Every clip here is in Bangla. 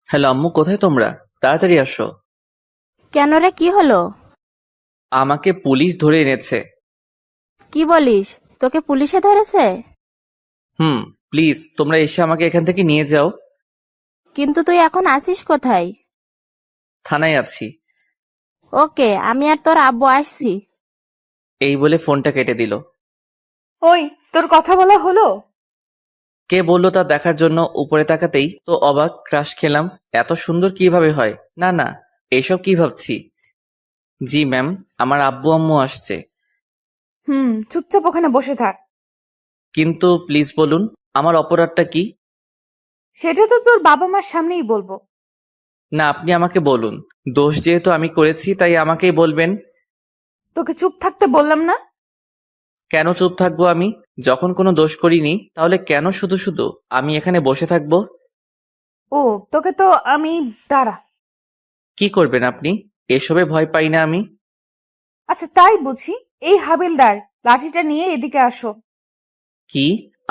হ্যালো আম্মু, কোথায় তোমরা? তাড়াতাড়ি আসো। কেন রে, কি হলো? আমাকে পুলিশ ধরে এনেছে। কি বলিস? তোকে পুলিশে ধরেছে? হুম। প্লিজ তোমরা এসে আমাকে এখান থেকে নিয়ে যাও। কিন্তু তুই এখন আছিস কোথায়? থানায় আছি। ওকে, আমি আর তোর আব্বু আসছি। এই বলে ফোনটা কেটে দিল। ওই, তোর কথা বলা হলো? কে বললো তা দেখার জন্য উপরে তাকাতেই তো অবাক, ক্রাশ খেলাম। এত সুন্দর কিভাবে হয়? না না, এইসব কি ভাবছি। জি ম্যাম, আমার আব্বু আম্মু আসছে। চুপচাপ ওখানে বসে থাক। কিন্তু প্লিজ বলুন, আমার অপরাধটা কি? সেটা তো তোর বাবা মার সামনেই বলবো। না, আপনি আমাকে বলুন। দোষ যেহেতু আমি করেছি তাই আমাকেই বলবেন। তোকে চুপ থাকতে বললাম না? কেন চুপ থাকবো আমি? যখন কোনো দোষ করিনি তাহলে কেন শুধু শুধু আমি এখানে বসে থাকবো? ও, তোকে তো আমি দাঁড়া। কি করবেন আপনি? এসবে ভয় পাই না আমি। আচ্ছা, তাই বুঝি। এই হাবিলদার, লাঠিটা নিয়ে এদিকে আসো। কি?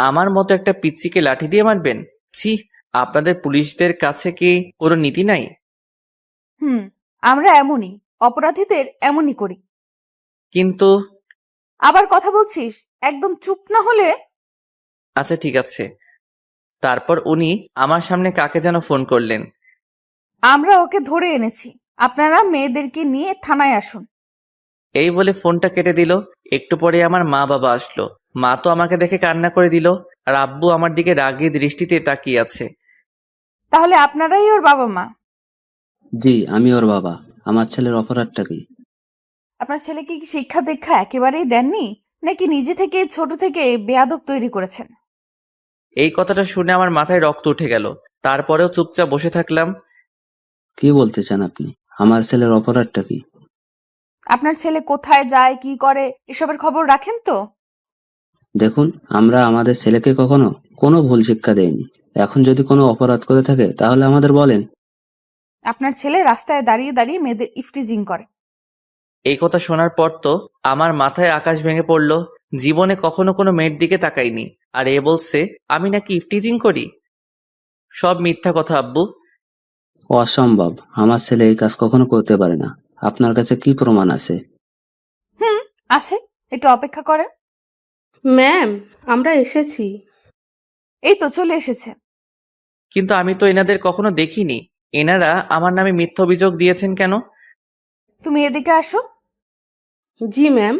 আমার মতো একটা পিচ্চিকে লাঠি দিয়ে মারবেন? ছি! আপনাদের পুলিশদের কাছে কি কোনো নীতি নাই? হুম আমরা এমনই, অপরাধীদের এমনই করি। কিন্তু আবার কথা বলছিস? একদম চুপ না হলে। আচ্ছা ঠিক আছে। তারপর উনি আমার সামনে কাকে যেন ফোন করলেন। আমরা ওকে ধরে এনেছি, আপনারা মেয়েদেরকে নিয়ে থানায় আসুন। এই বলে ফোনটা কেটে দিল। একটু পরে আমার মা বাবা আসলো। মা তো আমাকে দেখে কান্না করে দিল, আর আব্বু আমার দিকে রাগী দৃষ্টিতে তাকিয়ে আছে। তাহলে আপনারাই ওর বাবা মা? জি, আমি ওর বাবা। আমার ছেলের অপরাধটা কি? আপনার ছেলেকে কি শিক্ষা দীক্ষা একেবারেই দেননি, নাকি নিজে থেকে ছোট থেকে বেয়াদব তৈরি করেছেন? এই কথাটা শুনে আমার মাথায় রক্ত উঠে গেল। তারপরেও চুপচাপ বসে থাকলাম। কি বলতে চান আপনি? আমার ছেলের অপরাধটা কি? আপনার ছেলে কোথায় যায়, কি করে, এসবের খবর রাখেন তো? দেখুন, আমরা আমাদের ছেলেকে কখনো কোনো ভুল শিক্ষা দেইনি। এখন যদি কোনো অপরাধ করে থাকে তাহলে আমাদের বলেন। আপনার ছেলে রাস্তায় দাঁড়িয়ে দাঁড়িয়ে মেয়েদের ইফটিজিং করে। এই কথা শোনার পর তো আমার মাথায় আকাশ ভেঙে পড়ল। জীবনে কখনো কোনো মেয়ের দিকে তাকাইনি, আর এ বলছে আমি নাকি ইফটিজিং করি। সব মিথ্যা কথা আব্বু। অসম্ভব, আমার ছেলে এই কাজ কখনো করতে পারে না। আপনার কাছে কি প্রমাণ আছে? হুম আছে, একটু অপেক্ষা করেন। ম্যাম, আমরা এসেছি। এই তো চলে এসেছে। কিন্তু আমি তো এনাদের কখনো দেখিনি। এনারা আমার নামে মিথ্যা অভিযোগ দিয়েছেন কেন? তুমি এদিকে আসো। জি ম্যাম।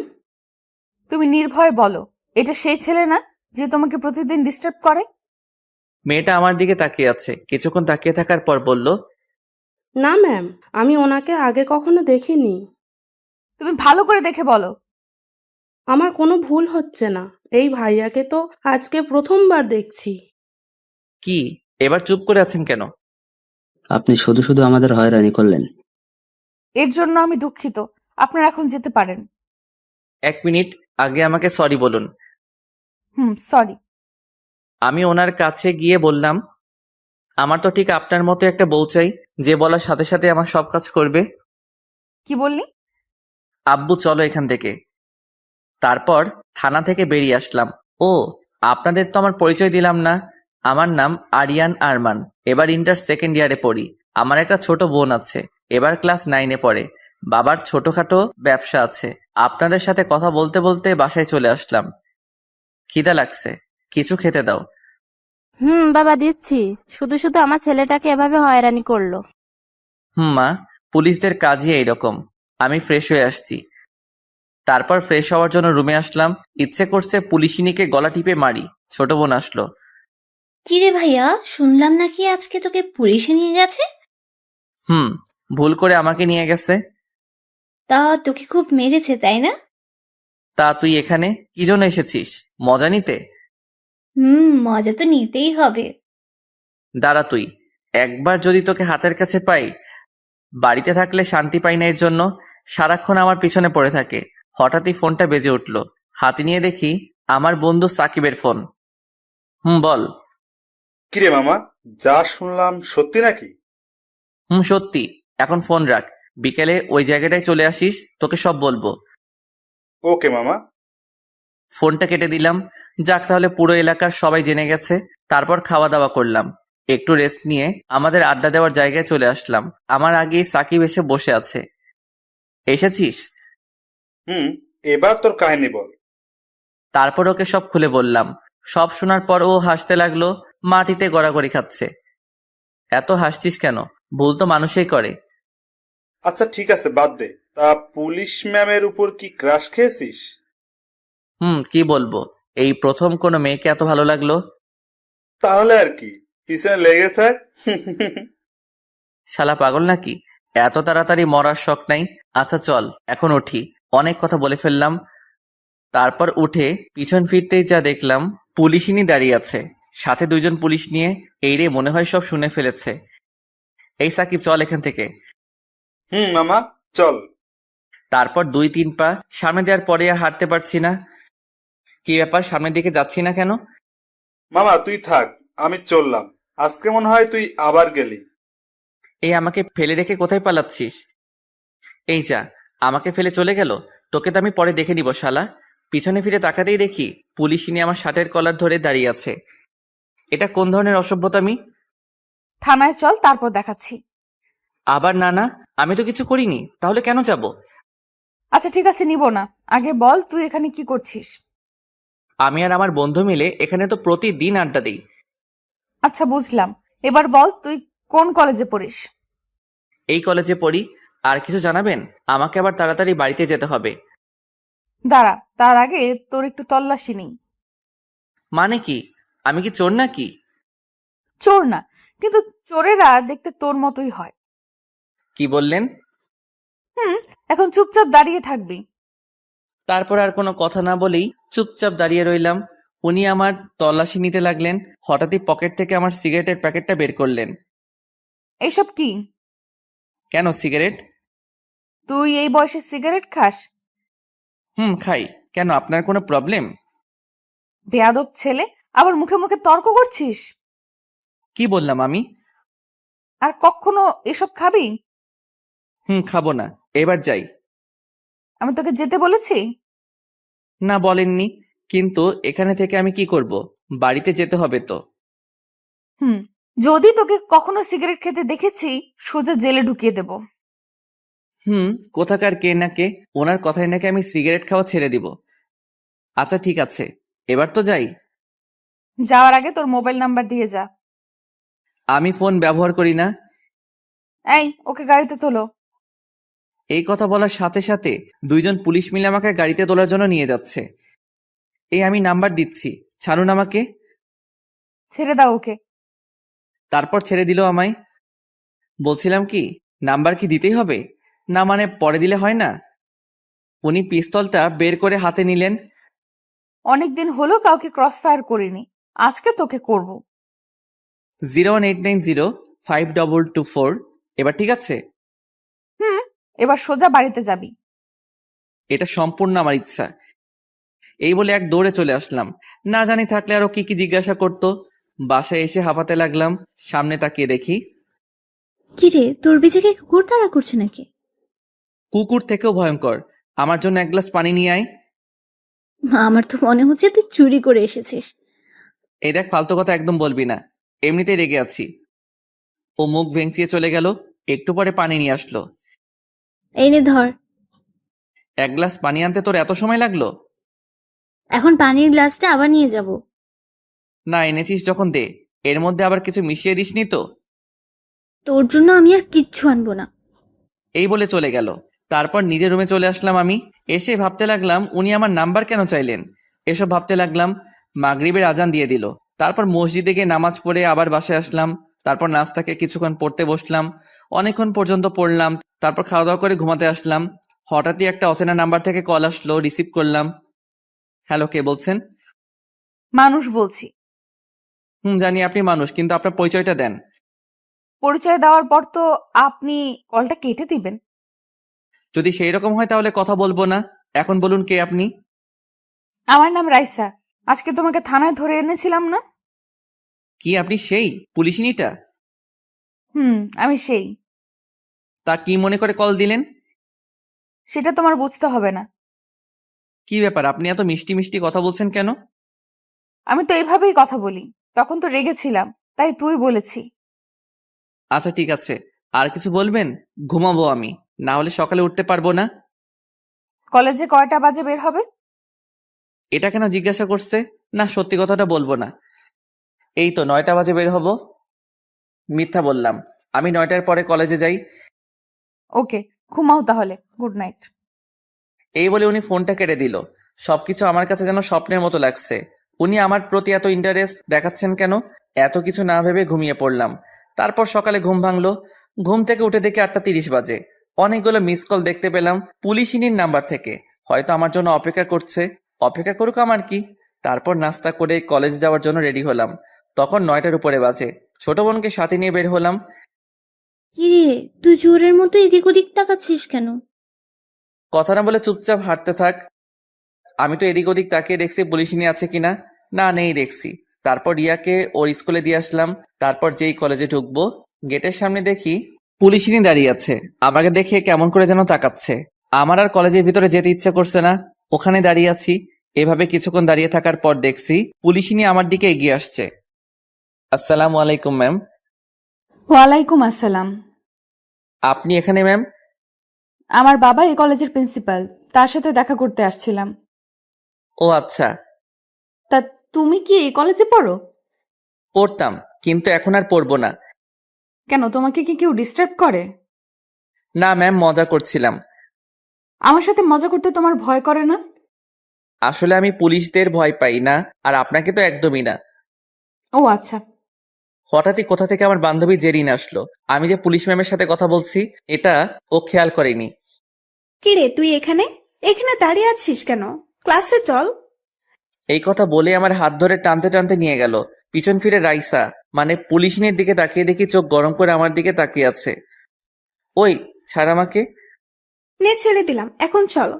তুমি নির্ভয়ে বলো, এটা সেই ছেলে না যে তোমাকে প্রতিদিন ডিস্টার্ব করে? মেয়েটা আমার দিকে তাকিয়ে আছে। কিছুক্ষণ তাকিয়ে থাকার পর বলল, না ম্যাম, আমি ওনাকে আগে কখনো দেখিনি। তুমি ভালো করে দেখে বলো। আমার কোনো ভুল হচ্ছে না। এই ভাইয়াকে তো আজকে প্রথমবার দেখছি। কি? এবার চুপ করে আছেন কেন? আপনি শুধু শুধু আমাদের হয়রানি করলেন। এর জন্য আমি দুঃখিত। আপনারা এখন যেতে পারেন। 1 মিনিট, আগে আমাকে সরি বলুন। সরি। আমি ওনার কাছে গিয়ে বললাম, আমার তো ঠিক আপনার মতো একটা বউ চাই, যে বলার সাথে সাথে আমার সব কাজ করবে। কি বললি? আব্বু চলো এখান থেকে। তারপর থানা থেকে বেরিয়ে আসলাম। ও, আপনাদের তো আমার পরিচয় দিলাম না। আমার নাম আরিয়ান আরমান। এবার ইন্টার সেকেন্ড ইয়ারে পড়ি। আমার একটা ছোট বোন আছে, এবার ক্লাস 9-এ পড়ে। বাবার ছোটখাটো ব্যবসা আছে। আপনাদের সাথে কথা বলতে বলতে বাসায় চলে আসলাম। খিদা লাগছে, কিছু খেতে দাও। বাবা দিচ্ছি। শুধু শুধু আমার ছেলেটাকে এভাবে হয়রানি করলো। মা, পুলিশদের কাজই এইরকম। আমি ফ্রেশ হয়ে আসছি। তারপর ফ্রেশ হওয়ার জন্য রুমে আসলাম। ইচ্ছে করছে পুলিশিনীকে গলা টিপে মারি। ছোট বোন আসলো। কিরে ভাইয়া, শুনলাম নাকি আজকে তোকে পুলিশে নিয়ে গেছে? হুম, ভুল করে আমাকে নিয়ে গেছে। তা তোকে খুব মেরেছে তাই না? তা তুই এখানে কি জন্য এসেছিস? মজা নিতে? মজা তো নিতেই হবে। দাঁড়া তুই। একবার যদি তোকে হাতের কাছে পাই। বাড়িতে থাকলে শান্তি পাই না, এর জন্য সারাক্ষণ আমার পিছনে পড়ে থাকে। হঠাৎই ফোনটা বেজে উঠল। হাতে নিয়ে দেখি আমার বন্ধু সাকিবের ফোন। বল। কিরে মামা, যা শুনলাম সত্যি নাকি? সত্যি। এখন ফোন রাখ। বিকেলে ওই জায়গাটায় চলে আসিস, তোকে সব বলবো। ওকে মামা। ফোনটা কেটে দিলাম। যাক, তাহলে পুরো এলাকার সবাই জেনে গেছে। তারপর খাওয়া দাওয়া করলাম। একটু রেস্ট নিয়ে আমাদের আড্ডা দেওয়ার জায়গায় চলে আসলাম। আমার আগেই সাকিব এসে বসে আছে। এসেছিস? হুম, এবার তোর কাহিনী বল। তারপর ওকে সব খুলে বললাম। সব শোনার পর ও হাসতে লাগলো, মাটিতে গড়াগড়ি খাচ্ছে। এত হাসছিস কেন? ভুল তো মানুষই করে। আচ্ছা ঠিক আছে, বাদ দে। তা পুলিশ ম্যামের উপর কি ক্রাশ খেয়েছিস? কি বলবো, এই প্রথম কোনো মেয়েকে এত ভালো লাগলো। তাহলে আর কি, পিছনে লেগে থাক। শালা পাগল নাকি? এত তাড়াতাড়ি মরার শখ নাই। আচ্ছা চল এখন উঠি, অনেক কথা বলে ফেললাম। তারপর উঠে পিছন ফিরতেই যা দেখলাম, পুলিশিনী দাঁড়িয়ে আছে, সাথে দুইজন পুলিশ নিয়ে। এই রে, মনে হয় সব শুনে ফেলেছে। এই সাকিব, চল এখান থেকে। হুম মামা, চল। তারপর 2-3 পা সামনে দেওয়ার পরে আর হাঁটতে পারছি না। কি ব্যাপার, সামনের দিকে যাচ্ছি না কেন? মামা তুই থাক, আমি চললাম। আজকে মনে হয় তুই আবার গেলি। এই আমাকে ফেলে রেখে কোথায় পালাচ্ছিস? এই যা, আমাকে ফেলে চলে গেল। তোকে তো আমি পরে দেখে নিব শালা। পিছনে ফিরে তাকাতেই দেখি পুলিশিনী আমার শার্টের কলার ধরে দাঁড়িয়ে আছে। এটা কোন ধরনের অসভ্যতামি? থানায় চল, তারপর দেখাচ্ছি। আবার না না, আমি তো কিছু করিনি, তাহলে কেন যাব? আচ্ছা ঠিক আছে, নিব না। আগে বল, তুই এখানে কি করছিস? আমি আর আমার বন্ধু মিলে এখানে তো প্রতিদিন আড্ডা দিই। আচ্ছা বুঝলাম। এবার বল, তুই কোন কলেজে পড়িস? এই কলেজে পড়ি। আর কিছু জানাবেন? আমাকে আবার তাড়াতাড়ি বাড়িতে যেতে হবে। দাঁড়া, তার আগে তোর একটু তল্লাশি নেই। মানে কি? আমি কি চোর নাকি? চোর না, কিন্তু চোরেরা দেখতে তোর মতোই হয়। কি বললেন? হুম, এখন চুপচাপ দাঁড়িয়ে থাকবি। তারপর আর কোনো কথা না বলেই চুপচাপ দাঁড়িয়ে রইলাম। উনি আমার তল্লাশি নিতে লাগলেন। হঠাৎই পকেট থেকে আমার সিগারেটের প্যাকেটটা বের করলেন। এইসব কি? কেন, সিগারেট? তুই এই বয়সে সিগারেট খাস? খাই। কেন, আপনার কোনো প্রবলেম? বেয়াদব ছেলে, আবার মুখে মুখে তর্ক করছিস। কি বললাম আমি? আর কখনো এসব খাবি? খাবো না। এবার যাই। আমি তোকে যেতে বলেছি? না, বলেননি। কিন্তু এখানে থেকে আমি কি করব? বাড়িতে যেতে হবে তো। হুম, যদি তোকে কখনো সিগারেট খেতে দেখেছি, সোজা জেলে ঢুকিয়ে দেব। কোথাকার কে না কে, ওনার কথায় নাকি আমি সিগারেট খাওয়া ছেড়ে দিব। আচ্ছা ঠিক আছে, এবার তো যাই। যাওয়ার আগে তোর মোবাইল নাম্বার দিয়ে যা। আমি ফোন ব্যবহার করি না। এই, ওকে গাড়িতে তোলো। এই কথা বলার সাথে সাথে দুইজন পুলিশ মিলে আমাকে গাড়িতে তোলার জন্য নিয়ে যাচ্ছে। এই আমি নাম্বার দিচ্ছি, ছাড়ুন আমাকে। ছেড়ে দাও ওকে। তারপর ছেড়ে দিল আমায়। বলছিলাম কি, নাম্বার কি দিতেই হবে? না মানে পরে দিলে হয় না? উনি পিস্তলটা বের করে হাতে নিলেন। অনেকদিন হলো কাউকে ক্রস ফায়ার করিনি, আজকে তোকে করব। 018905224। এবার ঠিক আছে? হুম, এবার সোজা বাড়িতে যাবি। এটা সম্পূর্ণ আমার ইচ্ছা। এই বলে এক দৌড়ে চলে আসলাম। না জানি থাকলে আরো কি কি জিজ্ঞাসা করতো। বাসায় এসে হাঁপাতে লাগলাম। সামনে তাকিয়ে দেখি কিরে, তোর বিজেকে কুকুর তাড়া করছে নাকি? কুকুর থেকেও ভয়ঙ্কর। আমার জন্য এক গ্লাস পানি নিয়ে আয়। আমার তো মনে হচ্ছে তুই চুরি করে এসেছিস। এই দেখ, ফালতু কথা একদম বলবি না, এমনিতেই রেগে আছি। ও মুখ ভেঙচিয়ে চলে গেল। একটু পরে পানি নিয়ে আসলো। এই নে ধর। এক গ্লাস পানি আনতে তোর এত সময় লাগলো? এখন পানির গ্লাসটা আবার নিয়ে যাব। না, এনেছিস যখন দে। এর মধ্যে আবার কিছু মিশিয়ে দিসনি তো? তোর জন্য আমি আর কিচ্ছু আনবো না। এই বলে চলে গেল। তারপর নিজের রুমে চলে আসলাম আমি। এসে ভাবতে লাগলাম উনি আমার নাম্বার কেন চাইলেন। এসব ভাবতে লাগলাম, মাগরিবের আজান দিয়ে দিল। তারপর মসজিদে গিয়ে নামাজ পড়ে আবার বাসায় আসলাম। তারপর নাস্তাকে কিছুক্ষণ পড়তে বসলাম। অনেকক্ষণ পর্যন্ত পড়লাম। তারপর খাওয়া দাওয়া করে ঘুমাতে আসলাম। হঠাৎই একটা অচেনা নাম্বার থেকে কল আসলো, রিসিভ করলাম। হ্যালো, কে বলছেন? মানুষ বলছি। জানি আপনি মানুষ, কিন্তু আপনার পরিচয়টা দেন। পরিচয় দেওয়ার পর তো আপনি কলটা কেটে দিবেন। যদি সেই রকম হয় তাহলে কথা বলবো না। এখন বলুন, কে আপনি? আমার নাম রাইসা। আজকে তোমাকে থানায় ধরে এনেছিলাম না? কি আপনি সেই পুলিশিনীটা? আমি সেই। তা কি মনে করে কল দিলেন? সেটা তোমার বুঝতে হবে না। কি ব্যাপার, আপনি এত মিষ্টি মিষ্টি কথা বলছেন কেন? আমি তো এইভাবেই কথা বলি। তখন তো রেগেছিলাম, তাই তুই বলেছি। আচ্ছা ঠিক আছে, আর কিছু বলবেন? ঘুমাবো আমি, না হলে সকালে উঠতে পারবো না। কলেজে কয়টা বাজে বের হবে? এটা কেন জিজ্ঞাসা করছে? না, সত্যি কথাটা বলবো না। এই তো 9টা বাজে বের হব। মিথ্যা বললাম, আমি 9টার পরে কলেজে যাই। ওকে, ঘুমাও তাহলে। Good night. এই বলে উনি ফোনটা কেটে দিল। সবকিছু আমার কাছে যেন স্বপ্নের মতো লাগছে। উনি আমার প্রতি এত ইন্টারেস্ট দেখাচ্ছেন কেন? এত কিছু না ভেবে ঘুমিয়ে পড়লাম। তারপর সকালে ঘুম ভাঙলো। ঘুম থেকে উঠে দেখি 8:30 বাজে। অনেকগুলো মিস কল দেখতে পেলাম পুলিশিনীর নাম্বার থেকে। হয়তো আমার জন্য অপেক্ষা করছে। অপেক্ষা করুক, আমার কি। তারপর নাস্তা করে কলেজে যাওয়ার জন্য রেডি হলাম। তখন 9টার উপরে বাজে। ছোট বোনকে সাথে নিয়ে বের হলাম। কিরে, তুই চোরের মতো এদিক ওদিক তাকাচ্ছিস কেন? কথা না বলে চুপচাপ হাঁটতে থাক। আমি তো এদিক ওদিক তাকিয়ে দেখছি পুলিশিনী আছে কিনা। না, নেই দেখছি। তারপর রিয়াকে ওর স্কুলে দিয়ে আসলাম। তারপর যেই কলেজে ঢুকবো, গেটের সামনে দেখি পুলিশিনী দাঁড়িয়ে আছে। আমাকে দেখে কেমন করে যেন তাকাচ্ছে। আমার আর কলেজের ভিতরে যেতে ইচ্ছে করছে না। ওখানে দাঁড়িয়ে আছি। এভাবে কিছুক্ষণ দাঁড়িয়ে থাকার পর দেখছি পুলিশিনী আমার দিকে এগিয়ে আসছে। আসসালামু আলাইকুম ম্যাম। ওয়ালাইকুম আসসালাম। আপনি এখানে ম্যাম? আমার বাবা এই কলেজের প্রিন্সিপাল, তার সাথে দেখা করতে আসছিলাম। ও আচ্ছা। তা তুমি কি এই কলেজে পড়ো? পড়তাম, কিন্তু এখন আর পড়বো না। কেন, তোমাকে কি কেউ ডিস্টার্ব করে? না ম্যাম, মজা করছিলাম। আমার সাথে মজা করতে তোমার ভয় করে না? আসলে আমি পুলিশদের ভয় পাই না, আর আপনাকে তো একদমই না। ও আচ্ছা। হঠাৎই কোথা থেকে আমার বান্ধবী জেরিন আসলো। আমি যে পুলিশ ম্যামের সাথে কথা বলছি এটা ও খেয়াল করেনি। কিরে, তুই এখানে এখানে দাঁড়িয়ে আছিস কেন? ক্লাসে চল। এই কথা বলে আমার হাত ধরে টানতে টানতে নিয়ে গেল। পিছন ফিরে রাইসা, মানে পুলিশিনীর দিকে তাকিয়ে দেখি চোখ গরম করে আমার দিকে তাকিয়ে আছে। ওই, ছাড় আমাকে। নে, ছেড়ে দিলাম, এখন চল।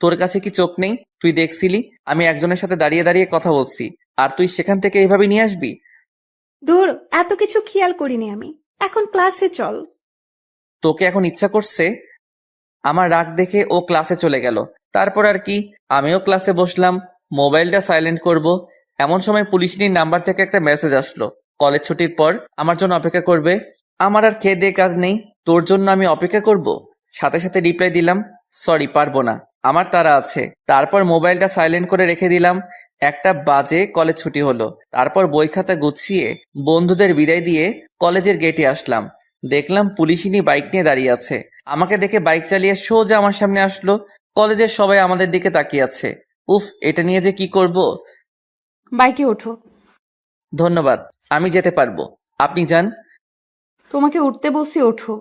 তোর কাছে কি চোখ নেই? তুই দেখছিলি আমি একজনের সাথে দাঁড়িয়ে দাঁড়িয়ে কথা বলছি, আর তুই সেখান থেকে এইভাবে নিয়ে আসবি? দূর, এত কিছু খেয়াল করিনি আমি। এখন ক্লাসে চল। তোকে এখন ইচ্ছা করছে? আমার রাগ দেখে ও ক্লাসে চলে গেল। তারপর আর কি, আমিও ক্লাসে বসলাম। মোবাইলটা সাইলেন্ট করব, এমন সময় পুলিশিনীর নাম্বার থেকে একটা মেসেজ আসলো। কলেজ ছুটির পর আমার জন্য অপেক্ষা করবে। আমার আর খেয়ে দিয়ে কাজ নেই, তোর জন্য আমি অপেক্ষা করব। সাথে সাথে রিপ্লাই দিলাম, সরি পারবো না, আমার তাড়া আছে। তারপর মোবাইলটা সাইলেন্ট করে রেখে দিলাম। 1টা বাজে কলেজ ছুটি হলো। তারপর বই খাতা গুছিয়ে বন্ধুদের বিদায় দিয়ে কলেজের গেটে আসলাম। দেখলাম পুলিশিনী বাইক নিয়ে দাঁড়িয়ে আছে। আমাকে দেখে বাইক চালিয়ে সোজা আমার সামনে আসলো। কলেজের সবাই আমাদের দিকে তাকিয়ে আছে। উফ, এটা নিয়ে যে কি করব। বাইকে ওঠো। ধন্যবাদ, আমি যেতে পারবো, আপনি যান। তোমাকে উঠতে বলছি, ওঠো।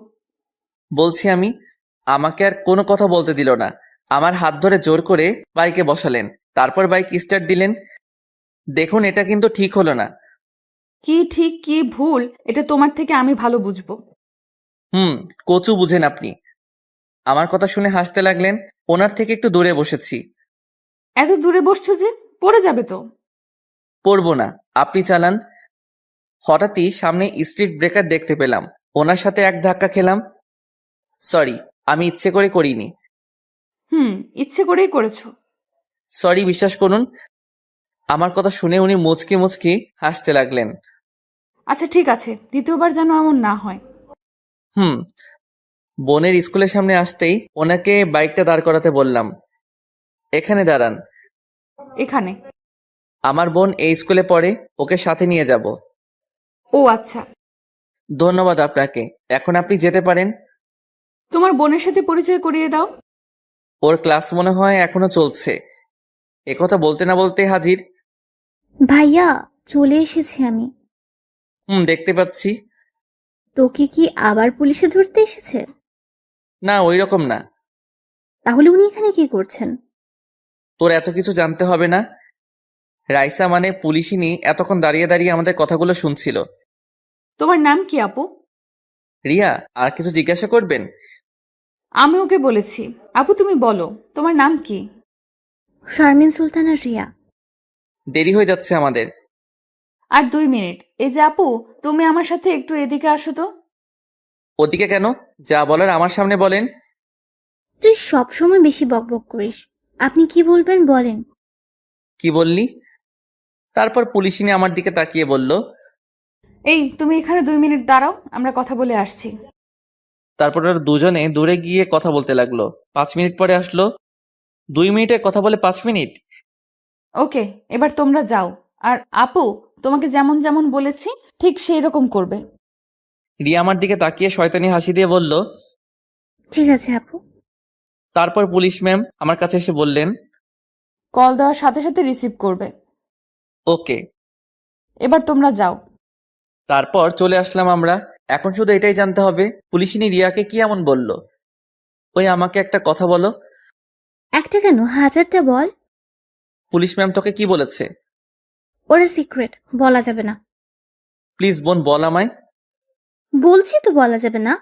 বলছি আমি। আমাকে আর কোনো কথা বলতে দিল না। আমার হাত ধরে জোর করে বাইকে বসালেন। তারপর বাইক স্টার্ট দিলেন। দেখুন, এটা কিন্তু ঠিক হলো না। কি ঠিক কি ভুল এটা তোমার থেকে আমি ভালো বুঝবো। কচু বুঝেন আপনি। আমার কথা শুনে হাসতে লাগলেন। ওনার থেকে একটু দূরে বসেছি। এত দূরে বসছো যে, পড়ে যাবে তো। পড়বো না, আপনি চালান। হঠাৎই সামনে স্পিড ব্রেকার দেখতে পেলাম। ওনার সাথে এক ধাক্কা খেলাম। সরি, আমি ইচ্ছে করে করিনি। ইচ্ছে করেই করেছো। সরি, বিশ্বাস করুন। আমার কথা শুনে উনি মুচকি মুচকি হাসতে লাগলেন। আচ্ছা ঠিক আছে, দ্বিতীয়বার যেন এমন না হয়। বোনের স্কুলের সামনে আসতেই ওনাকে বাইকটা দাঁড় করাতে বললাম। এখানে দাঁড়ান। এখানে? আমার বোন এই স্কুলে পড়ে, ওকে সাথে নিয়ে যাব। ও আচ্ছা। ধন্যবাদ আপনাকে, এখন আপনি যেতে পারেন। তোমার বোনের সাথে পরিচয় করিয়ে দাও। ওর ক্লাস মনে হয় এখনো চলছে। একথা বলতে না বলতে হাজির। ভাইয়া, চলে এসেছি আমি। দেখতে পাচ্ছি। তোকে কি আবার পুলিশে ধরতে এসেছে? না, ওই রকম না। তাহলে উনি এখানে কি করছেন? তোর এত কিছু জানতে হবে না। রাইসা মানে পুলিশিনী এতক্ষণ দাঁড়িয়ে দাঁড়িয়ে আমাদের কথাগুলো শুনছিল। তোমার নাম কি আপু? রিয়া, আর কিছু জিজ্ঞাসা করবেন? আমি ওকে বলেছি। আপু তুমি বলো, তোমার নাম কি? শারমিন সুলতানা রিয়া। দেরি হয়ে যাচ্ছে আমাদের। আর 2 মিনিট। এই যে আপু, তুমি আমার সাথে একটু এদিকে আসো তো। ওদিকে কেন? যা বলার আমার সামনে বলেন। তুই সবসময় বেশি বকবক করিস। আপনি কি বলবেন বলেন। কি বললি? তারপর পুলিশিনী আমার দিকে তাকিয়ে বলল, এই তুমি এখানে 2 মিনিট দাঁড়াও, আমরা কথা বলে আসছি। তারপর ওরা দুজনে দূরে গিয়ে কথা বলতে লাগলো। 5 মিনিট পরে আসলো। 2 মিনিটের কথা বলে 5 মিনিট? ওকে, এবার তোমরা যাও। আর আপু, তোমাকে যেমন যেমন বলেছি ঠিক সেই রকম করবে। রিয়া আমার দিকে তাকিয়ে শয়তানি হাসি দিয়ে বলল। ঠিক আছে আপু। তারপর পুলিশ ম্যাম আমার কাছে এসে বললেন, কল দেওয়ার সাথে সাথে রিসিভ করবে। ওকে। এবার তোমরা যাও। তারপর চলে আসলাম আমরা। এখন শুধু এটাই জানতে হবে পুলিশিনী রিয়াকে কি এমন বলল। ওই আমাকে একটা কথা বলো। একটা কেন, 1000টা বল। পুলিশ ম্যাম তোকে কি বলেছে? ওরা সিক্রেট, বলা যাবে না। প্লিজ বোন বল আমায়। বলছি তো বলা যাবে না।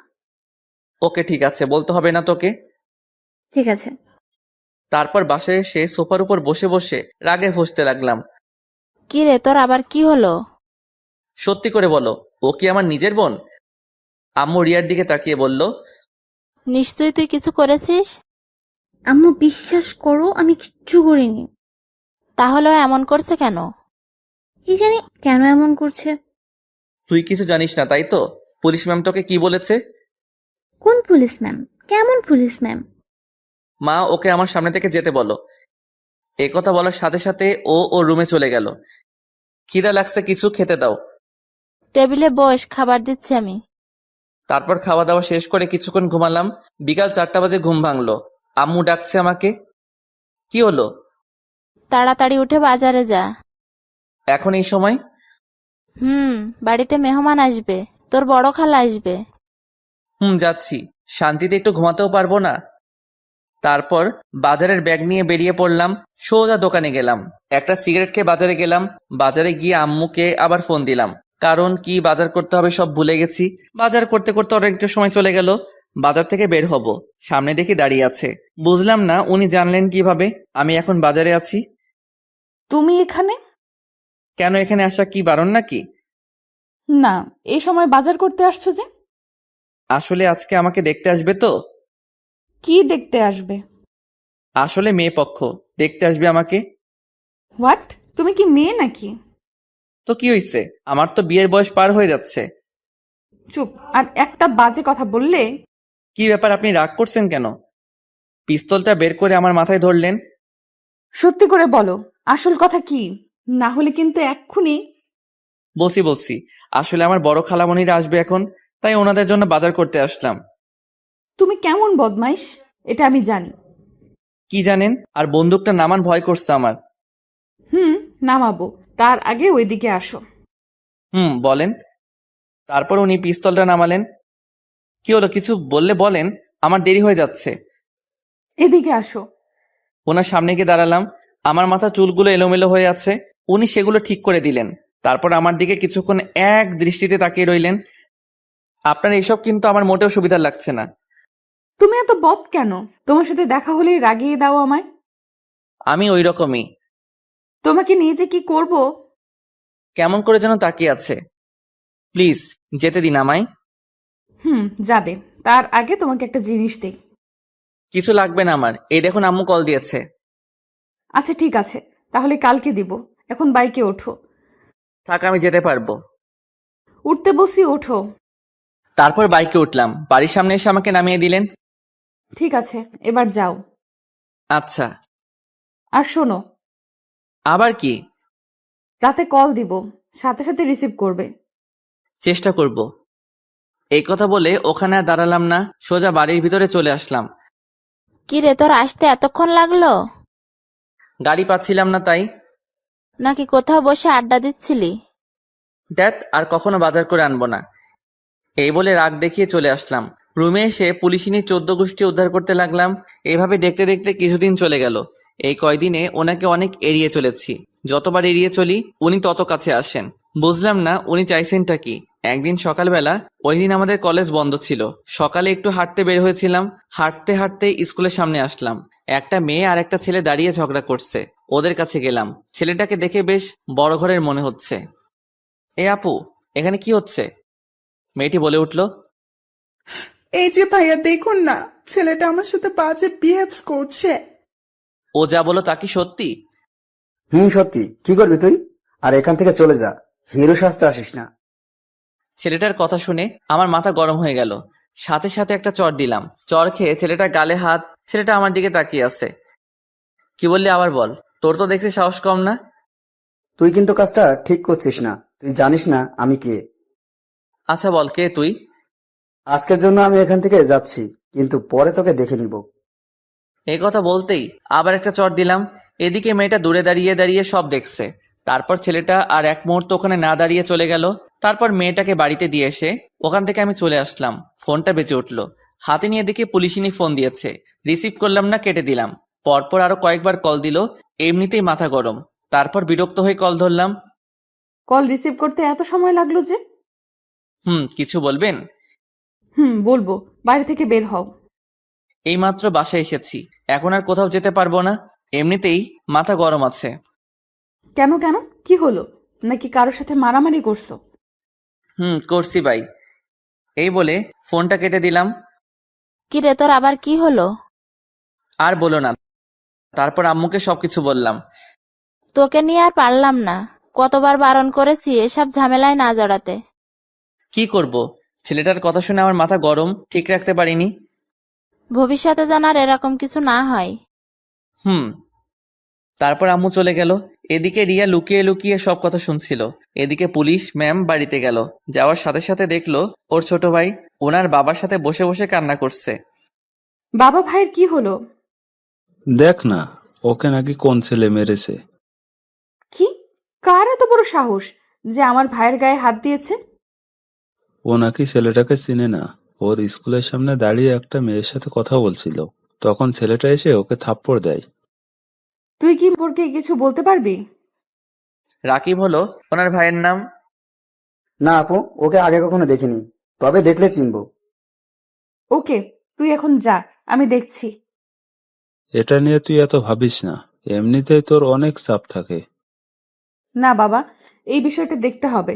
ওকে ঠিক আছে, বলতে হবে না তোকে। ঠিক আছে। তারপর বাসায় এসে সোফার উপর বসে বসে রাগে ফুঁসতে লাগলাম। কি রে, তোর আবার কি হলো? সত্যি করে বলো, ও কি আমার নিজের বোন? আম্মু রিয়ার দিকে তাকিয়ে বলল, নিশ্চয়ই তুই কিছু করেছিস। আম্মু বিশ্বাস করো, আমি কিচ্ছু করিনি। তাহলে ও এমন করছে কেন? কি জানি কেন এমন করছে। তুই কিছু জানিস না তাই তো? পুলিশ ম্যাম তোকে কি বলেছে? কোন পুলিশ ম্যাম? কেমন পুলিশ ম্যাম? মা ওকে আমার সামনে থেকে যেতে বলো। এ কথা বলার সাথে সাথে ও রুমে চলে গেল। খিদা লাগছে, কিছু খেতে দাও। টেবিলে বস, খাবার দিচ্ছি আমি। তারপর খাওয়া দাওয়া শেষ করে কিছুক্ষণ ঘুমালাম। বিকাল 4টা বাজে ঘুম ভাঙলো। আম্মু ডাকছে আমাকে। কি হলো? তাড়াতাড়ি উঠে বাজারে যা। এখন এই সময়? বাড়িতে মেহমান আসবে, তোর বড় খালা আসবে। যাচ্ছি। শান্তিতে একটু ঘুমাতেও পারবো না। তারপর বাজারের ব্যাগ নিয়ে বেরিয়ে পড়লাম। সোজা দোকানে গেলাম। একটা সিগারেট খেয়ে বাজারে গেলাম। বাজারে গিয়ে আম্মুকে আবার ফোন দিলাম, কারণ কি বাজার করতে হবে সব ভুলে গেছি। বাজার করতে করতে অনেকটা সময় চলে গেল। বাজার থেকে বের হব, সামনে দেখি দাঁড়িয়ে আছে। বুঝলাম না উনি জানলেন কিভাবে আমি এখন বাজারে আছি। তুমি এখানে? কেন, এখানে আসা কি বারণ নাকি? না, এই সময় বাজার করতে আসছো যে? আসলে আজকে আমাকে দেখতে আসবে তো। কি দেখতে আসবে? আসলে মেয়ে পক্ষ দেখতে আসবে আমাকে। হোয়াট? তুমি কি মেয়ে নাকি? তো কি হইছে, আমার তো বিয়ের বয়স পার হয়ে যাচ্ছে। চুপ! আর একটা বাজে কথা বললে। কি ব্যাপার, আপনি রাগ করছেন কেন? পিস্তলটা বের করে আমার মাথায় ধরলেন। সত্যি করে বলো, আসল কথা কি? না হলে কিন্তু এক্ষুনি। বলছি আসলে আমার বড় খালামণিরা আসবে এখন, তাই ওনাদের জন্য বাজার করতে আসলাম। তুমি কেমন বদমাইশ, এটা আমি জানি। কি জানেন? আর বন্দুকটা নামান, ভয় করছে আমার। নামাবো, তার আগে ওইদিকে আসো। বলেন। তারপর উনি পিস্তলটা নামালেন। কি হলো, কিছু বললে বলেন, আমার দেরি হয়ে যাচ্ছে। এদিকে আসো। ওনার সামনে গিয়ে দাঁড়ালাম। আমার মাথা চুলগুলো এলোমেলো হয়ে আছে, উনি সেগুলো ঠিক করে দিলেন। তারপর আমার দিকে কিছুক্ষণ এক দৃষ্টিতে তাকিয়ে রইলেন। আপনার এইসব কিন্তু আমার মোটেও সুবিধা লাগছে না। তুমি এত বদ কেন? তোমার সাথে দেখা হলেই রাগিয়ে দাও আমায়। আমি ওই রকমই। তোমাকে নিয়ে যে কি করব। কেমন করে যেন তাকিয়ে আছে। প্লিজ যেতে দিন আমায়। যাবে, তার আগে তোমাকে একটা জিনিস দেই। কিছু লাগবে না আমার, এই দেখুন আম্মু কল দিয়েছে। আচ্ছা ঠিক আছে, তাহলে কালকে দিব। এখন বাইকে ওঠো। থাক, আমি যেতে পারবো। উঠতে বসি, ওঠো। তারপর বাইকে উঠলাম। বাড়ির সামনে এসে আমাকে নামিয়ে দিলেন। ঠিক আছে, এবার যাও। আচ্ছা। আর শোনো, আবার কি? রাতে কল দিব, সাথে সাথে রিসিভ করবে। চেষ্টা করব। এই কথা বলে ওখানে আর দাঁড়ালাম না, সোজা বাড়ির ভিতরে চলে আসলাম। কি রে, তোর আসতে এতক্ষণ লাগলো? গাড়ি পাচ্ছিলাম না তাই। নাকি কোথাও বসে আড্ডা দিচ্ছিলি? দেখ, আর কখনো বাজার করে আনবো না। এই বলে রাগ দেখিয়ে চলে আসলাম। রুমে এসে পুলিশিনীর 14 গোষ্ঠী উদ্ধার করতে লাগলাম। এইভাবে দেখতে দেখতে কিছুদিন চলে গেল। এই কয়দিনে ওনাকে অনেক এড়িয়ে চলেছি। যতবার এড়িয়ে চলি উনি তত কাছে আসেন। বুঝলাম না উনি চাইছেনটা কি। একদিন সকালবেলা, ওই দিন আমাদের কলেজ বন্ধ ছিল, সকালে একটু হাঁটতে বের হয়েছিলাম। হাঁটতে হাঁটতে স্কুলের সামনে আসলাম। একটা মেয়ে আর একটা ছেলে দাঁড়িয়ে ঝগড়া করছে। ওদের কাছে গেলাম। ছেলেটাকে দেখে বেশ বড় ঘরের মনে হচ্ছে। এ আপু, এখানে কি হচ্ছে? মেয়েটি বলে উঠল। এই যে ভাইয়া দেখুন না, ছেলেটা আমার সাথে বাজে বিহেভস করছে। ও যা বলো তা কি সত্যি? সত্যি। কি করবি তুই? আর এখান থেকে চলে যা, হিরো সাজতে আসিস না। ছেলেটার কথা শুনে আমার মাথা গরম হয়ে গেল। সাথে সাথে একটা চড় দিলাম। চড় খেয়ে ছেলেটা গালে হাত। ছেলেটা আমার দিকে তাকিয়ে আছে। কি বললি আবার বল। তোর তো দেখছি সাহস কম না। তুই কিন্তু কাজটা ঠিক করছিস না। তুই জানিস না আমি কে। আচ্ছা বল, কে তুই? আজকের জন্য আমি এখান থেকে যাচ্ছি, কিন্তু পরে তোকে দেখে নিব। এই কথা বলতেই আবার একটা চড় দিলাম। এদিকে মেয়েটা দূরে দাঁড়িয়ে দাঁড়িয়ে সব দেখছে। তারপর ছেলেটা আর এক মুহূর্ত ওখানে না দাঁড়িয়ে চলে গেল। তারপর মেয়েটাকে বাড়িতে দিয়ে এসে ওখান থেকে আমি চলে আসলাম। ফোনটা বেজে উঠলো। হাতে নিয়ে দেখি পুলিশিনী ফোন দিয়েছে। রিসিভ করলাম না, কেটে দিলাম। পরপর আরো কয়েকবার কল দিল। এমনিতেই মাথা গরম। তারপর বিরক্ত হয়ে কল ধরলাম। কল রিসিভ করতে এত সময় লাগলো যে? কিছু বলবেন? বলবো। বাড়ি থেকে বের হও। এইমাত্র বাসায় এসেছি, এখন আর কোথাও যেতে পারবো না। এমনিতেই মাথা গরম আছে। কেন কেন, কি হলো? নাকি কারোর সাথে মারামারি করছো? করছি ভাই। এই বলে ফোনটা কেটে দিলাম। কি রে, তোর আবার কি হলো? আর বলো না। তারপর আম্মুকে সবকিছু বললাম। তোকে নিয়ে আর পারলাম না। কতবার বারণ করেছি এসব ঝামেলায় না জড়াতে। কি করব? ছেলেটার কথা শুনে আমার মাথা গরম, ঠিক রাখতে পারিনি। ভবিষ্যতে যেন আর এরকম কিছু না হয়। তারপর আম্মু চলে গেল। এদিকে রিয়া লুকিয়ে লুকিয়ে সব কথা শুনছিল। এদিকে পুলিশ ম্যাম বাড়িতে গেল। যাওয়ার সাথে সাথে দেখলো ওর ছোট ভাই ওনার বাবার সাথে বসে বসে কান্না করছে। বাবা ভাইয়ের কি হলো? দেখ না, ওকে নাকি কোন ছেলে মেরেছে। কি? কার এত বড় সাহস যে আমার ভাইয়ের গায়ে হাত দিয়েছে? ও নাকি ছেলেটাকে চিনে না। ওর স্কুলের সামনে দাঁড়িয়ে একটা মেয়ের সাথে কথা বলছিল, তখন ছেলেটা এসে ওকে থাপ্পড় দেয়। তুই কি সম্পর্কে কিছু বলতে পারবি? রাকিব হলো ওনার ভাইয়ের নাম। না আপু, ওকে আগে কখনো দেখিনি, তবে দেখলে চিনবো। ওকে, তুই এখন যা, আমি দেখছি। এটা নিয়ে তুই এত ভাবিস না, এমনিতেই তোর অনেক চাপ থাকে। না বাবা, এই বিষয়টা দেখতে হবে।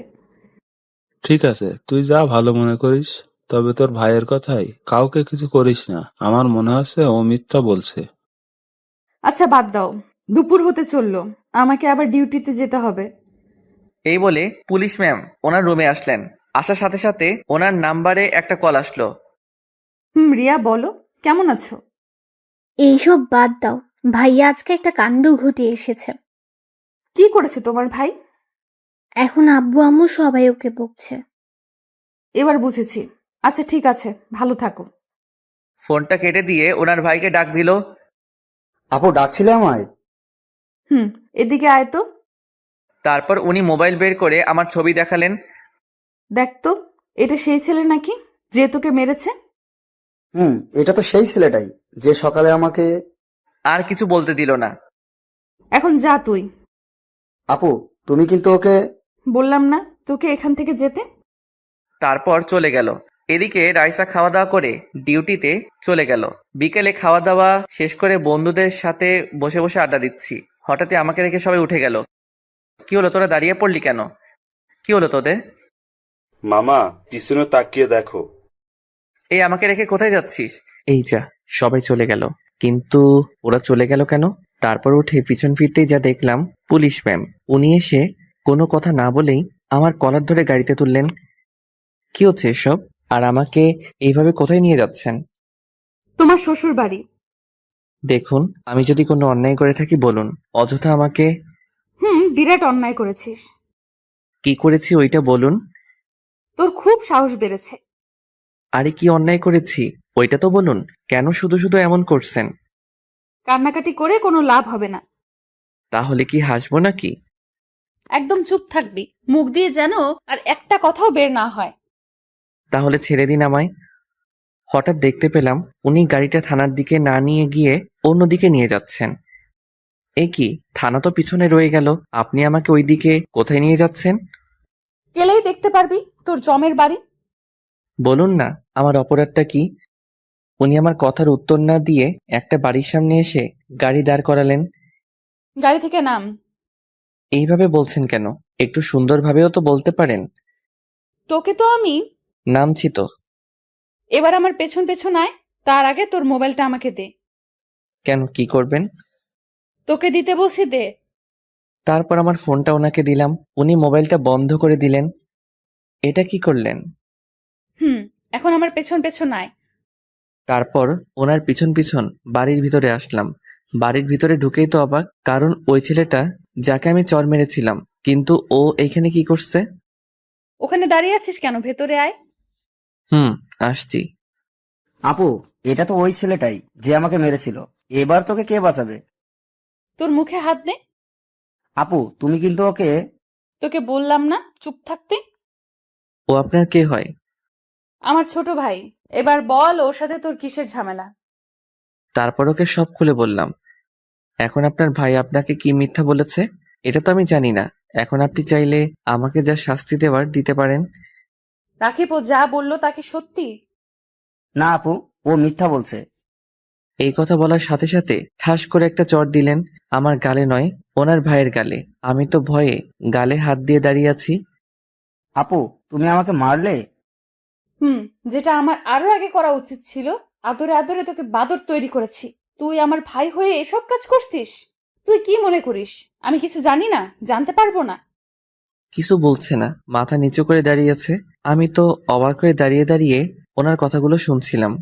ঠিক আছে, তুই যা ভালো মনে করিস। তবে তোর ভাইয়ের কথাই কাউকে কিছু করিস না। আমার মনে হচ্ছে ও মিথ্যা বলছে। আচ্ছা বাদ দাও, দুপুর হতে চললো, আমাকে আবার ডিউটিতে যেতে হবে। এই বলে পুলিশ ম্যাম ওনার রুমে আসলেন। আসার সাথে সাথে ওনার নাম্বারে একটা কল আসলো। রিয়া বলো, কেমন আছো? এইসব বাদ দাও, ভাইয়া আজকে একটা কাণ্ড ঘটিয়ে এসেছে। কি করেছে তোমার ভাই? এখন আব্বু আম্মু সবাই ওকে বকছে। এবার বুঝেছি। আচ্ছা ঠিক আছে, ভালো থাকো। ফোনটা কেটে দিয়ে ওনার ভাইকে ডাক দিল। আপু ডাকছিলে আমায়? এদিকে আয় তো। তারপর উনি মোবাইল বের করে আমার ছবি দেখালেন। দেখ তো, এটা সেই ছেলে নাকি যে তোকে মেরেছে? এটা তো সেই ছেলেটাই যে সকালে আমাকে। আর কিছু বলতে দিল না। এখন যা তুই। আপু তুমি কিন্তু ওকে। বললাম না তোকে এখান থেকে যেতে? তারপর চলে গেল। এদিকে রাইসা খাওয়া দাওয়া করে ডিউটিতে চলে গেল। বিকেলে খাওয়া দাওয়া শেষ করে বন্ধুদের সাথে বসে বসে আড্ডা দিচ্ছি। হঠাৎই আমাকে রেখে সবাই উঠে গেল। কি হলো, তোরা দাঁড়িয়ে পড়লি কেন? কি হলো তোদের? মামা, পিছনে তাকিয়ে দেখো। এই আমাকে রেখে কোথায় যাচ্ছিস? এই যা, সবাই চলে গেল। কিন্তু ওরা চলে গেল কেন? তারপর উঠে পিছন ফিরতেই যা দেখলাম, পুলিশ ম্যাম। উনি এসে কোনো কথা না বলেই আমার কলার ধরে গাড়িতে তুললেন। কি হচ্ছে এসব? আর আমাকে এইভাবে কোথায় নিয়ে যাচ্ছেন? তোমার শ্বশুর বাড়ি। দেখুন, আমি যদি কোনো অন্যায় করে থাকি বলুন। অযথা আমাকে। বিরাট অন্যায় করেছিস। কি করেছি ওইটা বলুন। তোর খুব সাহস বেড়েছে। আরে কি অন্যায় করেছি ওইটা তো বলুন। কেন শুধু শুধু এমন করছেন? কান্নাকাটি করে কোনো লাভ হবে না। তাহলে কি হাসবো নাকি? একদম চুপ থাকবি, মুখ দিয়ে যেন আর একটা কথাও বের না হয়। তাহলে ছেড়ে দিন আমায়। হঠাৎ দেখতে পেলাম উনি গাড়িটা থানার দিকে না নিয়ে গিয়ে অন্যদিকে নিয়ে যাচ্ছেন। এ কি, থানা তো পিছনে রয়ে গেল, আপনি আমাকে ওই দিকে কোথায় নিয়ে যাচ্ছেন? গেলেই দেখতে পারবি তোর জমের বাড়ি। বলুন না, আমার অপরাধটা কি? উনি আমার কথার উত্তর না দিয়ে একটা বাড়ির সামনে এসে গাড়ি দাঁড় করালেন। গাড়ি থেকে নাম। এইভাবে বলছেন কেন? একটু সুন্দরভাবেও তো বলতে পারেন। তোকে তো আমি। নামছি তো। এবার আমার পেছন পেছন আয়, তার আগে তোর মোবাইলটা আমাকে দে। কেন, কি করবেন? তোকে দিতে বলছি, দে। তারপর আমার ফোনটা ওনাকে দিলাম। উনি মোবাইলটা বন্ধ করে দিলেন। এটা কি করলেন? এখন আমার পেছন পেছন আয়। তারপর ওনার পিছন পিছন বাড়ির ভিতরে আসলাম। বাড়ির ভিতরে ঢুকেই তো অবাক, কারণ ওই ছেলেটা যাকে আমি চর মেরেছিলাম, কিন্তু ও এইখানে কি করছে? ওখানে দাঁড়িয়ে আছিস কেন? ভেতরে আয়। আসছি। আপু, এটা তো ওই ছেলেটাই যে আমাকে মেরেছিল। এবার তোকে কে বাঁচাবে? তোর মুখে হাত দে। আপু, তুমি কিন্তু ওকে। তোকে বললাম না চুপ থাকতে? ও আপনার কে হয়? আমার ছোট ভাই। এবার বল ওর সাথে তোর কিসের ঝামেলা? তারপর ওকে সব খুলে বললাম। এখন আপনার ভাই আপনাকে কি মিথ্যা বলেছে এটা তো আমি জানি না। এখন আপনি চাইলে আমাকে যা শাস্তি দেওয়ার দিতে পারেন। রাকিব ও যা বললো তাকে সত্যি? না আপু, ও মিথ্যা বলছে। এই কথা বলার সাথে সাথে ঠাস করে একটা চড় দিলেন আমার গালে নয়, ওনার ভাইয়ের গালে। আমি তো ভয়ে গালে হাত দিয়ে দাঁড়িয়ে আছি। আপু, তুমি আমাকে মারলে। যেটা আমার আরো আগে করা উচিত ছিল। আদরে আদরে তোকে বাদর তৈরি করেছি, তুই আমার ভাই হয়ে এসব কাজ করছিস? তুই কি মনে করিস আমি কিছু জানি না, জানতে পারবো না? কিছু বলছে না, মাথা নিচু করে দাঁড়িয়ে আছে। আমি তো অবাক হয়ে দাঁড়িয়ে দাঁড়িয়ে ওনার কথাগুলো শুনছিলাম।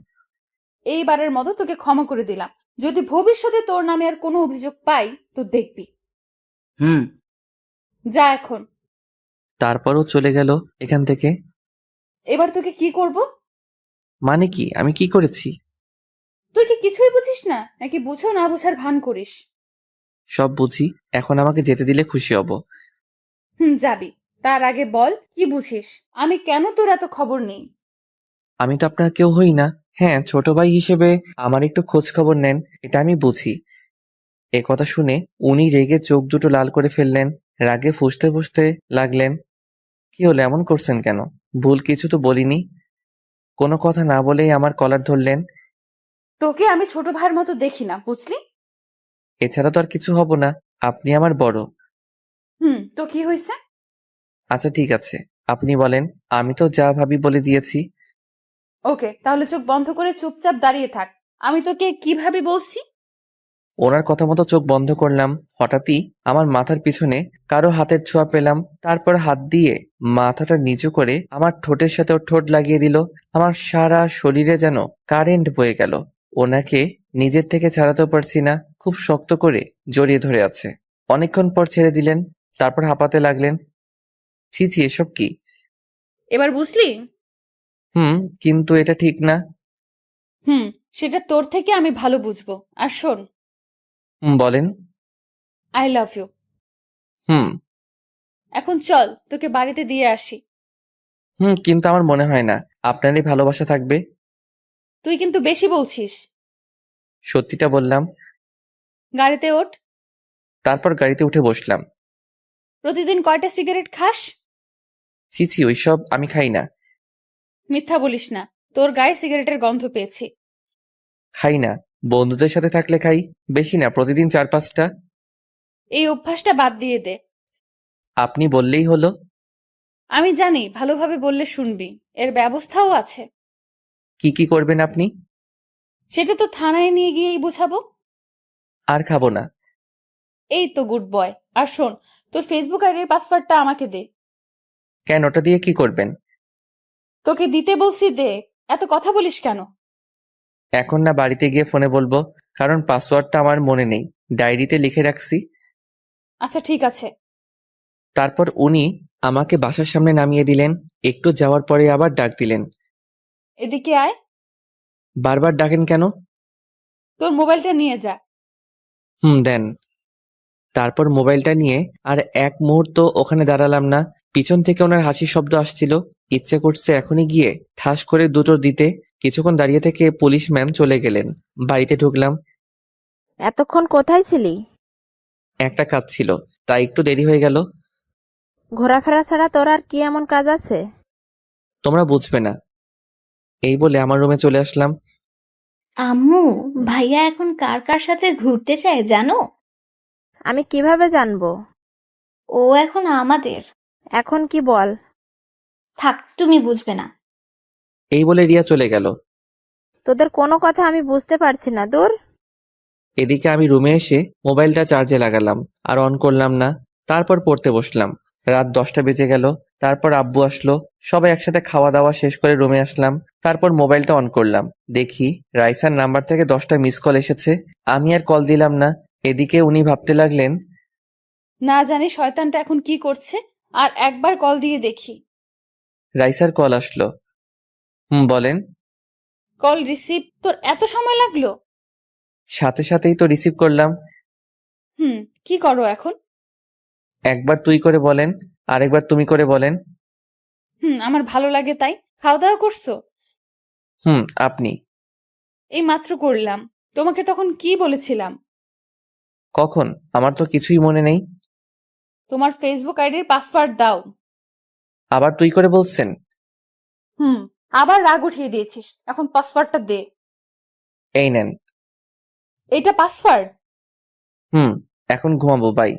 এইবারের মতো তোকে ক্ষমা করে দিলাম। যদি ভবিষ্যতে তোর নামে আর কোনো অভিযোগ পাই তো দেখবি। হুম। যা এখন। তারপরও চলে গেল এখান থেকে। এবার তোকে কি করব? মানে কি, আমি কি করেছি? তুই কি কিছুই বুঝিস না, নাকি বুঝো না বুঝার ভান করিস? সব বুঝি, এখন আমাকে যেতে দিলে খুশি হব। যাবি। তার আগে বল কি বুঝিস, আমি কেন তোর এত খবর নেই? আমি তো আপনার কেউ হই না। হ্যাঁ, ছোট ভাই হিসেবে আমার একটু খোঁজ খবর নেন, এটা আমি বুঝি। এ কথা শুনে উনি রেগে চোখ দুটো লাল করে ফেললেন, রাগে ফুঁসতে ফুঁসতে লাগলেন। কি হলো, এমন করছেন কেন? ভুল কিছু তো বলিনি। কোনো কথা না বলেই আমার কলার ধরলেন। তোকে আমি ছোট ভাইয়ের মতো দেখি না, বুঝলি? এছাড়া তো আর কিছু হব না, আপনি আমার বড়। তো কি হয়েছে? আচ্ছা ঠিক আছে, আপনি বলেন। আমি তো যা ভাবি বলে দিয়েছি। ওকে, তাহলে চোখ বন্ধ করে চুপচাপ দাঁড়িয়ে থাক। আমি তোকে কিভাবে বলছি? ওনার কথা মতো চোখ বন্ধ করলাম। হঠাৎই আমার মাথার পিছনে কারো হাতের ছোঁয়া পেলাম। তারপর হাত দিয়ে মাথাটা নিচু করে আমার ঠোঁটের সাথে ওর ঠোঁট লাগিয়ে দিল। আমার সারা শরীরে যেন কারেন্ট বয়ে গেল। ওনাকে নিজের থেকে ছাড়াতেও পারছি না, খুব শক্ত করে জড়িয়ে ধরে আছে। অনেকক্ষণ পর ছেড়ে দিলেন, তারপর হাঁপাতে লাগলেন। ছি ছি, এসব কি? এবার বুঝলি? কিন্তু এটা ঠিক না। সেটা তোর থেকে আমি ভালো বুঝবো। আর শোন, বলেন। I love you. এখন চল তোকে বাড়িতে দিয়ে আসি। কিন্তু আমার মনে হয় না আপনারই ভালোবাসা থাকবে। তুই কিন্তু বেশি বলছিস। সত্যিটা বললাম। গাড়িতে ওঠ। তারপর গাড়িতে উঠে বসলাম। প্রতিদিন কয়টা সিগারেট খাস? ছি ছি, ওইসব আমি খাই না। মিথ্যা বলিস না, তোর গায়ে সিগারেটের গন্ধ পেয়েছি। খাই না, বন্ধুদের সাথে থাকলে খাই, বেশি না, প্রতিদিন 4-5টা। এই অভ্যাসটা বাদ দিয়ে দে। আপনি বললেই হলো। আমি জানি ভালোভাবে বললে শুনবি, এর ব্যবস্থাও আছে। কি কি করবেন আপনি? সেটা তো থানায় নিয়ে গিয়েই বুঝাবো। আর খাবো না। এই তো গুড বয়। আর শোন, তোর ফেসবুক আইডির পাসওয়ার্ডটা আমাকে দে। কেন, ওটা দিয়ে কি করবেন? তোকে দিতে বলছি, দে। এত কথা বলিস কেন? এখন না, বাড়িতে গিয়ে ফোনে বলবো, কারণ পাসওয়ার্ডটা আমার মনে নেই, ডায়েরিতে লিখে রাখছি। আচ্ছা ঠিক আছে। তারপর উনি আমাকে বাসার সামনে নামিয়ে দিলেন। একটু যাওয়ার পরে আবার ডাক দিলেন। এদিকে আয়। বারবার ডাকেন কেন? তোর মোবাইলটা নিয়ে যা। দেন। তারপর মোবাইলটা নিয়ে আর এক মুহূর্ত ওখানে দাঁড়ালাম না। পিছন থেকে ওনার হাসির শব্দ আসছিল। ইচ্ছে করছে এখনই গিয়ে ঠাস করে দুটো দিতে। কিছুক্ষণ দাঁড়িয়ে থেকে পুলিশ ম্যাম চলে গেলেন। বাড়িতে ঢুকলাম। এতক্ষণ কোথায় ছিলি? একটা কাজ ছিল, তাই একটু দেরি হয়ে গেল। ঘোরাফেরা ছাড়া তোর আর কি এমন কাজ আছে? তোমরা বুঝবে না। এই বলে আমার রুমে চলে আসলাম। আম্মু, ভাইয়া এখন কার কার সাথে ঘুরতে চায় জানো? আমি কিভাবে জানবো? ও এখন আমাদের। এখন কি বল? থাক, তুমি বুঝবে না। এই বলে রিয়া চলে গেল। তোদের কোনো কথা আমি বুঝতে পারছি না, দূর। এদিকে আমি রুমে এসে মোবাইলটা চার্জে লাগালাম, আর অন করলাম না। তারপর পড়তে বসলাম। রাত 10টা বেজে গেল। তারপর আব্বু আসলো, সবাই একসাথে খাওয়া দাওয়া শেষ করে রুমে আসলাম। তারপর মোবাইলটা অন করলাম, দেখি রাইসার নাম্বার থেকে 10টা মিস কল এসেছে। আমি আর কল দিলাম না। এদিকে উনি ভাবতে লাগলেন, না জানি শয়তানটা এখন কি করছে, আর একবার কল দিয়ে দেখি। রাইসার কল আসলো। বলেন। কল রিসিভ তোর এত সময় লাগলো? সাথে সাথেই তো রিসিভ করলাম। কি করো এখন? একবার তুই করে বলেন, আরেকবার তুমি করে বলেন। আমার ভালো লাগে তাই। খাওয়া দাওয়া করছো? আপনি? এই মাত্র করলাম। তোমাকে তখন কি বলেছিলাম? কখন? আমার তো কিছুই মনে নেই। তোমার ফেসবুক আইডির পাসওয়ার্ড দাও। আবার তুই করে বলছেন? আবার রাগ উঠিয়ে দিয়েছিস, এখন পাসওয়ার্ডটা দে। এই নেন। এইটা পাসওয়ার্ড? এখন ঘুমাবো, বাই।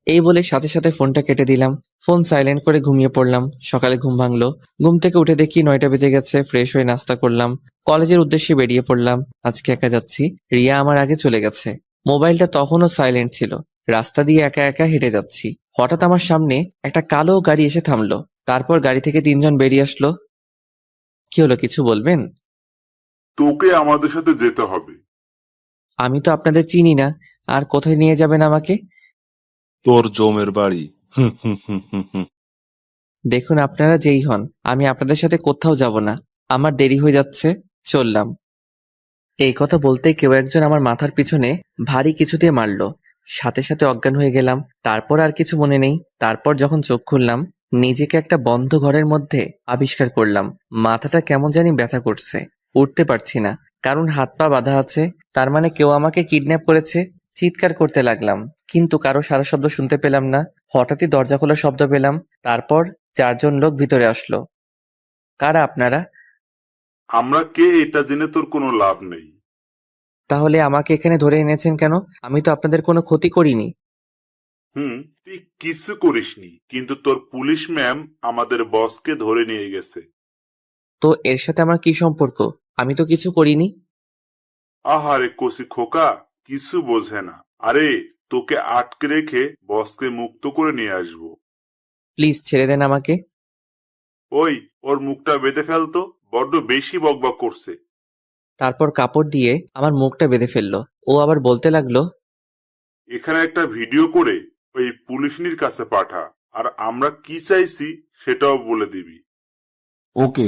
এই বলে সাথে সাথে ফোনটা কেটে দিলাম। ফোন সাইলেন্ট করে ঘুমিয়ে পড়লাম। সকালে ঘুম ভাঙলো। ঘুম থেকে উঠে দেখি 9টা বেজে গেছে। ফ্রেশ হয়ে নাস্তা করলাম, কলেজের উদ্দেশ্যে বেরিয়ে পড়লাম। আজকে একা যাচ্ছি, রিয়া আমার আগে চলে গেছে। মোবাইলটা তখনও সাইলেন্ট ছিল। রাস্তা দিয়ে একা একা হেঁটে যাচ্ছি। হঠাৎ আমার সামনে একটা কালো গাড়ি এসে থামলো। তারপর গাড়ি থেকে 3জন বেরিয়ে আসলো। কি হলো, কিছু বলবেন? তোকে আমাদের সাথে যেতে হবে। আমি তো আপনাদের চিনি না, আর কোথায় নিয়ে যাবেন আমাকে? তোর জমের বাড়ি। দেখুন, আপনারা যেই হন, আমি আপনাদের সাথে কোথাও যাব না। আমার দেরি হয়ে যাচ্ছে, চললাম। এই কথা বলতেই কেউ একজন আমার মাথার পিছনে ভারী কিছু দিয়ে মারলো। সাথে সাথে অজ্ঞান হয়ে গেলাম। তারপর আর কিছু মনে নেই। তারপর যখন চোখ খুললাম, নিজেকে একটা বন্ধ ঘরের মধ্যে আবিষ্কার করলাম। মাথাটা কেমন জানি ব্যথা করছে, উঠতে পারছি না, কারণ হাত পা বাঁধা আছে। তার মানে কেউ আমাকে কিডন্যাপ করেছে। চিৎকার করতে লাগলাম, কিন্তু কারো সারা শব্দ শুনতে পেলাম না। হঠাৎই দরজা খোলার শব্দ পেলাম। তারপর 4জন লোক ভিতরে আসলো। কারা আপনারা? আমরা কে এটা জেনে তোর কোনো লাভ নেই। তাহলে আমাকে এখানে ধরে এনেছেন কেন? আমি তো আপনাদের কোনো ক্ষতি করিনি। তুই কিছু করিসনি, কিন্তু তোর পুলিশ ম্যাম আমাদের বসকে ধরে নিয়ে গেছে। তো এর সাথে আমার কি সম্পর্ক? আমি তো কিছু করিনি। আহারে কসি খোকা, কিছু বোঝে না। আরে, তোকে আটকে রেখে বসকে মুক্ত করে নিয়ে আসবো। প্লিজ ছেড়ে দেন আমাকে। ওই, ওর মুখটা বেঁধে ফেলতো, বড্ড বেশি বকবক করছে। তারপর কাপড় দিয়ে আমার মুখটা বেঁধে ফেললো। ও আবার বলতে লাগলো, এখানে একটা ভিডিও করে ওই পুলিশনির কাছে পাঠা, আর আমরা কি চাইছি সেটাও বলে দিবি। ওকে।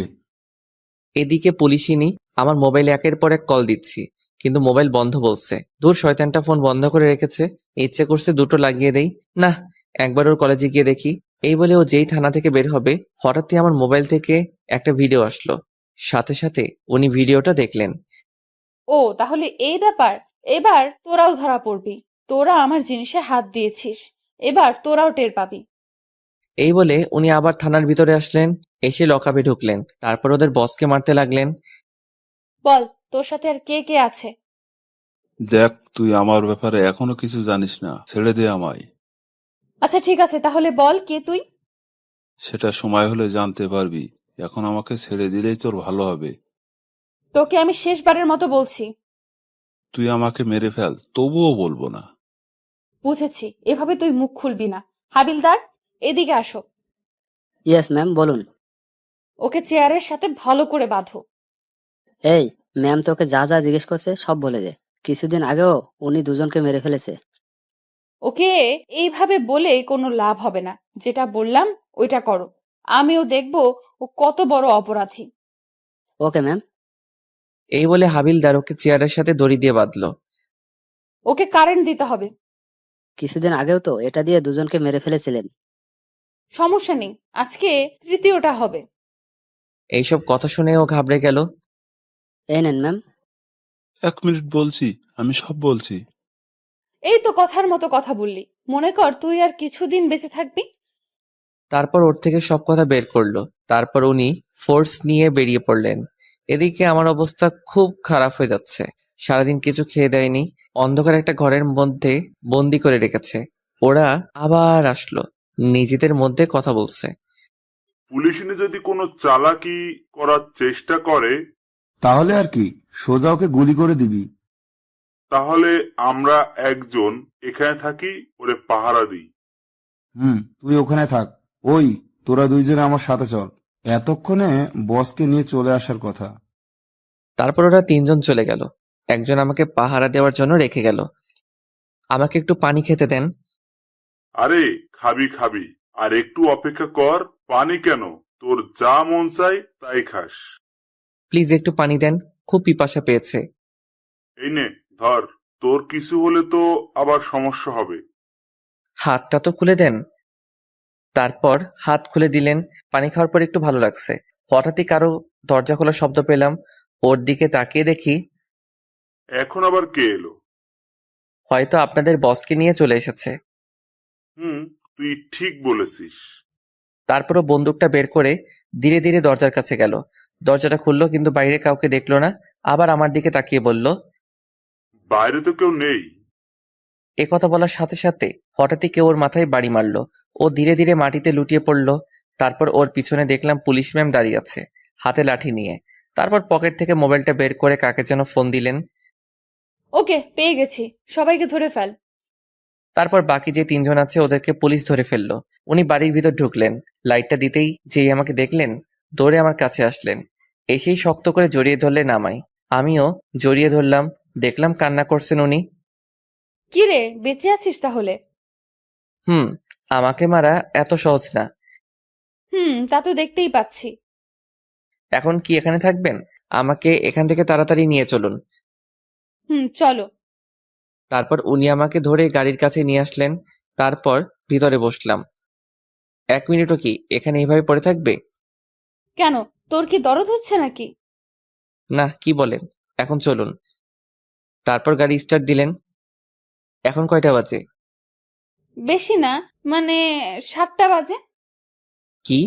এদিকে পুলিশিনি আমার মোবাইলে একের পর এক কল দিচ্ছি, কিন্তু মোবাইল বন্ধ বলছে। দূর, শয়তানটা ফোন বন্ধ করে রেখেছে। ইচ্ছে করছে দুটো লাগিয়ে দেই। না, একবার ওর কলেজে গিয়ে দেখি। এই বলে ও যেই থানা থেকে বের হবে, হঠাৎই আমার মোবাইল থেকে একটা ভিডিও আসলো। সাথে সাথে উনি ভিডিওটা দেখলেন। ও, তাহলে এই ব্যাপার। এবার তোরাও ধরা পড়বি। তোরা আমার জিনিসে হাত দিয়েছিস, এবার তোরাও টের পাবি। এই বলে উনি আবার থানার ভিতরে আসলেন, এসে লকআপে ঢুকলেন। তারপর ওদের বসকে মারতে লাগলেন। বল, তোর সাথে আর কে কে আছে? দেখ, তুই আমার ব্যাপারে এখনো কিছু জানিস না, ছেড়ে দে আমায়। আচ্ছা ঠিক আছে, তাহলে বল কে তুই? সেটা সময় হলে জানতে পারবি। এখন আমাকে ছেড়ে দিলেই তোর ভালো হবে। তোকে আমি শেষবারের মতো বলছি। তুই আমাকে মেরে ফেল, তবুও বলবো না। বুঝেছি, এভাবে তুই মুখ খুলবি না। হাবিলদার, এদিকে আসো। ইয়েস ম্যাম, বলুন। ওকে চেয়ারের সাথে ভালো করে বাঁধো। এই, ম্যাম তোকে যা যা জিজ্ঞেস করছে সব বলে দে। কিছুদিন আগেও উনি দুজনকে মেরে ফেলেছে। ওকে এইভাবে বলে কোনো লাভ হবে না। যেটা বললাম ওইটা করো। আমিও দেখবো ও কত বড় অপরাধী। Okay ma'am. এই বলে হাবিলদার ওকে চেয়ারের সাথে দড়ি দিয়ে বাঁধলো। ওকে কারেন্ট দিতে হবে। কিছুদিন আগেও তো এটা দিয়ে দুজনকে মেরে ফেলেছিলেন। সমস্যা নেই, আজকে তৃতীয়টা হবে। এইসব কথা শুনে ও ঘাবড়ে গেল। এই নেন ম্যাম। 1 মিনিট বলছি, আমি সব বলছি। এই তো কথার মতো কথা বললি, মনে কর তুই আর কিছুদিন বেঁচে থাকবি। তারপর ওর থেকে সব কথা বের করলো। তারপর উনি ফোর্স নিয়ে বেরিয়ে পড়লেন। এদিকে আমার অবস্থা খুব খারাপ হয়ে যাচ্ছে। সারাদিন কিছু খেয়ে দেয়নি, অন্ধকার একটা ঘরের মধ্যে বন্দি করে রেখেছে। ওরা আবার আসলো, নিজেদের মধ্যে কথা বলছে। পুলিশনি যদি কোনো চালাকি করার চেষ্টা করে, তাহলে আর কি, সোজা ওকে গুলি করে দিবি। তাহলে আমরা একজন এখানে থাকি, ওরে পাহারা দিই। তুই ওখানে থাক। ওই, তোরা দুইজনে আমার সাথে চল। এতক্ষণে বসকে নিয়ে চলে আসার কথা। তারপর ওরা তিনজন চলে গেল। একজন আমাকে পাহারা দেওয়ার জন্য রেখে গেল। আমাকে একটু পানি খেতে দেন। আরে খাবি খাবি, আর একটু অপেক্ষা কর। পানি কেন, তোর যা মন চাই তাই খাস। প্লিজ একটু পানি দেন, খুব পিপাসা পেয়েছে। এই নে ধর, তোর কিছু হলে তো আবার সমস্যা হবে। হাতটা তো খুলে দেন। তারপর হাত খুলে দিলেন। পানি খাওয়ার পর একটু ভালো লাগছে। হঠাৎই কারো দরজা খোলার শব্দ পেলাম। ওর দিকে তাকিয়ে দেখি এখন আবার কে এলো? হয়তো আপনাদের বসকে নিয়ে চলে এসেছে। তুই ঠিক বলেছিস। তারপরও বন্দুকটা বের করে ধীরে ধীরে দরজার কাছে গেল। দরজাটা খুললো, কিন্তু বাইরে কাউকে দেখলো না। আবার আমার দিকে তাকিয়ে বলল, বাইরে তো কেউ নেই। এ কথা বলার সাথে সাথে হঠাৎই কেউ ওর মাথায় বাড়ি মারলো। ও ধীরে ধীরে মাটিতে লুটিয়ে পড়লো। তারপর ওর পিছনে দেখলাম পুলিশ ম্যাম দাঁড়িয়ে আছে, হাতে লাঠি নিয়ে। তারপর পকেট থেকে মোবাইলটা বের করে কাকে যেন ফোন দিলেন। ওকে, পেয়ে গেছি, সবাইকে ধরে ফেল। তারপর বাকি যে তিনজন আছে ওদেরকে পুলিশ ধরে ফেললো। উনি বাড়ির ভিতর ঢুকলেন। লাইটটা দিতেই যেই আমাকে দেখলেন, দৌড়ে আমার কাছে আসলেন। এসেই শক্ত করে জড়িয়ে ধরলেন আমায়। আমিও জড়িয়ে ধরলাম। দেখলাম কান্না করছেন উনি। কি রে, বেঁচে আছিস তাহলে? আমাকে মারা এত সহজ না। তা তো দেখতেই পাচ্ছি। এখন কি এখানে থাকবেন? আমাকে এখান থেকে তাড়াতাড়ি নিয়ে চলুন। চলো। তারপর উনি আমাকে ধরে গাড়ির কাছে নিয়ে আসলেন। তারপর ভিতরে বসলাম। 1 মিনিটও কি এখানে এভাবে পড়ে থাকবে? কেন, তোর কি দরদ হচ্ছে নাকি? না, কি বলেন? এখন চলুন। তারপর গাড়ি স্টার্ট দিলেন। এখন কয়টা বাজে? বেশি না, মানে 7টা বাজে। কি,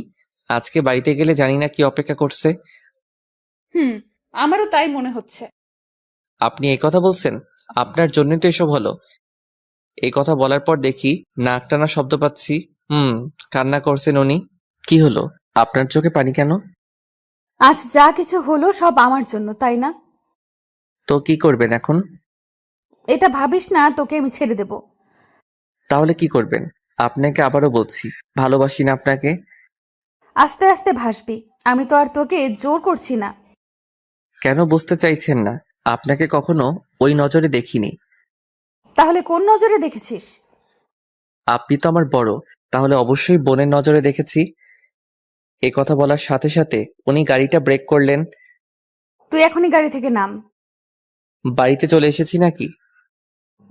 আজকে বাড়িতে গেলে জানি না কি অপেক্ষা করছে। আমারও তাই মনে হচ্ছে। আপনি এই কথা বলছেন? আপনার জন্যই তো এসব হলো। এই কথা বলার পর দেখি নাক টানা শব্দ পাচ্ছি। কান্না করছেন উনি। কি হলো? আপনার চোখে পানি কেন? আজ যা কিছু হলো সব আমার জন্য, তাই না? তো কি করবেন এখন? এটা ভাবিস না তোকে আমি ছেড়ে দেব। তাহলে কি করবেন? আপনাকে আবারও বলছি, ভালোবাসি না আপনাকে। আস্তে আস্তে ভাসবি, আমি তো আর তোকে জোর করছি না। কেন বুঝতে চাইছেন না? আপনাকে কখনো ওই নজরে দেখিনি। তাহলে কোন নজরে দেখেছিস? আপনি তো আমার বড়, তাহলে অবশ্যই বোনের নজরে দেখেছি। এ কথা বলার সাথে সাথে উনি গাড়িটা ব্রেক করলেন। তুই এখনই গাড়ি থেকে নাম। বাড়িতে চলে এসেছি নাকি?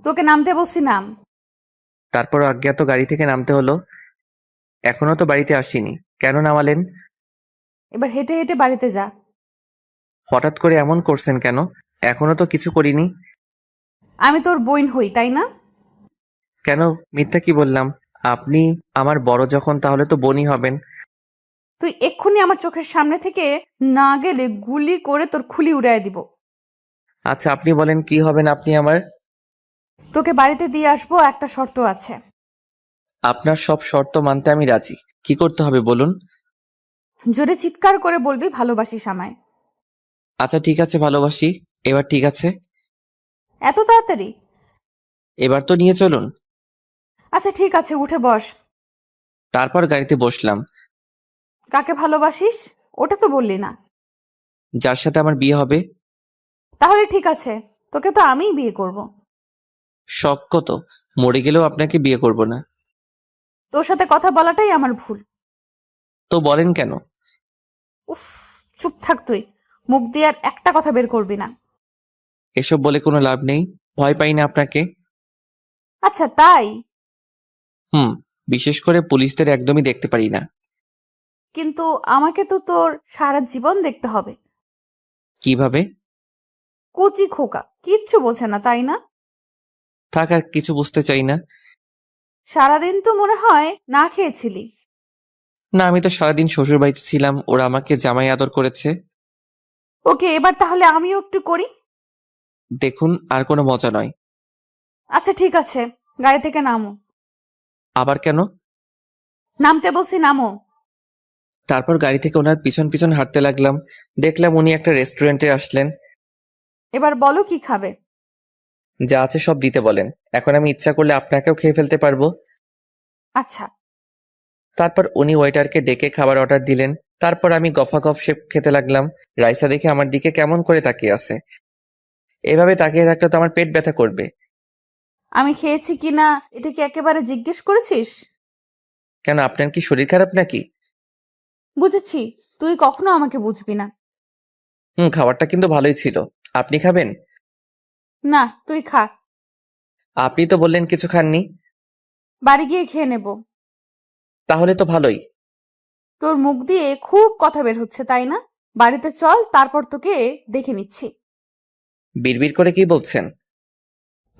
তোকে নামতে বলছি, নাম। তারপর অজ্ঞাত গাড়ি থেকে নামতে হলো। এখনো তো বাড়িতে আসিনি, কেন নামালেন? এবার হেঁটে হেঁটে বাড়িতে যা। হঠাৎ করে এমন করছেন কেন? এখনো তো কিছু করিনি। আমি তোর বোন হই, তাই না? কেন মিথ্যা কি বললাম? আপনি আমার বড় যখন, তাহলে তো বোনই হবেন। তুই এক্ষুনি আমার চোখের সামনে থেকে না গেলে গুলি করে তোর খুলি উড়াই দিব। আচ্ছা আপনি বলেন কি হবেন আপনি আমার? তোকে বাড়িতে দিয়ে আসবো, একটা শর্ত আছে। আপনার সব শর্ত মানতে আমি রাজি। কি করতে হবে বলুন? জোরে চিৎকার করে বলবি ভালোবাসিস আমায়। আচ্ছা ঠিক আছে, ভালোবাসি। এবার ঠিক আছে? এত তাড়াতাড়ি? এবার তো নিয়ে চলুন। আচ্ছা ঠিক আছে, উঠে বস। তারপর গাড়িতে বসলাম। কাকে ভালোবাসিস ওটা তো বললি না। যার সাথে আমার বিয়ে হবে। তাহলে ঠিক আছে, তোকে তো আমিই বিয়ে করব। শখ কত, মরে গেলেও আপনাকে বিয়ে করব না। তোর সাথে কথা বলাটাই আমার ভুল। তো বলেন কেন? উফ, চুপ থাক তুই, মুখ দিয়ে আর একটা কথা বের করবি না। এসব বলে কোনো লাভ নেই, ভয় পাই না আপনাকে। আচ্ছা তাই? বিশেষ করে পুলিশদের একদমই দেখতে পারি না। কিন্তু আমাকে তো তোর সারা জীবন দেখতে হবে। কিভাবে? কচি খোকা, কিচ্ছু বোঝে না, তাই না? থাক, আর কিছু বুঝতে চাই না। সারাদিন তো মনে হয় না খেয়েছিলি। না, আমি তো সারাদিন শ্বশুর বাড়িতে ছিলাম, ওরা আমাকে জামাই আদর করেছে। ওকে, এবার তাহলে আমিও একটু করি। দেখুন, আর কোনো মজা নয়। আচ্ছা ঠিক আছে, গাড়ি থেকে নামো। আবার কেন? নামতে বলছি, নামো। তারপর গাড়ি থেকে ওনার পিছন পিছন হাঁটতে লাগলাম। দেখলাম উনি একটা রেস্টুরেন্টে আসলেন। এবার বলো কি খাবে? যা আছে সব দিতে বলেন। এখন আমি ইচ্ছা করলে আপনাকেও খেয়ে ফেলতে পারবো। আচ্ছা, তারপর উনি ওয়েটারকে ডেকে খাবার অর্ডার দিলেন। তারপর আমি গফাগফ সে খেতে লাগলাম। রাইসা দেখে আমার দিকে কেমন করে তাকিয়ে আছে। এভাবে তাকিয়ে থাকলে তো আমার পেট ব্যথা করবে। আমি খেয়েছি কিনা এটা কি একেবারে জিজ্ঞেস করেছিস? কেন, আপনার কি শরীর খারাপ নাকি? বুঝেছি, তুই কখনো আমাকে বুঝবি না। খাবারটা কিন্তু ভালোই ছিল। আপনি খাবেন? না, তুই খা। আপনি তো বললেন কিছু খাননি। বাড়ি গিয়ে খেয়ে নেব। তাহলে তো ভালোই। তোর মুখ দিয়ে খুব কথা বের হচ্ছে, তাই না? বাড়িতে চল, তারপর তোকে দেখে নিচ্ছি। বিড়বিড় করে কি বলছেন?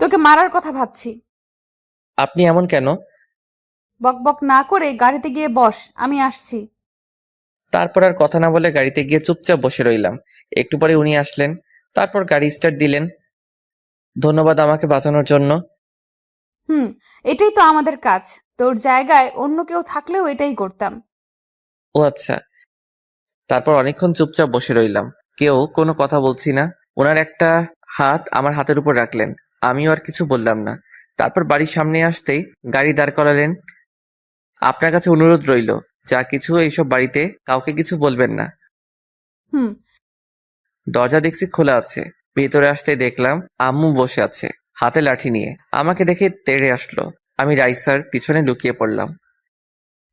তোকে মারার কথা ভাবছি। আপনি এমন কেন? বকবক না করে গাড়িতে গিয়ে বস, আমি আসছি। তারপর আর কথা না বলে গাড়িতে গিয়ে চুপচাপ বসে রইলাম। একটু পরে উনি আসলেন। তারপর গাড়ি স্টার্ট দিলেন। ধন্যবাদ আমাকে বাঁচানোর জন্য। এটাই তো আমাদের কাজ। তোর জায়গায় অন্য কেউ থাকলেও এটাই করতাম। ও আচ্ছা। তারপর অনেকক্ষণ চুপচাপ বসে রইলাম, কেউ কোনো কথা বলছি না। ওনার একটা হাত আমার হাতের উপর রাখলেন। আমিও আর কিছু বললাম না। তারপর বাড়ির সামনে আসতেই গাড়ি দাঁড় করালেন। আপনার কাছে অনুরোধ রইল, যা কিছু এইসব বাড়িতে কাউকে কিছু বলবেন না। হুম দরজা দেখছি খোলা আছে। ভেতরে আসতেই দেখলাম আম্মু বসে আছে হাতে লাঠি নিয়ে। আমাকে দেখে তেড়ে আসলো। আমি রাইসার পিছনে লুকিয়ে পড়লাম।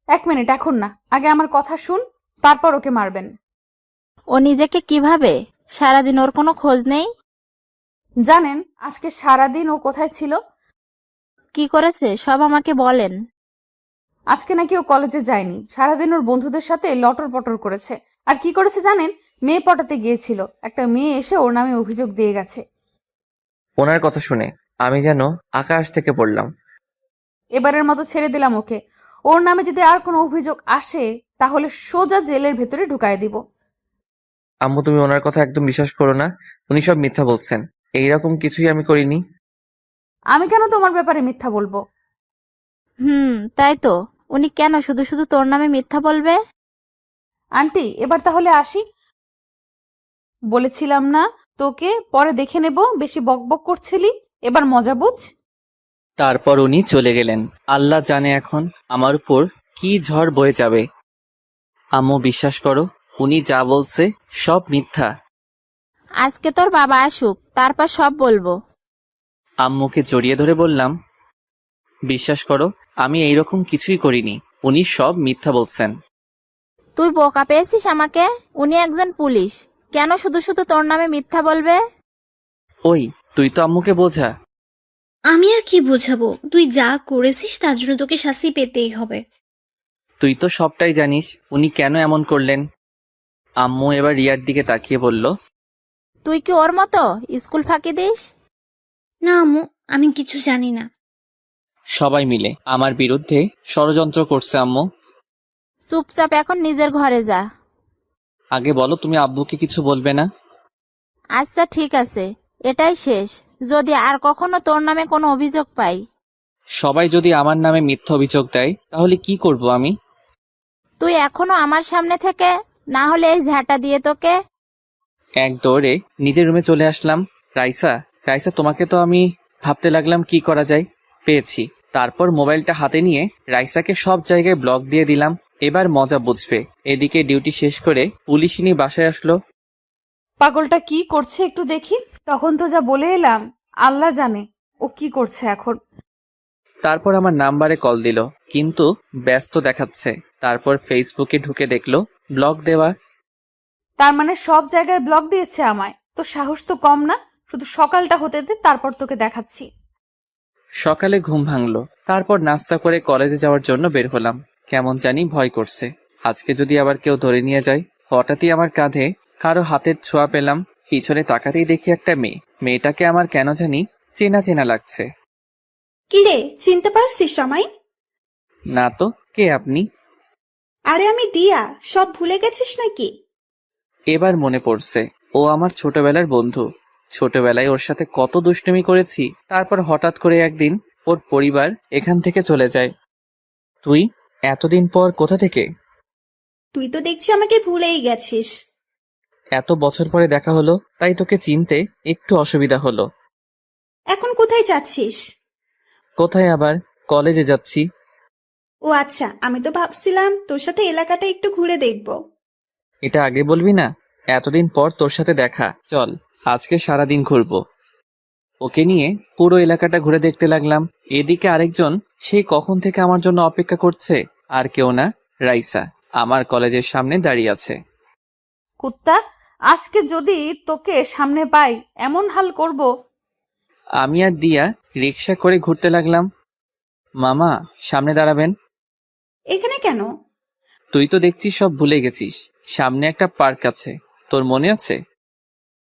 1 মিনিট, এখন না, আগে আমার কথা শুন, তারপর ওকে মারবেন। ও নিজেকে কিভাবে? সারাদিন ওর কোনো খোঁজ নেই? জানেন আজকে সারাদিন ও কোথায় ছিল? কি করেছে সব আমাকে বলেন। আজকে নাকি ও কলেজে যায়নি, সারাদিন ওর বন্ধুদের সাথে লটর পটর করেছে। আর কি করেছে জানেন? মেয়ে পটাতে গিয়েছিল। একটা মেয়ে এসে ওর নামে অভিযোগ দিয়ে গেছে। ওনার কথা শুনে আমি যেন আকাশ থেকে পড়লাম। এবারের মতো ছেড়ে দিলাম ওকে। ওর নামে যদি আর কোনো অভিযোগ আসে তাহলে সোজা জেলের ভেতরে ঢুকায় দিব। আম্মু, তুমি ওনার কথা একদম বিশ্বাস করো না। উনি সব মিথ্যা বলছেন। এইরকম কিছুই আমি করিনি। আমি কেন তোমার ব্যাপারে মিথ্যা বলবো? তাই তো। উনি কেন শুধু শুধু তোর নামে মিথ্যা বলবে? আন্টি, এবার তাহলে আসি। বলেছিলাম না তোকে পরে দেখে নেব, বেশি বকবক করছিলি। এবার মজা বুঝ। তারপর উনি চলে গেলেন। আল্লাহ জানে এখন আমার উপর কি ঝড় বয়ে যাবে। আম্মু, বিশ্বাস করো, উনি যা বলছে সব মিথ্যা। আজকে তোর বাবা আসুক, তারপর সব বলবো। আম্মুকে জড়িয়ে ধরে বললাম, বিশ্বাস করো, আমি এইরকম কিছুই করিনি। উনি সব মিথ্যা বলছেন। তুই বোকা পেয়েছিস আমাকে? উনি একজন পুলিশ, কেন শুধু শুধু তোর নামে মিথ্যা বলবে? ওই, তুই তো আম্মুকে বোঝা। আমি আর কি বোঝাবো? তুই যা করেছিস তার জন্য তোকে শাস্তি পেতেই হবে। তুই তো সবটাই জানিস উনি কেন এমন করলেন। আম্মু এবার রিয়ার দিকে তাকিয়ে বলল, তুই কি ওর মতো স্কুল ফাঁকি দিস? না আম্মু, আমি কিছু জানি না। সবাই মিলে আমার বিরুদ্ধে ষড়যন্ত্র করছে আম্মু। চুপচাপ এখন নিজের ঘরে যা। আগে বলো, তুমি আব্বুকে কিছু বলবে না? আচ্ছা ঠিক আছে, এটাই শেষ। যদি আর কখনো তোর নামে কোনো অভিযোগ পাই। সবাই যদি আমার নামে মিথ্যা অভিযোগ দেয় তাহলে কি করব আমি? তুই এখনো আমার সামনে থেকে, না হলে এই ঝাঁটা দিয়ে তোকে। এক দৌড়ে নিজের রুমে চলে আসলাম। রাইসা, তোমাকে তো আমি ভাবতে লাগলাম কি করা যায়। পেয়েছি। তারপর মোবাইলটা হাতে নিয়ে রাইসাকে সব জায়গায় ব্লক দিয়ে দিলাম। এবার মজা বুঝবে। এদিকে ডিউটি শেষ করে পুলিশিনী বাসায় আসলো। পাগলটা কি করছে একটু দেখি। তখন তো যা বলে এলাম, আল্লাহ জানে ও কি করছে এখন। তারপর আমার নাম্বারে কল দিল, কিন্তু ব্যস্ত দেখাচ্ছে। তারপর ফেসবুকে ঢুকে দেখলো ব্লক দেওয়া। তার মানে সব জায়গায় ব্লক দিয়েছে আমায়। তো সাহস তো কম না। শুধু সকালটা হতে দে, তারপর তোকে দেখাচ্ছি। সকালে ঘুম ভাঙলো। তারপর নাস্তা করে কলেজে যাওয়ার জন্য বের হলাম। কেমন জানি ভয় করছে, আজকে যদি আবার কেউ ধরে নিয়ে যায়। হঠাৎই আমার কাঁধে কারো হাতের ছোঁয়া পেলাম। পিছনে তাকাতেই দেখি একটা মেয়ে। মেয়েটাকে আমার কেন জানি চেনা চেনা লাগছে। কিরে, চিনতে পারছিস আমায়? না তো, কে আপনি? আরে আমি দিয়া, সব ভুলে গেছিস নাকি? এবার মনে পড়ছে, ও আমার ছোটবেলার বন্ধু। ছোটবেলায় ওর সাথে কত দুষ্টুমি করেছি। তারপর হঠাৎ করে একদিন ওর পরিবার এখান থেকে চলে যায়। তুই এতদিন পর কোথা থেকে? তুই তো দেখছি আমাকে ভুলেই গেছিস। এত বছর পরে দেখা হলো, তাই তোকে চিনতে একটু অসুবিধা হলো। এখন কোথায় যাচ্ছিস? কোথায় আবার, কলেজে যাচ্ছি। ও আচ্ছা, আমি তো ভাবছিলাম তোর সাথে এলাকাটা একটু ঘুরে দেখব। এটা আগে বলবি না? এতদিন পর তোর সাথে দেখা, চল আজকে সারাদিন ঘুরবো। ওকে নিয়ে পুরো এলাকাটা ঘুরে দেখতে লাগলাম। এদিকে আরেকজন সেই কখন থেকে আমার জন্য অপেক্ষা করছে, আর কেউ না, রাইসা আমার কলেজের সামনে দাঁড়িয়ে আছে। কুত্তা, আজকে যদি তোকে সামনে পাই এমন হাল করব। আমি আর দিয়া রিক্সা করে ঘুরতে লাগলাম। মামা, সামনে দাঁড়াবেন। এখানে কেন? তুই তো দেখছিস সব ভুলে গেছিস। সামনে একটা পার্ক আছে, তোর মনে আছে?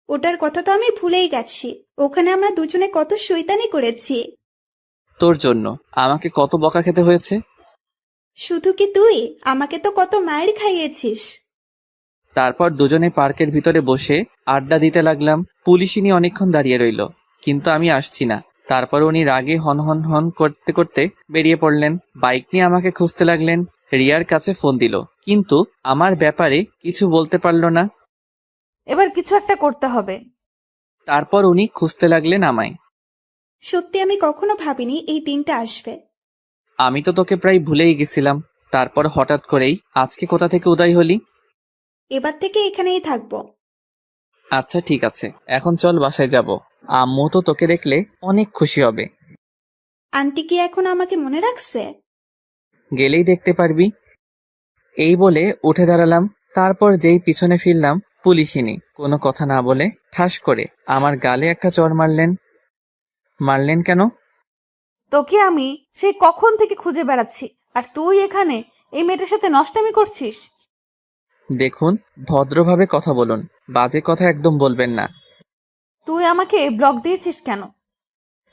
ওটার কথা তো আমি ভুলেই গেছি। ওখানে আমরা দুজনে কত শয়তানি করেছি। তোর জন্য আমাকে কত বকা খেতে হয়েছে। শুধু কি তুই, আমাকে তো কত মায়ের খাইয়েছিস। তারপর দুজনে পার্কের ভিতরে বসে আড্ডা দিতে লাগলাম। পুলিশিনী অনেকক্ষণ দাঁড়িয়ে রইল, কিন্তু আমি আসছি না। তারপর উনি রাগে হন হন হন করতে করতে বেরিয়ে পড়লেন। বাইক নিয়ে আমাকে খুঁজতে লাগলেন। রিয়ার কাছে ফোন দিল, কিন্তু আমার ব্যাপারে কিছু বলতে পারলো না। এবার কিছু একটা করতে হবে। তারপর উনি খুঁজতে লাগলেন আমায়। সত্যি আমি কখনো ভাবিনি এই দিনটা আসবে। আমি তো তোকে প্রায় ভুলেই গেছিলাম, তারপর হঠাৎ করেই আজকে কোথা থেকে উদয় হলি। এবার থেকে এখানেই থাকবো। আচ্ছা ঠিক আছে, এখন চল বাসায় যাব। আম্মু তো তোকে দেখলে অনেক খুশি হবে। আন্টি কি এখন আমাকে মনে রাখছে? গেলেই দেখতে পারবি। এই বলে উঠে দাঁড়ালাম। তারপর যেই পিছনে ফিরলাম, পুলিশিনী কোনো কথা না বলে ঠাস করে আমার গালে একটা চড় মারলেন। মারলেন কেন? তোকে আমি সেই কখন থেকে খুঁজে বেড়াচ্ছি, আর তুই এখানে এই মেয়েটার সাথে নষ্টামি করছিস। দেখুন, ভদ্রভাবে কথা বলুন, বাজে কথা একদম বলবেন না। তুই আমাকে ব্লক দিয়েছিস কেন?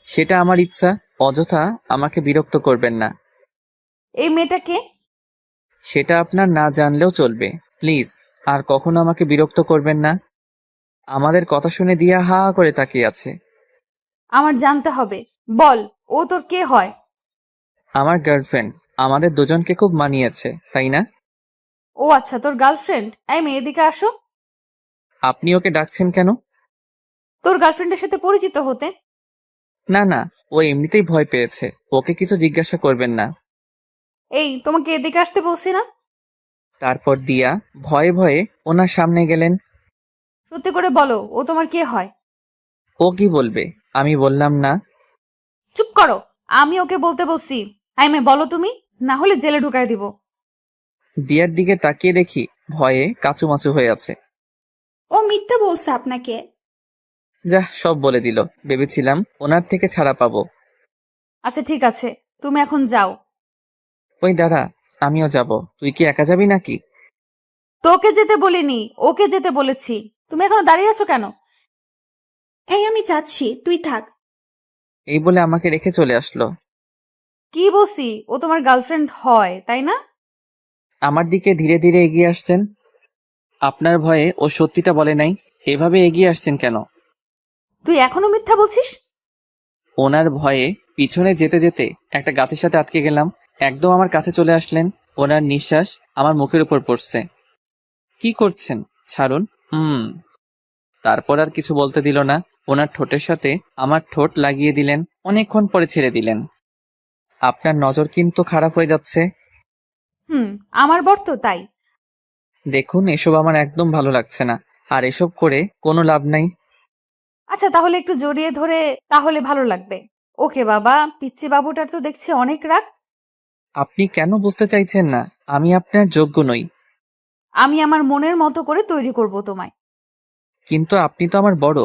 সেটা আমার ইচ্ছা, অযথা আমাকে বিরক্ত করবেন না। এই মেয়েটাকে? সেটা আপনার না জানলেও চলবে। প্লিজ আর কখনো আমাকে বিরক্ত করবেন না। আমাদের কথা শুনে দিয়া হা করে তাকিয়ে আছে। আমার জানতে হবে, বল ও তোর কে হয়? আমার গার্লফ্রেন্ড। আমাদের দুজনকে খুব মানিয়েছে, তাই না? ও আচ্ছা, তোর গার্লফ্রেন্ড। এই মেয়ে, এদিকে আসো। আপনি ওকে ডাকছেন কেন? তোর গার্লফ্রেন্ডের সাথে পরিচিত হতে। না না, ও এমনিতেই ভয় পেয়েছে, ওকে কিছু জিজ্ঞাসা করবেন না। এই, তোমাকে এদিকে আসতে বলছি না? তারপর দিয়া ভয়ে ভয়ে ওনার সামনে গেলেন। সত্যি করে বলো, ও তোমার কে হয়? ও কি বলবে? আমি বললাম না। চুপ করো, আমি ওকে বলতে বলছি। এই মেয়ে, বলো তুমি, না হলে জেলে ঢুকাই দিব। দিয়ার দিকে তাকিয়ে দেখি ভয়ে কাচুমাচু হয়ে আছে। ও মিথ্যা বলছে আপনাকে। যা, সব বলে দিল। ভেবেছিলাম ওনার থেকে ছাড়া পাবো। আচ্ছা ঠিক আছে, তুমি এখন যাও। ওই দাঁড়া, আমিও যাব। তুই কি একা যাবি নাকি? তোকে যেতে বলিনি, ওকে যেতে বলেছি। তুমি এখনো দাঁড়িয়ে আছো কেন? এই আমি যাচ্ছি, তুই থাক। এই বলে আমাকে রেখে চলে আসলো। কি বলছি, ও তোমার গার্লফ্রেন্ড হয়, তাই না? আমার দিকে ধীরে ধীরে এগিয়ে আসছেন। আপনার ভয়ে ও সত্যিটা বলে নাই, এভাবে এগিয়ে আসছেন কেন? তুই এখনো মিথ্যা বলছিস? ওনার ভয়ে পিছনে যেতে যেতে একটা গাছের সাথে আটকে গেলাম। একদম আমার কাছে চলে আসলেন। ওনার নিঃশ্বাস আমার মুখের উপর পড়ছে। কি করছেন? ছাড়ুন। তারপর আর কিছু বলতে দিল না। ওনার ঠোঁটের সাথে আমার ঠোঁট লাগিয়ে দিলেন। অনেকক্ষণ পরে ছেড়ে দিলেন। আপনার নজর কিন্তু খারাপ হয়ে যাচ্ছে। আমার বর তো তাই। দেখুন, এসব আমার একদম ভালো লাগছে না, আর এসব করে কোনো লাভ নাই। আচ্ছা তাহলে একটু জড়িয়ে ধরে তাহলে ভালো লাগবে। ওকে বাবা, পিচ্চি বাবুটার তো দেখছি অনেক রাগ। আপনি কেন বুঝতে চাইছেন না? আমি আপনার যোগ্য নই। আমি আমার মনের মতো করে তৈরি করব তোমায়। কিন্তু আপনি তো আমার বড়।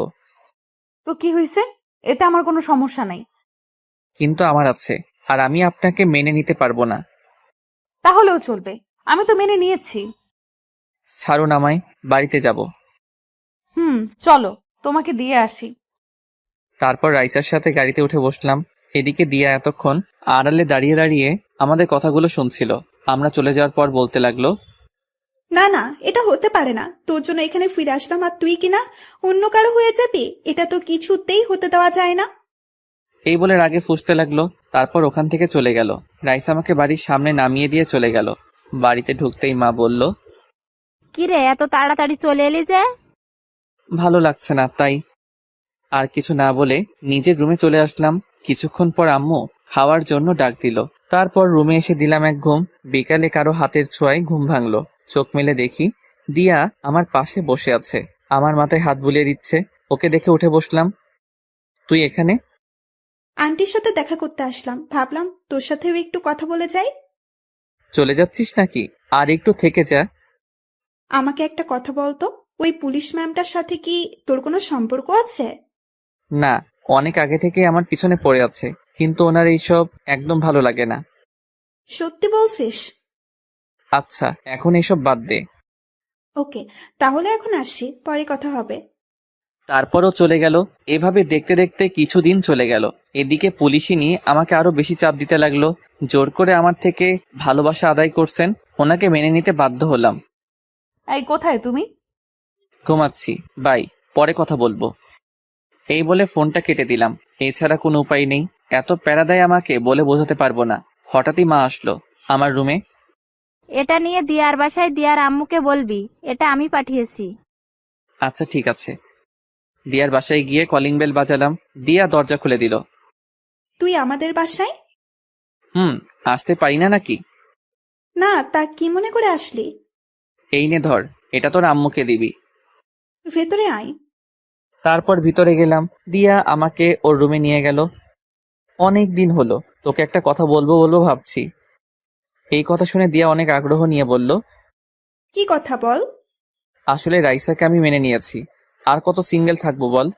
তো কি হয়েছে? এতে আমার কোনো সমস্যা নাই। কিন্তু আমার আছে, আর আমি আপনাকে মেনে নিতে পারবো না। তাহলেও চলবে, আমি তো মেনে নিয়েছি। ছাড়ুন আমায়, বাড়িতে যাব। চলো, তোমাকে দিয়ে আসি। তারপর রাইসার সাথে গাড়িতে উঠে বসলাম। এদিকে দিয়া এতক্ষণ আড়ালে দাঁড়িয়ে দাঁড়িয়ে আমাদের কথাগুলো শুনছিল। আমরা চলে যাওয়ার পর বলতে লাগলো, না না, এটা হতে পারে না। তোর জন্য এখানে ফিরে আসলাম আর তুই কিনা অন্য কারো হয়ে যাবি? এটা তো কিছুতেই হতে দেওয়া যায় না। এই বলে রাগে ফুঁসতে লাগলো। তারপর ওখান থেকে চলে গেল। রাইসা আমাকে বাড়ির সামনে নামিয়ে দিয়ে চলে গেল। বাড়িতে ঢুকতেই মা বলল, কিরে, এত তাড়াতাড়ি চলে এলি যে? ভালো লাগছে না তাই। আর কিছু না বলে নিজের রুমে চলে আসলাম। কিছুক্ষণ পর আম্মু খাওয়ার জন্য ডাক দিল। তারপর রুমে এসে দিলাম এক ঘুম। বিকালে কারো হাতের ছোঁয়ায় ঘুম ভাঙলো। চোখ মেলে দেখি দিয়া আমার পাশে বসে আছে, আমার মাথায় হাত বুলিয়ে দিচ্ছে। ওকে দেখে উঠে বসলাম। তুই এখানে? আন্টির সাথে দেখা করতে আসলাম, ভাবলাম তোর সাথেও একটু কথা বলে যাই। চলে যাচ্ছিস নাকি? আর একটু থেকে যা। আমাকে একটা কথা বলতো, ওই পুলিশ ম্যামটার সাথে কি তোর কোনো সম্পর্ক আছে? না, অনেক আগে থেকে আমার পিছনে পড়ে আছে, কিন্তু ওনার এইসব একদম ভালো লাগে না। সত্যি বলছিস? আচ্ছা, এখন এইসব বাদ দে। ওকে, তাহলে এখন আসছি, পরে কথা হবে। তারপরও চলে গেল। এভাবে দেখতে দেখতে কিছুদিন চলে গেল। এদিকে পুলিশই নিয়ে আমাকে আরো বেশি চাপ দিতে লাগলো। জোর করে আমার থেকে ভালোবাসা আদায় করছেন, ওনাকে মেনে নিতে বাধ্য হলাম। এই কোথায় তুমি? ঘুমাচ্ছি, বাই, পরে কথা বলবো। এই বলে ফোনটা কেটে দিলাম। এছাড়া কোনো উপায় নেই। এত প্যারা দেয় আমাকে, বলে বোঝাতে পারবো না। হঠাৎই মা আসলো আমার রুমে। এটা নিয়ে দিয়ার বাসায় দিয়ার আম্মুকে বলবি, এটা আমি পাঠিয়েছি। আচ্ছা ঠিক আছে। দিয়ার বাসায় গিয়ে কলিং বেল বাজালাম। দিয়া দরজা খুলে দিল। তুই আমাদের বাসায়? আসতে পারি না নাকি? না, তা কি মনে করে আসলি? এই নে ধর, এটা তোর আম্মুকে দিবি। ভেতরে আয়। তারপর ভিতরে গেলাম। দিয়া আমাকে ওর রুমে নিয়ে গেল। অনেক দিন হলো তোকে একটা কথা বলবো বলবো ভাবছি। এই কথা শুনে দিয়া অনেক আগ্রহ নিয়ে বলল, কি কথা বল। আসলে রাইসাকে আমি মেনে নিয়েছি। আর কত সিঙ্গেল থাকবো বল।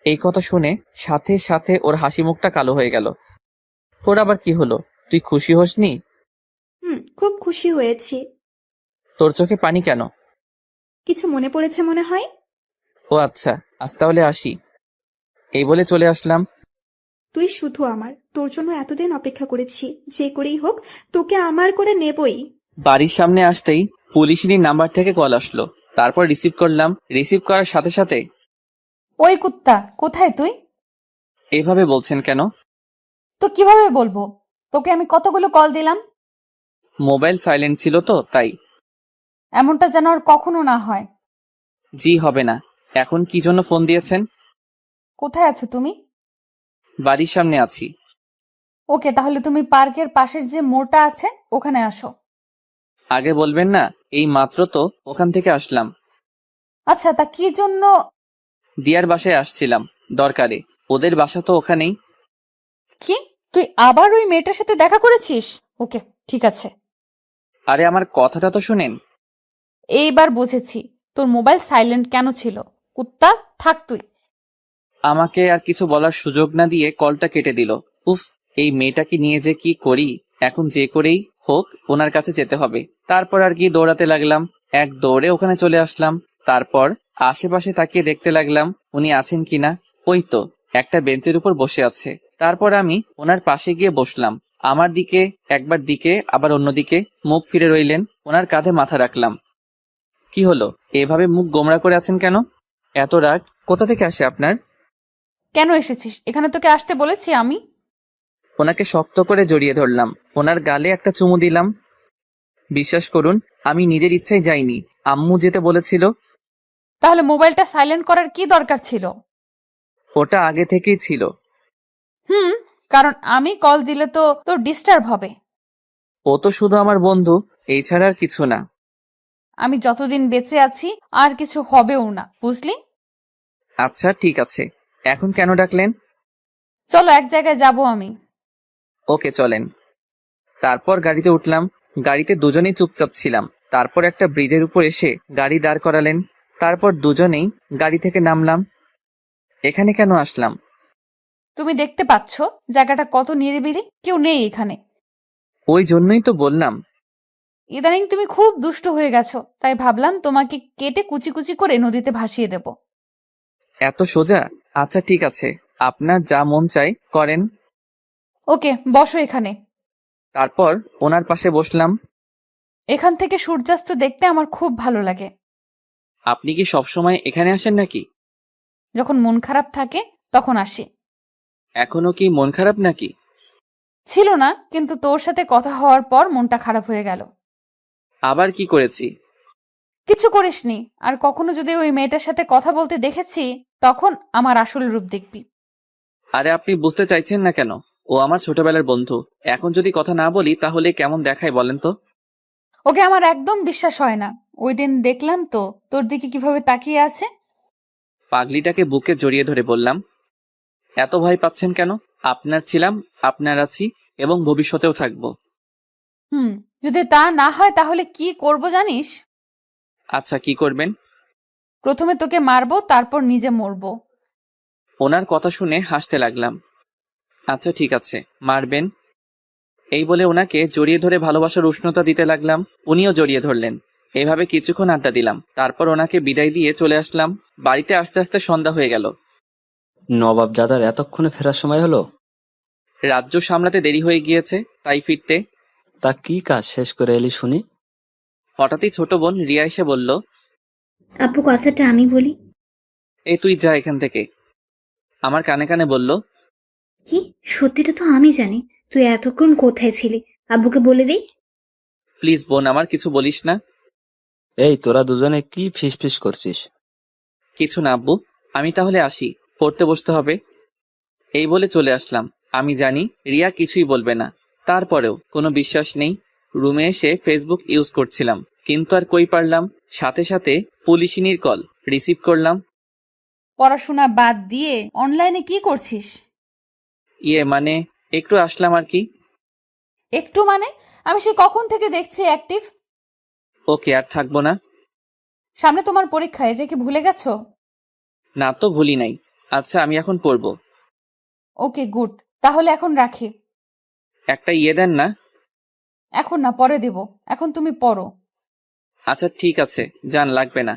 এই কথা শুনে সাথে সাথে ওর হাসি মুখটা কালো হয়ে গেল। তোর আবার কি হলো? তুই খুশি হসনি? খুব খুশি হয়েছি। তোর চোখে পানি কেন? কিছু মনে পড়েছে মনে হয়। ও আচ্ছা, আজ তাহলে আসি। এই বলে চলে আসলাম। তুই শুধু আমার, তোর জন্য এতদিন অপেক্ষা করেছি, যে করেই হোক তোকে আমার করে নেবই। বাড়ির সামনে আসতেই পুলিশিনীর নাম্বার থেকে কল আসলো। তারপর রিসিভ করলাম। রিসিভ করার সাথে সাথে, ওই কুত্তা, কোথায় তুই? এভাবে বলছেন কেন? তো কিভাবে বলবো? তোকে আমি কতগুলো কল দিলাম। মোবাইল সাইলেন্ট ছিল তো তাই। এমনটা যেন আর কখনো না হয়। জি হবে না। এখন কি জন্য ফোন দিয়েছেন? কোথায় আছো তুমি? বাড়ির সামনে আছি। ওকে, তাহলে তুমি পার্কের পাশের যে মোড়টা আছে ওখানে আসো। আগে বলবেন না? এই মাত্র তো ওখান থেকে আসলাম। আচ্ছা, তা কি জন্য? দিয়ার বাসায় আসছিলাম দরকারে। ওদের বাসা তো ওখানেই। কি, তুই আবার ওই মেয়েটার সাথে দেখা করেছিস? ওকে, ঠিক আছে। আরে আমার কথাটা তো শুনেন। এইবার বুঝেছি তোর মোবাইল সাইলেন্ট কেন ছিল। কুত্তা, থাক তুই। আমাকে আর কিছু বলার সুযোগ না দিয়ে কলটা কেটে দিল। উফ, এই মেয়েটাকে নিয়ে যে কি করি। এখন যে করেই হোক ওনার কাছে যেতে হবে। তারপর আর কি দৌড়াতে লাগলাম। এক দৌড়ে ওখানে চলে আসলাম। তারপর আশেপাশে তাকিয়ে দেখতে লাগলাম উনি আছেন কিনা। ওই তো একটা বেঞ্চের উপর বসে আছে। তারপর আমি ওনার পাশে গিয়ে বসলাম। আমার দিকে একবার দিকে আবার অন্যদিকে মুখ ফিরে রইলেন। ওনার কাঁধে মাথা রাখলাম। কি হলো, এভাবে মুখ গোমড়া করে আছেন কেন? এত রাগ কোথা থেকে আসে আপনার? কেন এসেছিস এখানে? তোকে আসতে বলেছি আমি? ওনাকে শক্ত করে জড়িয়ে ধরলাম। ওনার গালে একটা চুমু দিলাম। বিশ্বাস করুন, আমি নিজের ইচ্ছায় যাইনি, আম্মু যেতে বলেছিল। তাহলে মোবাইলটা সাইলেন্ট করার কি দরকার ছিল? ওটা আগে থেকেই ছিল। কারণ আমি কল দিলে তো তোর ডিস্টার্ব হবে। ও তো শুধু আমার বন্ধু, এই ছাড়া আর কিছু না। আমি যতদিন বেঁচে আছি আর কিছু হবেও না, বুঝলি? আচ্ছা ঠিক আছে, এখন কেন ডাকলেন? চলো এক জায়গায় যাব আমি। ওকে চলেন। তারপর গাড়িতে উঠলাম। গাড়িতে দুজনেই চুপচাপ ছিলাম। তারপর একটা ব্রিজের উপর এসে গাড়ি দাঁড় করালেন। তারপর দুজনেই গাড়ি থেকে নামলাম। এখানে কেন আসলাম? তুমি দেখতে পাচ্ছ জায়গাটা কত নিরিবিলি, কেউ নেই এখানে। ওই জন্যই তো বললাম। ইদানিং তুমি খুব দুষ্ট হয়ে গেছো, তাই ভাবলাম তোমাকে কেটে কুচি কুচি করে নদীতে ভাসিয়ে দেব। এত সোজা? আচ্ছা ঠিক আছে, আপনার যা মন চাই করেন। ওকে, বসো এখানে। তারপর ওনার পাশে বসলাম। এখান থেকে সূর্যাস্ত দেখতে আমার খুব ভালো লাগে। আপনি কি সবসময় এখানে আসেন নাকি? যখন মন খারাপ থাকে তখন আসি। এখনো কি মন খারাপ নাকি? ছিল না, কিন্তু তোর সাথে কথা হওয়ার পর মনটা খারাপ হয়ে গেল। আবার কি করেছি? কিছু করিসনি। আর কখনো যদি ওই মেয়েটার সাথে কথা বলতে দেখেছি, তখন আমার আসল রূপ দেখবি। আরে আপনি বুঝতে চাইছেন না কেন? ও আমার ছোটবেলার বন্ধু। এখন যদি কথা না বলি তাহলে কেমন দেখায় বলেন তো? ওকে আমার একদম বিশ্বাস হয় না। ওই দিন দেখলাম তো তোর দিকে কিভাবে তাকিয়ে আছে। পাগলিটাকে বুকে জড়িয়ে ধরে বললাম, এত ভয় পাচ্ছেন কেন? আপনার ছিলাম, আপনার আছি এবং ভবিষ্যতেও থাকবো। যদি তা না হয় তাহলে কি করব জানিস? আচ্ছা, কি করবেন? প্রথমে তোকে মারবো, তারপর নিজে মরবো। ওনার কথা শুনে হাসতে লাগলাম। আচ্ছা ঠিক আছে, মারবেন। এই বলে ওনাকে জড়িয়ে ধরে ভালোবাসার উষ্ণতা দিতে লাগলাম। উনিও জড়িয়ে ধরলেন। এভাবে কিছুক্ষণ আড্ডা দিলাম। তারপর ওনাকে বিদায় দিয়ে চলে আসলাম। বাড়িতে আস্তে আস্তে সন্ধ্যা হয়ে গেল। নবাবজাদার এতক্ষণে ফেরার সময় হলো? রাজ্য সামলাতে দেরি হয়ে গিয়েছে, তাই ফিরতে। তা কি কাজ শেষ করে এলি শুনি? হঠাৎই ছোট বোন রিয়া এসে বলল, আপু কথাটা আমি বলি। এই তুই যা এখান থেকে। আমার কানে কানে বলল, কি? সত্যিটা তো আমি জানি। তুই এতক্ষণ কোথায় ছিলি? আব্বুকে বলে দিই। প্লিজ বোন, আমার কিছু বলিস না। এই তোরা দুজনে কি ফিস করছিস? কিছু না আব্বু, আমি তাহলে আসি, পড়তে বসতে হবে। এই বলে চলে আসলাম। আমি জানি রিয়া কিছুই বলবে না, তারপরেও কোনো বিশ্বাস নেই। রুমে এসে ফেসবুক ইউজ করছিলাম, কিন্তু আর কই পারলাম। সাথে সাথে পুলিশিনীর কল রিসিভ করলাম। পড়াশোনা বাদ দিয়ে অনলাইনে কি করছিস? মানে একটু আসলাম আর কি। একটু মানে? আমি সে কখন থেকে দেখছি অ্যাক্টিভ। ওকে, আর থাকবো না। সামনে তোমার পরীক্ষা, এটা কি ভুলে গেছো? না তো ভুলি নাই। আচ্ছা, আমি এখন পড়বো। ওকে গুড, তাহলে এখন রাখি। একটা দেন না। এখন না, পরে দেব। এখন তুমি পড়ো। আচ্ছা ঠিক আছে, জান, লাগবে না।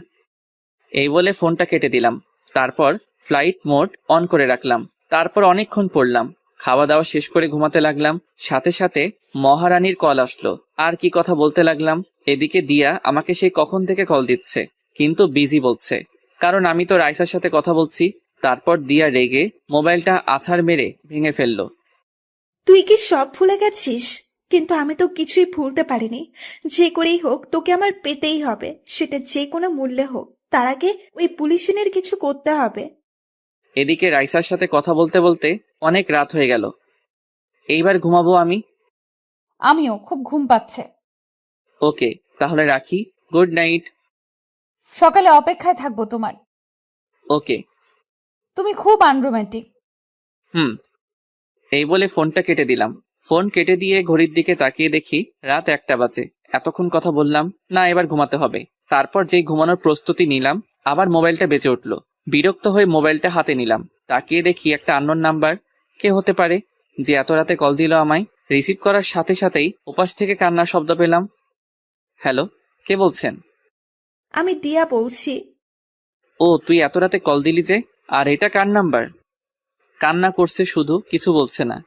এই বলে ফোনটা কেটে দিলাম। তারপর ফ্লাইট মোড অন করে রাখলাম। তারপর অনেকক্ষণ পড়লাম। খাওয়া দাওয়া শেষ করে ঘুমাতে লাগলাম। সাথে সাথে মহারানীর কল আসলো। আর কি কথা বলতে লাগলাম। এদিকে দিয়া আমাকে সেই কখন থেকে কল দিচ্ছে, কিন্তু বিজি বলছে, কারণ আমি তো রাইসার সাথে কথা বলছি। তারপর দিয়া রেগে মোবাইলটা আছাড় মেরে ভেঙে ফেললো। তুই কি সব ভুলে গেছিস? কিন্তু আমি তো কিছুই ভুলতে পারিনি। যে করেই হোক তোকে আমার পেতেই হবে, সেটা যে কোনো মূল্যে হোক। তার আগে ওই পুলিশিনের কিছু করতে হবে। এদিকে রাইসার সাথে কথা বলতে বলতে অনেক রাত হয়ে গেল। এইবার ঘুমাবো আমি। আমিও, খুব ঘুম পাচ্ছে। ওকে, তাহলে রাখি। Good night. সকালে অপেক্ষায় থাকবো তোমার। ওকে। তুমি খুব আনরোম্যান্টিক। এই বলে ফোনটা কেটে দিলাম। ফোন কেটে দিয়ে ঘড়ির দিকে তাকিয়ে দেখি রাত 1টা বাজে। এতক্ষণ কথা বললাম না, এবার ঘুমাতে হবে। তারপর যেই ঘুমানোর প্রস্তুতি নিলাম, আবার মোবাইলটা বেজে উঠলো। বিরক্ত হয়ে মোবাইলটা হাতে নিলাম। তাকিয়ে দেখি একটা আননোন নাম্বার। কে হতে পারে যে এত রাতে কল দিল আমায়? রিসিভ করার সাথে সাথেই ওপাশ থেকে কান্নার শব্দ পেলাম। হ্যালো, কে বলছেন? আমি দিয়া বলছি। ও, তুই এত রাতে কল দিলি যে? আর এটা কার নাম্বার? কান্না করছে শুধু, কিছু বলছে না।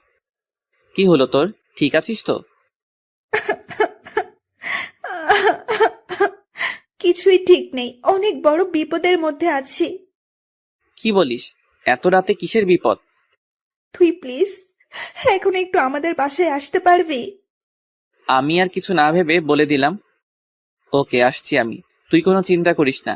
কি হলো তোর? ঠিক আছিস তো? কিছুই ঠিক নেই, অনেক বড় বিপদের মধ্যে আছি। কি বলিস? এত রাতে কিসের বিপদ? তুই প্লিজ এখন একটু আমাদের বাসায় আসতে পারবি? আমি আর কিছু না ভেবে বলে দিলাম, ওকে আসছি আমি, তুই কোনো চিন্তা করিস না।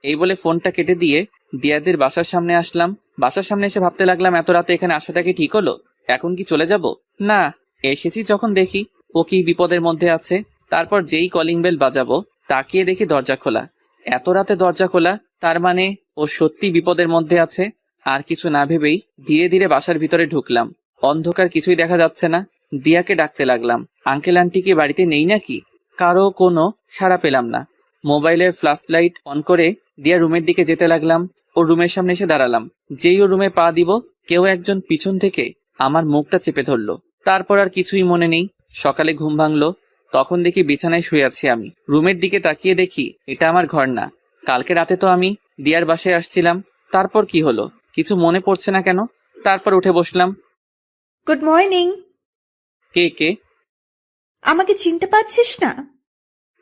এই বলে ফোনটা কেটে দিয়ে দিয়াদের বাসার সামনে আসলাম। বাসার সামনে এসে ভাবতে লাগলাম, এত রাতে এখানে আসাটা কি ঠিক হলো? এখন কি চলে যাব? না, এসেছি যখন দেখি ও কি বিপদের মধ্যে আছে। তারপর যেই কলিং বেল বাজাবো, তাকিয়ে দেখি দরজা খোলা। এত রাতে দরজা খোলা, তার মানে ও সত্যি বিপদের মধ্যে আছে। আর কিছু না ভেবেই ধীরে ধীরে বাসার ভিতরে ঢুকলাম। অন্ধকার, কিছুই দেখা যাচ্ছে না। দিয়াকে ডাকতে লাগলাম, আঙ্কেল আন্টি কি বাড়িতে নেই নাকি? কারো কোনো সাড়া পেলাম না। মোবাইলের ফ্ল্যাশ লাইট অন করে দিয়া রুমের দিকে যেতে লাগলাম। ও রুমের সামনে এসে দাঁড়ালাম। যেই ও রুমে পা দিব, কেউ একজন পিছন থেকে আমার মুখটা চেপে ধরলো। তারপর আর কিছুই মনে নেই। সকালে ঘুম ভাঙলো, তখন দেখি বিছানায় শুয়ে আছি আমি। রুমের দিকে তাকিয়ে দেখি এটা আমার ঘর না। কালকে রাতে তো আমি দিয়ার বাসায় আসছিলাম। তারপর কি হলো কিছু মনে পড়ছে না কেন। তারপর উঠে বসলাম। Good morning. কে কে? আমাকে চিনতে পারছিস না?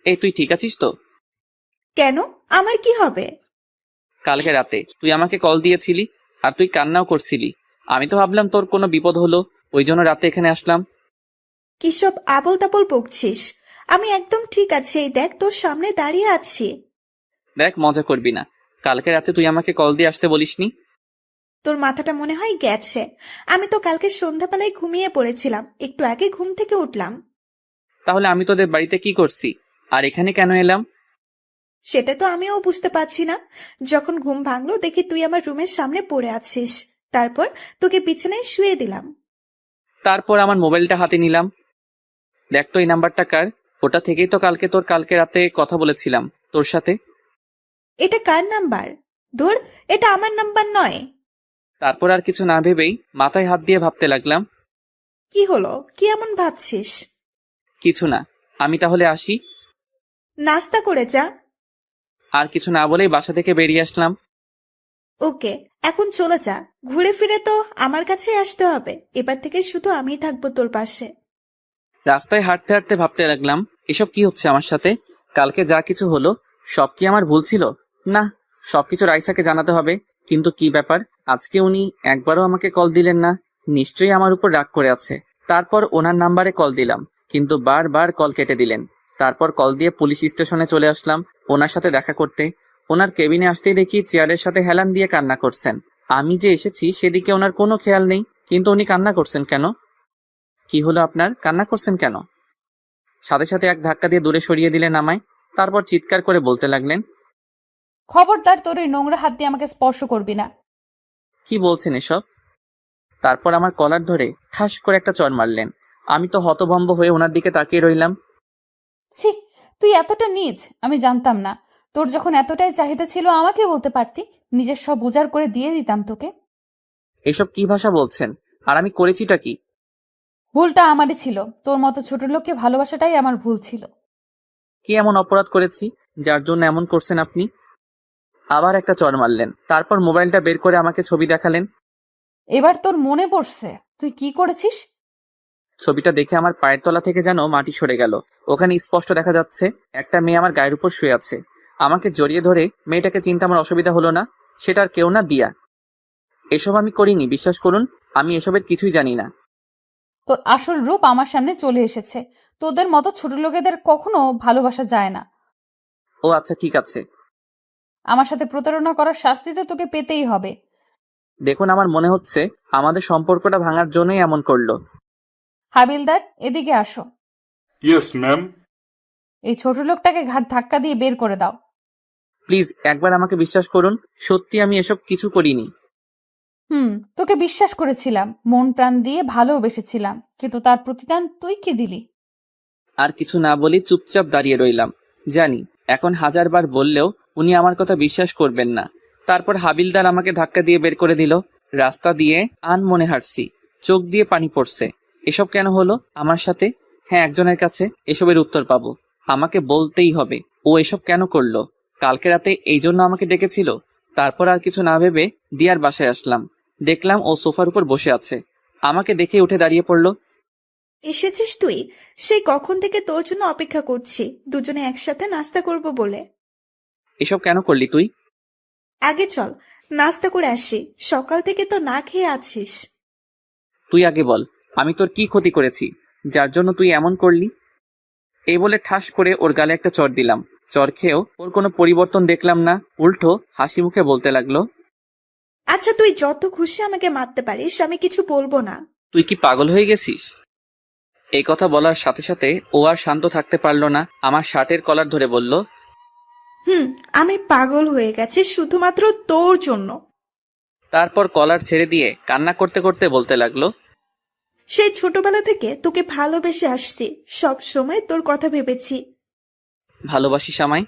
এই তুই ঠিক আছিস তো? কেন, আমার কি হবে? কালকে রাতে তুই আমাকে কল দিয়েছিলি, আর তুই কান্নাও করছিলি। আমি তো ভাবলাম তোর কোনো বিপদ হলো, ওই জন্য রাতে এখানে আসলাম। কি সব আবল তাবল বকছিস? আমি একদম ঠিক আছি, এই দেখ তোর সামনে দাঁড়িয়ে আছি। দেখ, মজা করবি না। কালকে রাতে তুই আমাকে কল দিয়ে আসতে বলিসনি। তোর মাথাটা মনে হয় গেছে। আমি তো কালকে সন্ধ্যাবেলায় ঘুমিয়ে পড়েছিলাম, একটু আগে ঘুম থেকে উঠলাম। তাহলে আমি তোদের বাড়িতে কি করছি আর এখানে কেন এলাম? সেটা তো আমিও বুঝতে পারছি না। যখন ঘুম ভাঙলো দেখি তুই আমার রুমের সামনে পড়ে আছিস, তারপর তোকে বিছানায় শুয়ে দিলাম। তারপর আমার মোবাইলটা হাতে নিলাম। দেখ তো এই নাম্বারটা কার? ওটা থেকেই তো কালকে রাতে কথা বলেছিলাম তোর সাথে। এটা কার নাম্বার? ধুর, এটা আমার নাম্বার নয়। তারপর আর কিছু না ভেবেই মাথায় হাত দিয়ে ভাবতে লাগলাম। কি হলো, কি এমন ভাবছিস? কিছু না, আমি তাহলে আসি। নাস্তা করে যা। আর কিছু না বলেই বাসা থেকে বেরিয়ে আসলাম। ওকে, এখন চলে যা। ঘুরে ফিরে তো আমার কাছেই আসতে হবে, এবার থেকে শুধু আমিই থাকবো তোর পাশে। রাস্তায় হাঁটতে হাঁটতে ভাবতে লাগলাম, এসব কি হচ্ছে আমার সাথে? কালকে যা কিছু হলো সব কি আমার ভুল ছিল? না, সবকিছু রাইসাকে জানাতে হবে। কিন্তু কি ব্যাপার, আজকে উনি একবারও আমাকে কল দিলেন না? নিশ্চয়ই আমার উপর রাগ করে আছে। তারপর ওনার নাম্বারে কল দিলাম, কিন্তু বারবার কল কেটে দিলেন। তারপর কল দিয়ে পুলিশ স্টেশনে চলে আসলাম ওনার সাথে দেখা করতে। ওনার কেবিনে আসতেই দেখি চেয়ারের সাথে হেলান দিয়ে কান্না করছেন। আমি যে এসেছি সেদিকে ওনার কোনো খেয়াল নেই, কিন্তু উনি কান্না করছেন কেন? কি হলো আপনার, কান্না করছেন কেন? সাথে সাথে এক ধাক্কা দিয়ে দূরে সরিয়ে দিলেন আমায়। তারপর চিৎকার করে বলতে লাগলেন, খবরদার তোর এই নোংরা হাত দিয়ে আমাকে স্পর্শ করবি না। কি বলছেন এসব? তারপর আমার কলার ধরে ঠাস করে একটা চড় মারলেন। আমি তো হতভম্ব হয়ে ওনার দিকে তাকিয়ে রইলাম। ছি, তুই এতটা নীচ আমি জানতাম না। তোর যখন এতটাই চাহিদা ছিল আমাকে বলতে পারতি, নিজের সব উজাড় করে দিয়ে দিতাম তোকে। এসব কি ভাষা বলছেন? আর আমি করেছিটা কি? ভুলটা আমারই ছিল, তোর মতো ছোট লোককে ভালোবাসাটাই আমার ভুল ছিল। কি এমন অপরাধ করেছি যার জন্য এমন করছেন আপনি? আবার একটা চড় মারলেন। তারপর মোবাইলটা বের করে আমাকে ছবি দেখালেন। এবার তোর মনে পড়ছে তুই কি করেছিস? ছবিটা দেখে আমার পায়ের তলা থেকে যেন মাটি সরে গেল। ওখানে স্পষ্ট দেখা যাচ্ছে একটা মেয়ে আমার গায়ের উপর শুয়ে আছে। আমাকে জড়িয়ে ধরে মেয়েটাকে চিনতে আমার অসুবিধা হলো না। সেটা আর কেউ না, দিয়া। এসব আমি করিনি, বিশ্বাস করুন। আমি এসবের কিছুই জানি না। তোর আসল রূপ আমার সামনে চলে এসেছে। তোদের মতো ছোট লোকেদের কখনো ভালোবাসা যায় না। ও আচ্ছা, ঠিক আছে। আমার সাথে প্রতারণা করার শাস্তি তো তোকে পেতেই হবে। দেখুন, আমার মনে হচ্ছে আমাদের সম্পর্কটা ভাঙার জন্যই এমন করলো। হাবিলদার, এদিকে আসো। Yes ma'am. এই ছোট লোকটাকে ঘাট ধাক্কা দিয়ে বের করে দাও। প্লিজ একবার আমাকে বিশ্বাস করুন, সত্যি আমি এসব কিছু করিনি। তোকে বিশ্বাস করেছিলাম, মন প্রাণ দিয়ে ভালোবেসেছিলাম, কিন্তু তার প্রতিদান তুই কি দিলি? আর কিছু না বলি চুপচাপ দাঁড়িয়ে রইলাম। জানি এখন হাজারবার বললেও উনি আমার কথা বিশ্বাস করবেন না। তারপর হাবিলদার আমাকে ধাক্কা দিয়ে বের করে দিল। রাস্তা দিয়ে আনমনে হাঁটছি, চোখ দিয়ে পানি পড়ছে। এসব কেন হলো আমার সাথে? হ্যাঁ, একজনের কাছে এসবের উত্তর পাবো। আমাকে বলতেই হবে ও এসব কেন করলো। কালকে রাতে এই জন্য আমাকে ডেকেছিল। তারপর আর কিছু না ভেবে দিয়ার বাসায় আসলাম। দেখলাম ও সোফার উপর বসে আছে। আমাকে দেখে উঠে দাঁড়িয়ে পড়লো। এসেছিস তুই? সেই কখন থেকে তোর জন্য অপেক্ষা করছি, দুজনে একসাথে নাস্তা করব বলে। এসব কেন করলি তুই? আগে চল নাস্তা করে আসি, সকাল থেকে তো না খেয়ে আছিস। তুই আগে বল, আমি তোর কি ক্ষতি করেছি যার জন্য তুই এমন করলি? এই বলে ঠাস করে ওর গালে একটা চড় দিলাম। চড় খেয়েও ওর কোনো পরিবর্তন দেখলাম না, উল্টো হাসি মুখে বলতে লাগলো, আচ্ছা তুই যত খুশি আমাকে মারতে পারিস, আমি কিছু বলবো না। তুই কি পাগল হয়ে গেছিস? এই কথা বলার সাথে সাথে ও আর শান্ত থাকতে পারলো না। আমার শার্টের কলার ধরে বলল, আমি পাগল হয়ে গেছি শুধুমাত্র তোর জন্য। তারপর কলার ছেড়ে দিয়ে কান্না করতে করতে বলতে লাগলো, সেই ছোটবেলা থেকে তোকে ভালোবেসে আসছি, সব সময় তোর কথা ভেবেছি। ভালোবাসিস আমায়?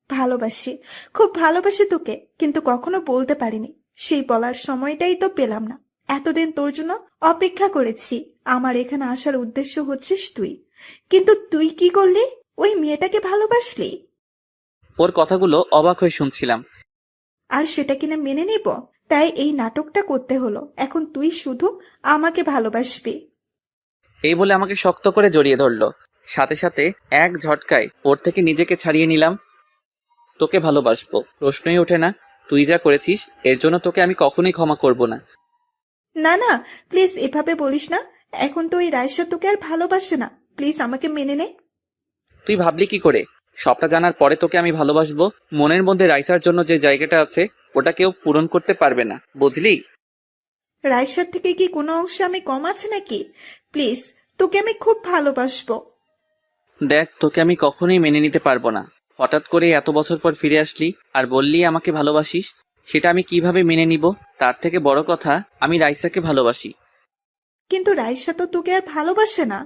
ভালোবাসি, খুব ভালোবাসি তোকে, কিন্তু কখনো বলতে পারিনি। সেই বলার সময়টাই তো পেলাম না। এতদিন তোর জন্য অপেক্ষা করেছি। আমার এখানে আসার উদ্দেশ্য হচ্ছিস তুই, কিন্তু তুই কি করলি? ওই মেয়েটাকে ভালোবাসলি। ওর কথাগুলো অবাক হয়ে শুনছিলাম। আর সেটা কিনা মেনে নেব? তাই এই নাটকটা করতে হলো। এখন তুই শুধু আমাকে ভালোবাসবি। এই বলে আমাকে শক্ত করে জড়িয়ে ধরলো। সাথে সাথে এক ঝটকায় ওর থেকে নিজেকে ছাড়িয়ে নিলাম। তোকে ভালোবাসবো প্রশ্নই ওঠে না। তুই যা করেছিস এর জন্য তোকে আমি কখনোই ক্ষমা করব না। না না, প্লিজ এভাবে বলিস না। এখন তো ওই রাইসা তোকে আর ভালোবাসে না। প্লিজ আমাকে মেনে নে। তুই ভাবলি কি করে? সবটা জানার পরে তোকে আমি ভালোবাসবো? মনের মধ্যে রাইসার জন্য যে জায়গাটা আছে ওটা কেউ পূরণ করতে পারবে না, বুঝলি? রাইসার থেকে কি কোনো অংশে আমি কম আছে নাকি? প্লিজ, তোকে আমি খুব ভালোবাসবো। দেখ, তোকে আমি কখনোই মেনে নিতে পারবো না। হঠাৎ করে এত বছর পর ফিরে আসলি আর বললি আমাকে ভালোবাসিস, সেটা আমি কিভাবে মেনে নিব? তার থেকে বড় কথা, আমি রাইসাকে ভালোবাসি। কিন্তু রাইসা তো তোকে আর ভালোবাসে না।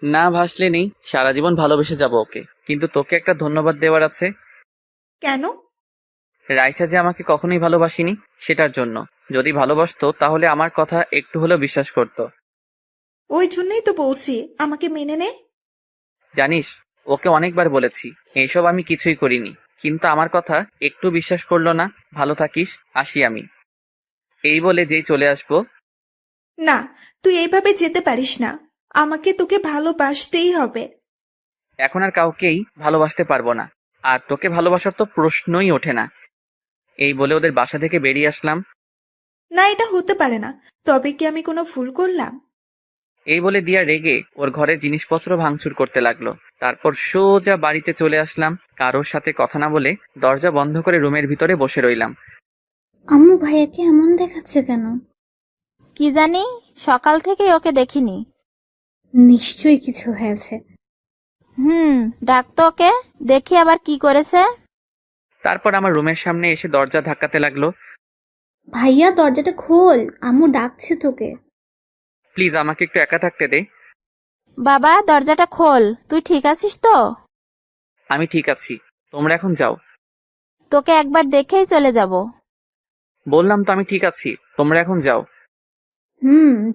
না ভাসলে নেই, সারা জীবন ভালোবেসে যাব ওকে। কিন্তু তোকে একটা ধন্যবাদ দেওয়ার আছে। কেন? রাইসা যে আমাকে কখনোই ভালোবাসিনি সেটার জন্য। যদি ভালোবাসতো তাহলে আমার কথা একটু হলেও বিশ্বাস করতো। ওই জন্যই তো বলছি আমাকে মেনে নে। জানিস, ওকে অনেকবার বলেছি এইসব আমি কিছুই করিনি, কিন্তু আমার কথা একটু বিশ্বাস করলো না। ভালো থাকিস, আসি আমি। এই বলে যেই চলে আসবো। না, তুই এইভাবে যেতে পারিস না। আমাকে তোকে ভালোবাসতেই হবে। এখন আর কাউকেই ভালোবাসতে পারবো না, আর তোকে ভালোবাসার তো প্রশ্নই ওঠে না। এই বলে ওদের বাসা থেকে বেরিয়ে আসলাম। না, এটা হতে পারে না। তবে কি আমি কোনো ভুল করলাম? এই বলে দিয়া রেগে ওর ঘরের জিনিসপত্র ভাঙচুর করতে লাগলো। তারপর সোজা বাড়িতে চলে আসলাম। কারোর সাথে কথা না বলে দরজা বন্ধ করে রুমের ভিতরে বসে রইলাম। আম্মু ভাইয়াকে এমন দেখাচ্ছে কেন? কি জানি, সকাল থেকে ওকে দেখিনি। নিশ্চয়ই কিছু হয়েছে। ডাকতো ওকে, দেখি আবার কি করেছে। তারপর আমার রুমের সামনে এসে দরজা ধাক্কাতে লাগলো। ভাইয়া দরজাটা খোল, আম্মু ডাকছে তোকে। প্লিজ আমাকে একটু একা থাকতে দে। বাবা, দরজাটা খোল। তুই ঠিক আছিস তো? আমি ঠিক আছি, তোমরা এখন যাও। তোকে একবার দেখেই চলে যাব। বললাম তো আমি ঠিক আছি, তোমরা এখন যাও।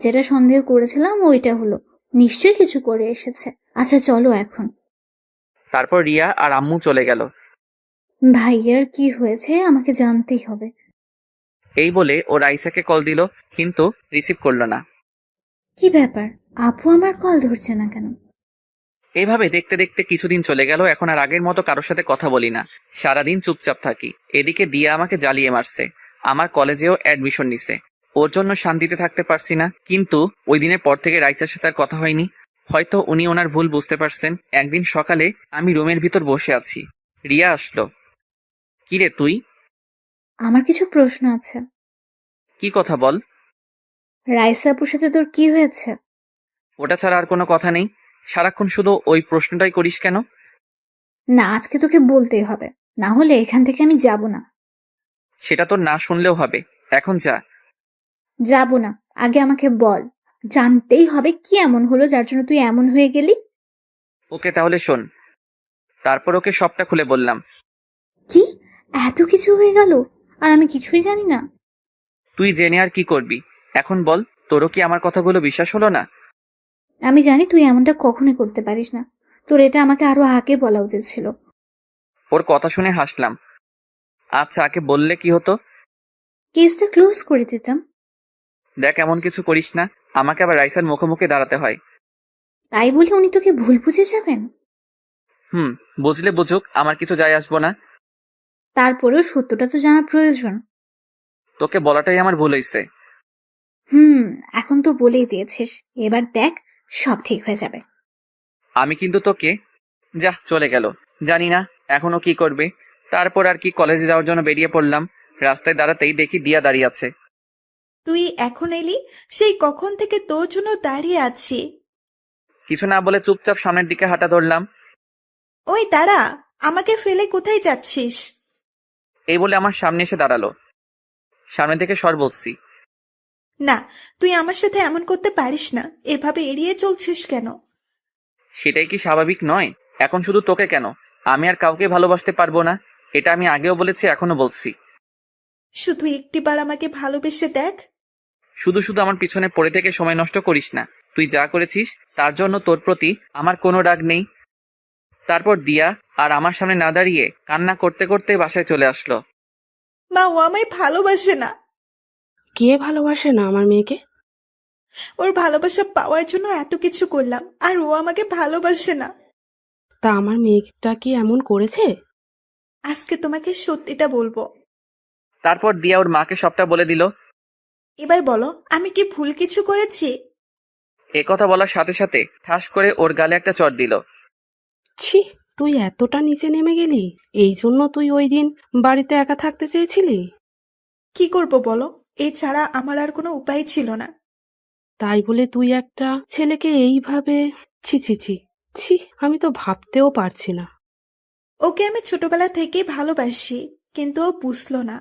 যেটা সন্দেহ করেছিলাম ওইটা হলো, নিশ্চয়ই কিছু করে এসেছে। আচ্ছা চলো এখন। তারপর রিয়া আর আম্মু চলে গেল। ভাইয়ার কি হয়েছে আমাকে জানতেই হবে। এই বলে ও রাইসাকে কল দিল, কিন্তু রিসিভ করলো না। কি ব্যাপার, আপু আমার কল ধরছে না কেন? এভাবে দেখতে দেখতে কিছুদিন চলে গেল। এখন আর আগের মতো কারোর সাথে কথা বলি না, সারাদিন চুপচাপ থাকি। এদিকে দিয়া আমাকে জ্বালিয়ে মারছে, আমার কলেজেও অ্যাডমিশন নিছে। ওর জন্য শান্তিতে থাকতে পারছি না। কিন্তু ওই দিনের পর থেকে রাইসার সাথে আর কথা হয়নি। হয়তো উনি ওনার ভুল বুঝতে পারছেন। একদিন সকালে আমি রুমের ভিতর বসে আছি, রিয়া আসলো। কিরে তুই? আমার কিছু প্রশ্ন আছে। কি কথা বল। রাইসা আপুর সাথে তোর কি হয়েছে? ওটা ছাড়া আর কোনো কথা নেই। সারাক্ষণ শুধু ওই প্রশ্নটাই করিস কেন? না, আজকে তোকে বলতেই হবে, না হলে এখান থেকে আমি যাব না। সেটা তোর না শুনলেও হবে, এখন যা। যাব না, আগে আমাকে বল। জানতেই হবে কি এমন হলো যার জন্য তুই এমন হয়ে গেলি। ওকে তাহলে শোন। তারপর ওকে সবটা খুলে বললাম। কি, এত কিছু হয়ে গেল আর আমি কিছুই জানি না? তুই জেনে আর কি করবি? এখন বল, তোরও কি আমার কথাগুলো বিশ্বাস হলো না? আমি জানি তুই এমনটা কখনোই করতে পারিস না, তোর এটা আমাকে আরো আগে বলা উচিত ছিল। ওর কথা শুনে হাসলাম। আচ্ছা, আগে বললে কি হতো? কেসটা ক্লোজ করে দিতাম। দেখ, এমন কিছু করিস না, আমাকে আবার রাইসার মুখোমুখি দাঁড়াতে হয়। তাই বলে উনি তোকে ভুল বুঝে যাবেন? বুঝলে বুঝুক, আমার কিছু যায় আসবো না। তারপরেও সত্যটা তো জানা প্রয়োজন। তোকে বলাটাই আমার ভুল হয়েছে। এখন তো বলেই দিয়েছিস, এবার দেখ সব ঠিক হয়ে যাবে। আমি কিন্তু তোকে। যা, চলে গেল। জানি না এখনো কি করবে। তারপর আর কি, কলেজে যাওয়ার জন্য বেরিয়ে পড়লাম। রাস্তায় দাঁড়াতেই দেখি দিয়া দাঁড়িয়ে আছে। তুই এখন এলি? সেই কখন থেকে তোর জন্য দাঁড়িয়ে আছি। কিছু না বলে চুপচাপ সামনের দিকে হাঁটা ধরলাম। ওই দাঁড়া, আমাকে ফেলে কোথায় যাচ্ছিস? এই বলে আমার সামনে এসে দাঁড়ালো। সামনে থেকে সর বলছি। না, তুই আমার সাথে এমন করতে পারিস না। এভাবে এড়িয়ে চলছিস কেন? সেটাই কি স্বাভাবিক নয়? এখন শুধু তোকে কেন, আমি আর কাউকে ভালোবাসতে পারবো না। এটা আমি আগেও বলেছি, এখনো বলছি। শুধু একটিবার আমাকে ভালোবেসে দেখ। শুধু শুধু আমার পিছনে পড়ে থেকে সময় নষ্ট করিস না। তুই যা করেছিস তার জন্য তোর প্রতি আমার কোনো রাগ নেই। তারপর দিয়া আর আমার সামনে না দাঁড়িয়ে কান্না করতে করতে বাসায় চলে আসলো। মা, ও আমায় ভালোবাসে না। কে ভালোবাসে না আমার মেয়েকে? ওর ভালোবাসা পাওয়ার জন্য এত কিছু করলাম, আর ও আমাকে ভালোবাসে না। তা আমার মেয়েটা কি এমন করেছে? আজকে তোমাকে সত্যিটা বলবো। তারপর দিয়া ওর মাকে সবটা বলে দিল। এবার বলো, আমি কি ভুল কিছু করেছি? এ কথা বলার সাথে সাথে ঠাস করে ওর গালে একটা চড় দিল। ছি, তুই এতটা নিচে নেমে গেলি? এই জন্য তুই ওই দিন বাড়িতে একা থাকতে চেয়েছিলি? কি করব বলো, এছাড়া আমার আর কোনো উপায় ছিল না। তাই বলে তুই একটা ছেলেকে এইভাবে? ছি ছি ছি ছি, আমি তো ভাবতেও পারছি না। ওকে আমি ছোটবেলা থেকেই ভালোবাসি, কিন্তু ও বুঝলো না।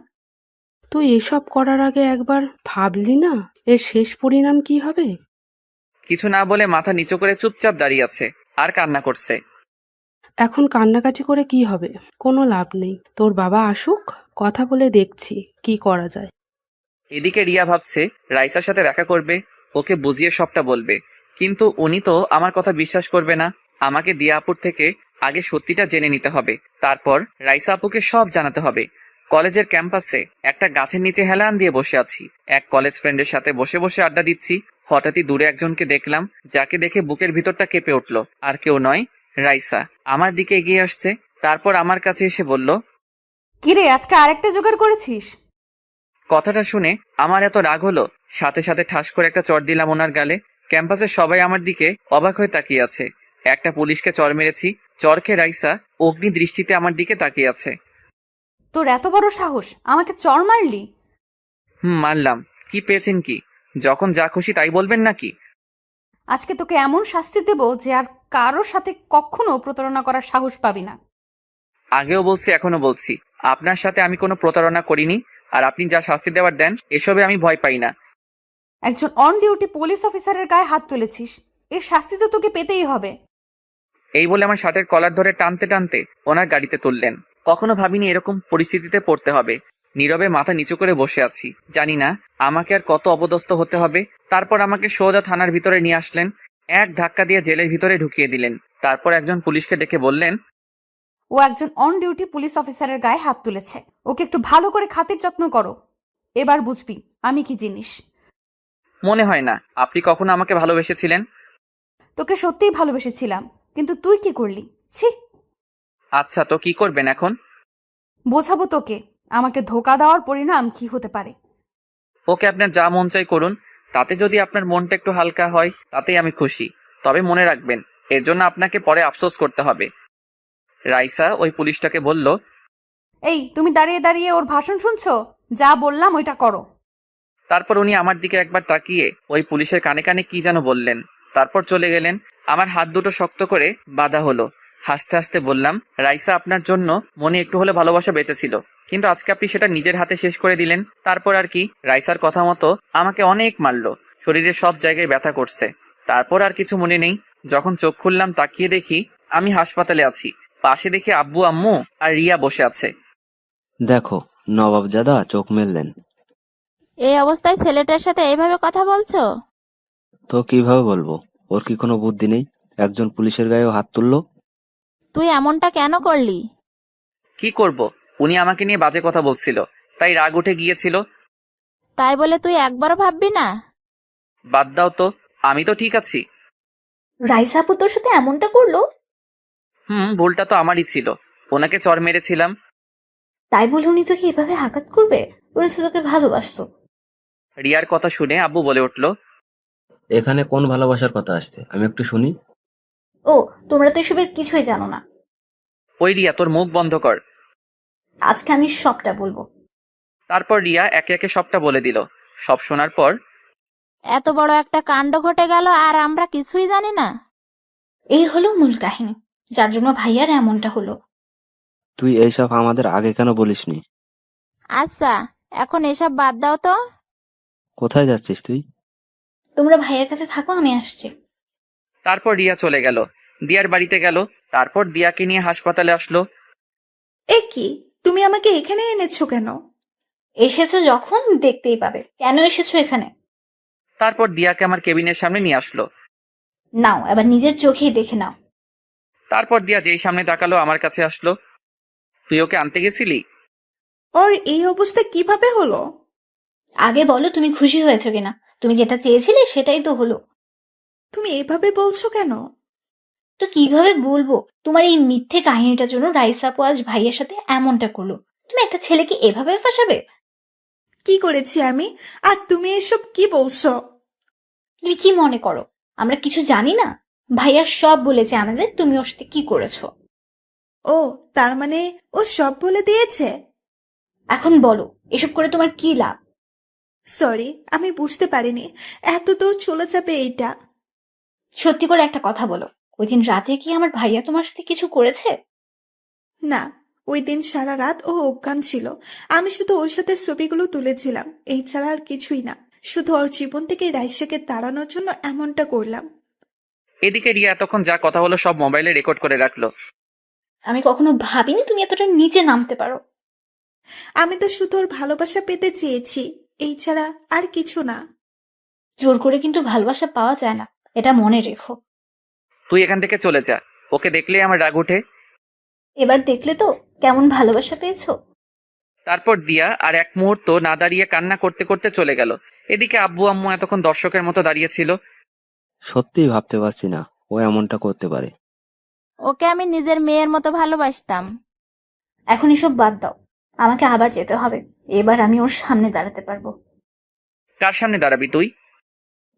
তুই এসব করার আগে একবার ভাবলি না এর শেষ পরিণাম কি হবে? কিছু না বলে মাথা নিচু করে চুপচাপ দাঁড়িয়ে আছে আর কান্না করছে। এখন কান্নাকাটি করে কি হবে? কোনো লাভ নেই। তোর বাবা আসুক, কথা বলে দেখছি কি করা যায়। এদিকে রিয়া ভাবছে রাইসার সাথে দেখা করবে, ওকে বুঝিয়ে সবটা বলবে, কিন্তু উনি তো আমার কথা বিশ্বাস করবে না। আমাকে দিয়া আপুর থেকে আগে সত্যিটা জেনে নিতে হবে, তারপর রাইসা আপুকে সব জানাতে হবে। কলেজের ক্যাম্পাসে একটা গাছের নিচে হেলান দিয়ে বসে আছি, এক কলেজ ফ্রেন্ডের সাথে বসে বসে আড্ডা দিচ্ছি। হঠাৎই দূরে একজনকে দেখলাম, যাকে দেখে বুকের ভিতরটা কেঁপে উঠল। আর কেউ নয়, রাইসা আমার দিকে এগিয়ে আসছে। তারপর আমার কাছে এসে বলল, কিরে আজকে আরেকটা জোগাড় করেছিস? কথাটা শুনে আমার এত রাগ হলো, সাথে সাথে ঠাস করে একটা চড় দিলাম ওনার গালে। ক্যাম্পাসের সবাই আমার দিকে অবাক হয়ে তাকিয়ে আছে। একটা পুলিশকে চড় মেরেছি, চড় খেয়ে রাইসা অগ্নি দৃষ্টিতে আমার দিকে তাকিয়ে আছে। তোর এত বড় সাহস, আমাকে চড় মারলি? মারলাম। কি পেয়েছেন কি? যখন যা খুশি তাই বলবেন নাকি? আজকে তোকে এমন শাস্তি দেব যে আর কারোর সাথে কখনো প্রতারণা করার সাহস পাবি না। আগেও বলছি, এখনো বলছি, আপনার সাথে আমি কোনো প্রতারণা করিনি। আর আপনি যা শাস্তি দেওয়ার দেন, এসবে আমি ভয় পাই না। একজন অন ডিউটি পুলিশ অফিসারের গায়ে হাত তুলেছিস, এর শাস্তি তো তোকে পেতেই হবে। এই বলে আমার শার্টের কলার ধরে টানতে টানতে ওনার গাড়িতে তুললেন। কখনো ভাবিনি এরকম পরিস্থিতিতে পড়তে হবে। নীরবে মাথা নিচু করে বসে আছি, জানি না আমাকে আর কত অপদস্থ হতে হবে। তারপর আমাকে সোজা থানার ভিতরে নিয়ে আসলেন, এক ধাক্কা দিয়ে জেলের ভিতরে ঢুকিয়ে দিলেন। তারপর একজন পুলিশকে ডেকে বললেন, ও একজন অন ডিউটি পুলিশ অফিসারের গায়ে হাত তুলেছে, ওকে একটু ভালো করে খাতির যত্ন করো। এবার বুঝবি আমি কি জিনিস। মনে হয় না আপনি কখনো আমাকে ভালোবেসেছিলেন। তোকে সত্যিই ভালোবেসেছিলাম, কিন্তু তুই কি করলি? ছি। আচ্ছা, তো কি করবেন এখন? বোঝাবো তোকে আমাকে ধোকা দেওয়ার পরিণাম কি হতে পারে। ওকে, আপনার যা মন চাই করুন, তাতে যদি আপনার মনটা একটু হালকা হয় তাতেই আমি খুশি। তবে মনে রাখবেন, এর জন্য আপনাকে পরে আফসোস করতে হবে। রাইসা ওই পুলিশটাকে বলল, এই তুমি দাঁড়িয়ে দাঁড়িয়ে ওর ভাষণ শুনছো? যা বললাম ওইটা করো। তারপর উনি আমার দিকে একবার তাকিয়ে ওই পুলিশের কানে কানে কি যেন বললেন, তারপর চলে গেলেন। আমার হাত দুটো শক্ত করে বাঁধা হলো। হাসতে হাসতে বললাম, রাইসা, আপনার জন্য মনে একটু হলে ভালোবাসা বেঁচেছিল, কিন্তু আজকে আপনি সেটা নিজের হাতে শেষ করে দিলেন। তারপর আর কি, রাইসার কথা মতো আমাকে অনেক মারলো, শরীরের সব জায়গায় ব্যথা করছে। তারপর আর কিছু মনে নেই। যখন চোখ খুললাম, তাকিয়ে দেখি আমি হাসপাতালে আছি। পাশে দেখি আব্বু, আম্মু আর রিয়া বসে আছে। দেখো, নবাবজাদা চোখ মেললেন। এই অবস্থায় ছেলেটার সাথে এইভাবে কথা বলছো? তো কিভাবে বলবো? ওর কি কোনো বুদ্ধি নেই? একজন পুলিশের গায়েও হাত তুললো। তুই এমনটা কেন করলি? কি করব, উনি আমাকে নিয়ে বাজে কথা বলছিল, তাই রাগ উঠে গিয়েছিল। তাই বলে তুই একবারও ভাববি না? বাদ দাও তো, আমি তো ঠিক আছি। রাইসা আপু তোর সাথে এমনটা করলো? ভুলটা তো আমারই ছিল, ওনাকে চড় মেরেছিলাম। তাই বলে উনি তোকে এভাবে আঘাত করবে? উনি তো তোকে ভালোবাসতো। রিয়ার কথা শুনে আব্বু বলে উঠল, এখানে কোন ভালোবাসার কথা আসছে, আমি একটু শুনি। ও, তোমরা তো এসবের কিছুই জানো না। ওই রিয়া, তোর মুখ বন্ধ কর। আজকে আমি সবটা বলবো। তারপর রিয়া একে একে সবটা বলে দিল। সব শোনার পর, এত বড় একটা কাণ্ড ঘটে গেল আর আমরা কিছুই জানি না। এই হলো মূল কাহিনী, যার জন্য ভাইয়ার এমনটা হলো। তুই এইসব আমাদের আগে কেন বলিসনি? আচ্ছা, এখন এসব বাদ দাও তো। কোথায় যাচ্ছিস তুই? তোমরা ভাইয়ার কাছে থাকো, আমি আসছি। তারপর রিয়া চলে গেল, দিয়ার বাড়িতে গেল। তারপর দিয়াকে নিয়ে হাসপাতালে আসলো। এ কি, তুমি আমাকে এখানে এনেছো কেন? এসেছো যখন দেখতেই পাবে। কেন এসেছো এখানে? তারপর দিয়াকে আমার কেবিনের সামনে নিয়ে আসলো। নাও, এবার নিজের চোখেই দেখে নাও। তারপর দিয়া যেই সামনে তাকালো আমার কাছে আসলো। তুই ওকে আনতে গেছিলি? ওর এই অবস্থা কিভাবে হলো? আগে বলো, তুমি খুশি হয়েছো কিনা? তুমি যেটা চেয়েছিলে সেটাই তো হলো। তুমি এভাবে বলছো কেন? তো কিভাবে বলবো? তোমার এই মিথ্যে কাহিনীটার জন্য রাইসা আপু আজ ভাইয়ের সাথে এমনটা করলো। তুমি একটা ছেলেকে এভাবে ফাঁসাবে? কি করেছি আমি? আর তুমি এসব কি বলছো? তুমি কি মনে করো আমরা কিছু জানি না? ভাইয়া সব বলেছে আমাদের, তুমি ওর সাথে কি করেছো। ও, তার মানে ও সব বলে দিয়েছে? এখন বলো, এসব করে তোমার কি লাভ? সরি, আমি বুঝতে পারিনি এত দূর চলে যাবে এইটা। সত্যি করে একটা কথা বলো, ওই দিন রাতে কি আমার ভাইয়া তোমার সাথে কিছু করেছে? না, ওই দিন সারা রাত ও অজ্ঞান ছিল। আমি শুধু ওর সাথে ছবিগুলো তুলেছিলাম, এই ছাড়া আর কিছুই না। শুধু ওর জীবন থেকে রাইসাকে তাড়ানোর জন্য এমনটা করলাম। এদিকে রিয়া এতক্ষণ যা কথা হলো সব মোবাইলে রেকর্ড করে রাখলো। আমি কখনো ভাবিনি তুমি এতটা নিচে নামতে পারো। আমি তো শুধু ওর ভালোবাসা পেতে চেয়েছি, এই ছাড়া আর কিছু না। জোর করে কিন্তু ভালোবাসা পাওয়া যায় না, এটা মনে রেখো। তুই এখান থেকে চলে যা, ওকে দেখলে আমার রাগ ওঠে। এবার দেখলে তো কেমন ভালোবাসা পেয়েছো। তারপর দিয়া আর এক মুহূর্ত না দাঁড়িয়ে কান্না করতে করতে চলে গেল। এদিকে আব্বু আম্মু এতক্ষণ দর্শকের মতো দাঁড়িয়েছিল। সত্যিই ভাবতে পারছি না ও এমনটা করতে পারে। ওকে আমি নিজের মেয়ের মতো ভালোবাসতাম। এখন এসব বাদ দাও, আমাকে আবার যেতে হবে। এবার আমি ওর সামনে দাঁড়াতে পারবো। কার সামনে দাঁড়াবি তুই?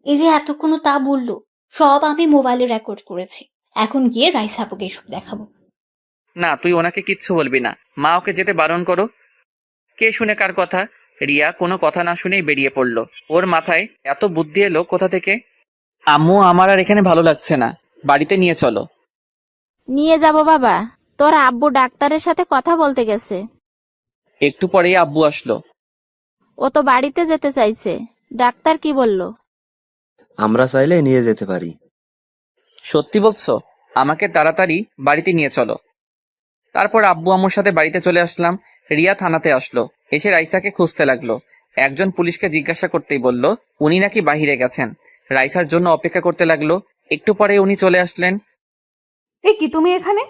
এই যে এতক্ষণ তা বললো, সব আমি মোবাইলে রেকর্ড করেছি। এখন গিয়ে রাইসা আপুকে এসব দেখাবো। না, তুই ওনাকে কিচ্ছু বলবি না, মা ওকে যেতে বারণ করো। কে শুনে কার কথা? রিয়া কোনো কথা না শুনেই বেরিয়ে পড়লো। ওর মাথায় এত বুদ্ধি এলো কোথা থেকে? আম্মু, আমার আর এখানে ভালো লাগছে না, বাড়িতে নিয়ে চলো। নিয়ে যাব বাবা, তোর আব্বু ডাক্তারের সাথে কথা বলতে গেছে। একটু পরেই আব্বু আসলো। ও তো বাড়িতে যেতে চাইছে, ডাক্তার কি বলল? আমরা চাইলে নিয়ে যেতে পারি। সত্যি বলছো? আমাকে তাড়াতাড়ি বাড়িতে নিয়ে চলো। তারপর আব্বু আম্মুর সাথে বাড়িতে চলে আসলাম। রিয়া থানাতে আসলো, এসে রাইসাকে খুঁজতে লাগলো। একজন পুলিশকে জিজ্ঞাসা করতেই বলল উনি নাকি বাহিরে গেছেন। রাইসার জন্য অপেক্ষা করতে লাগলো। একটু পরে উনি চলে আসলেন। এ কি, তুমি এখানে?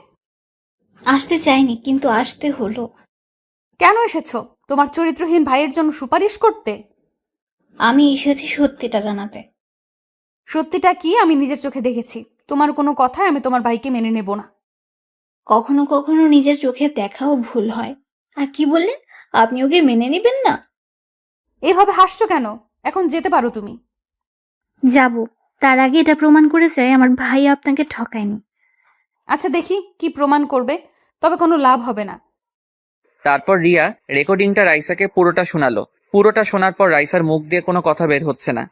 আসতে চাইনি, কিন্তু আসতে হলো। কেন এসেছো? তোমার চরিত্রহীন ভাইয়ের জন্য সুপারিশ করতে? আমি এসেছি সত্যিটা জানাতে। সত্যিটা কি আমি নিজের চোখে দেখেছি। তোমার কোনো কথায় আমি তোমার ভাইকে মেনে নেব না। কখনো কখনো নিজের চোখে দেখাও ভুল হয়। আর কি বললেন, আপনি ওকে মেনে নেবেন না? এভাবে হাসছো কেন? এখন যেতে পারো তুমি। যাব, তার আগে এটা প্রমাণ করে চাই আমার ভাই আপনাকে ঠকায়নি। আচ্ছা দেখি কি প্রমাণ করবে, তবে কোনো লাভ হবে না। তারপর রিয়া রেকর্ডিংটা রাইসাকে পুরোটা শোনালো। পুরোটা শোনার পর রাইসার মুখ দিয়ে কোনো কথা বের হচ্ছে না।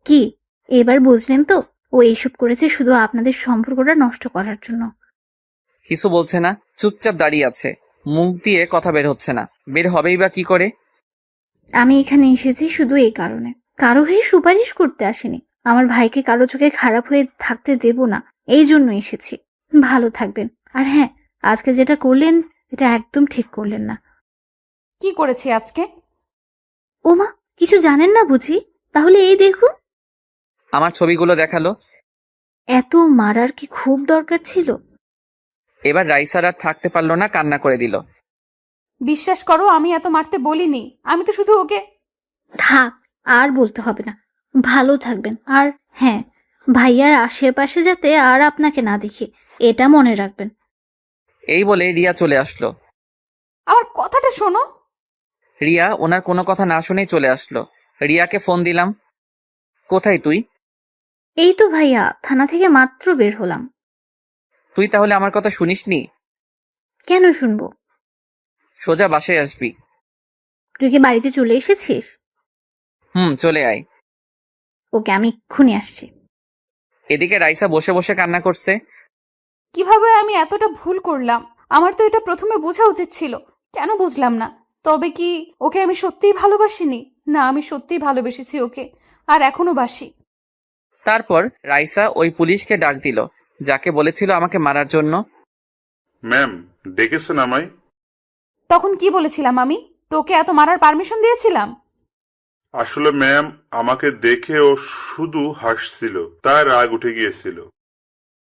কি এবার বুঝলেন তো, ও এইসব করেছে শুধু আপনাদের সম্পর্কটা নষ্ট করার জন্য। কিছু বলছে না, চুপচাপ দাঁড়িয়ে আছে, মুখ দিয়ে কথা বের হচ্ছে না। বের হবেই বা কি করে? আমি এখানে এসেছি শুধু এই কারণে, কারো হয়ে সুপারিশ করতে আসেনি। আমার ভাইকে কারো চোখে খারাপ হয়ে থাকতে দেব না, এই জন্য এসেছি। ভালো থাকবেন। আর হ্যাঁ, আজকে যেটা করলেন এটা একদম ঠিক করলেন না। কি করেছি আজকে? ওমা, কিছু জানেন না বুঝি? তাহলে এই দেখুন। আমার ছবিগুলো দেখালো। এত মারার কি খুব দরকার ছিল? এবার রাইসার আর থাকতে পারলো না, কান্না করে দিল। বিশ্বাস করো, আমি এত মারতে বলিনি। আমি তো শুধু ওকে। থাক, আর বলতে হবে না। ভালো থাকবেন। আর হ্যাঁ, ভাইয়ার আশেপাশে যাতে আর আপনাকে না দেখি, এটা মনে রাখবেন। এই বলে রিয়া চলে আসলো। আমার কথাটা শোনো। রিয়া ওনার কোনো কথা না শুনেই চলে আসলো। রিয়াকে ফোন দিলাম। কোথায় তুই? এই তো ভাইয়া, থানা থেকে মাত্র বের হলাম। তুই তাহলে আমার কথা শুনিসনি? কেন শুনবো? সোজা বাসায় আসবি। তুই কি বাড়িতে চলে এসেছিস? চলে আয়। ওকে, আমি এক্ষুনি আসছি। এদিকে রাইসা বসে বসে কান্না করছে। কিভাবে আমি এতটা ভুল করলাম? আমার তো এটা প্রথমে বোঝা উচিত ছিল, কেন বুঝলাম না? তবে কি ওকে আমি সত্যিই ভালোবাসিনি? না, আমি সত্যিই ভালোবেসেছি ওকে, আর এখনো বাসি। তারপর রাইসা ওই পুলিশকে ডাক দিল যাকে বলেছিল আমাকে মারার জন্য। ম্যাম, ডেকেছেন আমায়? তখন কি বলেছিলাম আমি? তোকে এত মারার পারমিশন দিয়েছিলাম? আসলে ম্যাম, আমাকে দেখে ও শুধু হাসছিল, তার রাগ উঠে গিয়েছিল।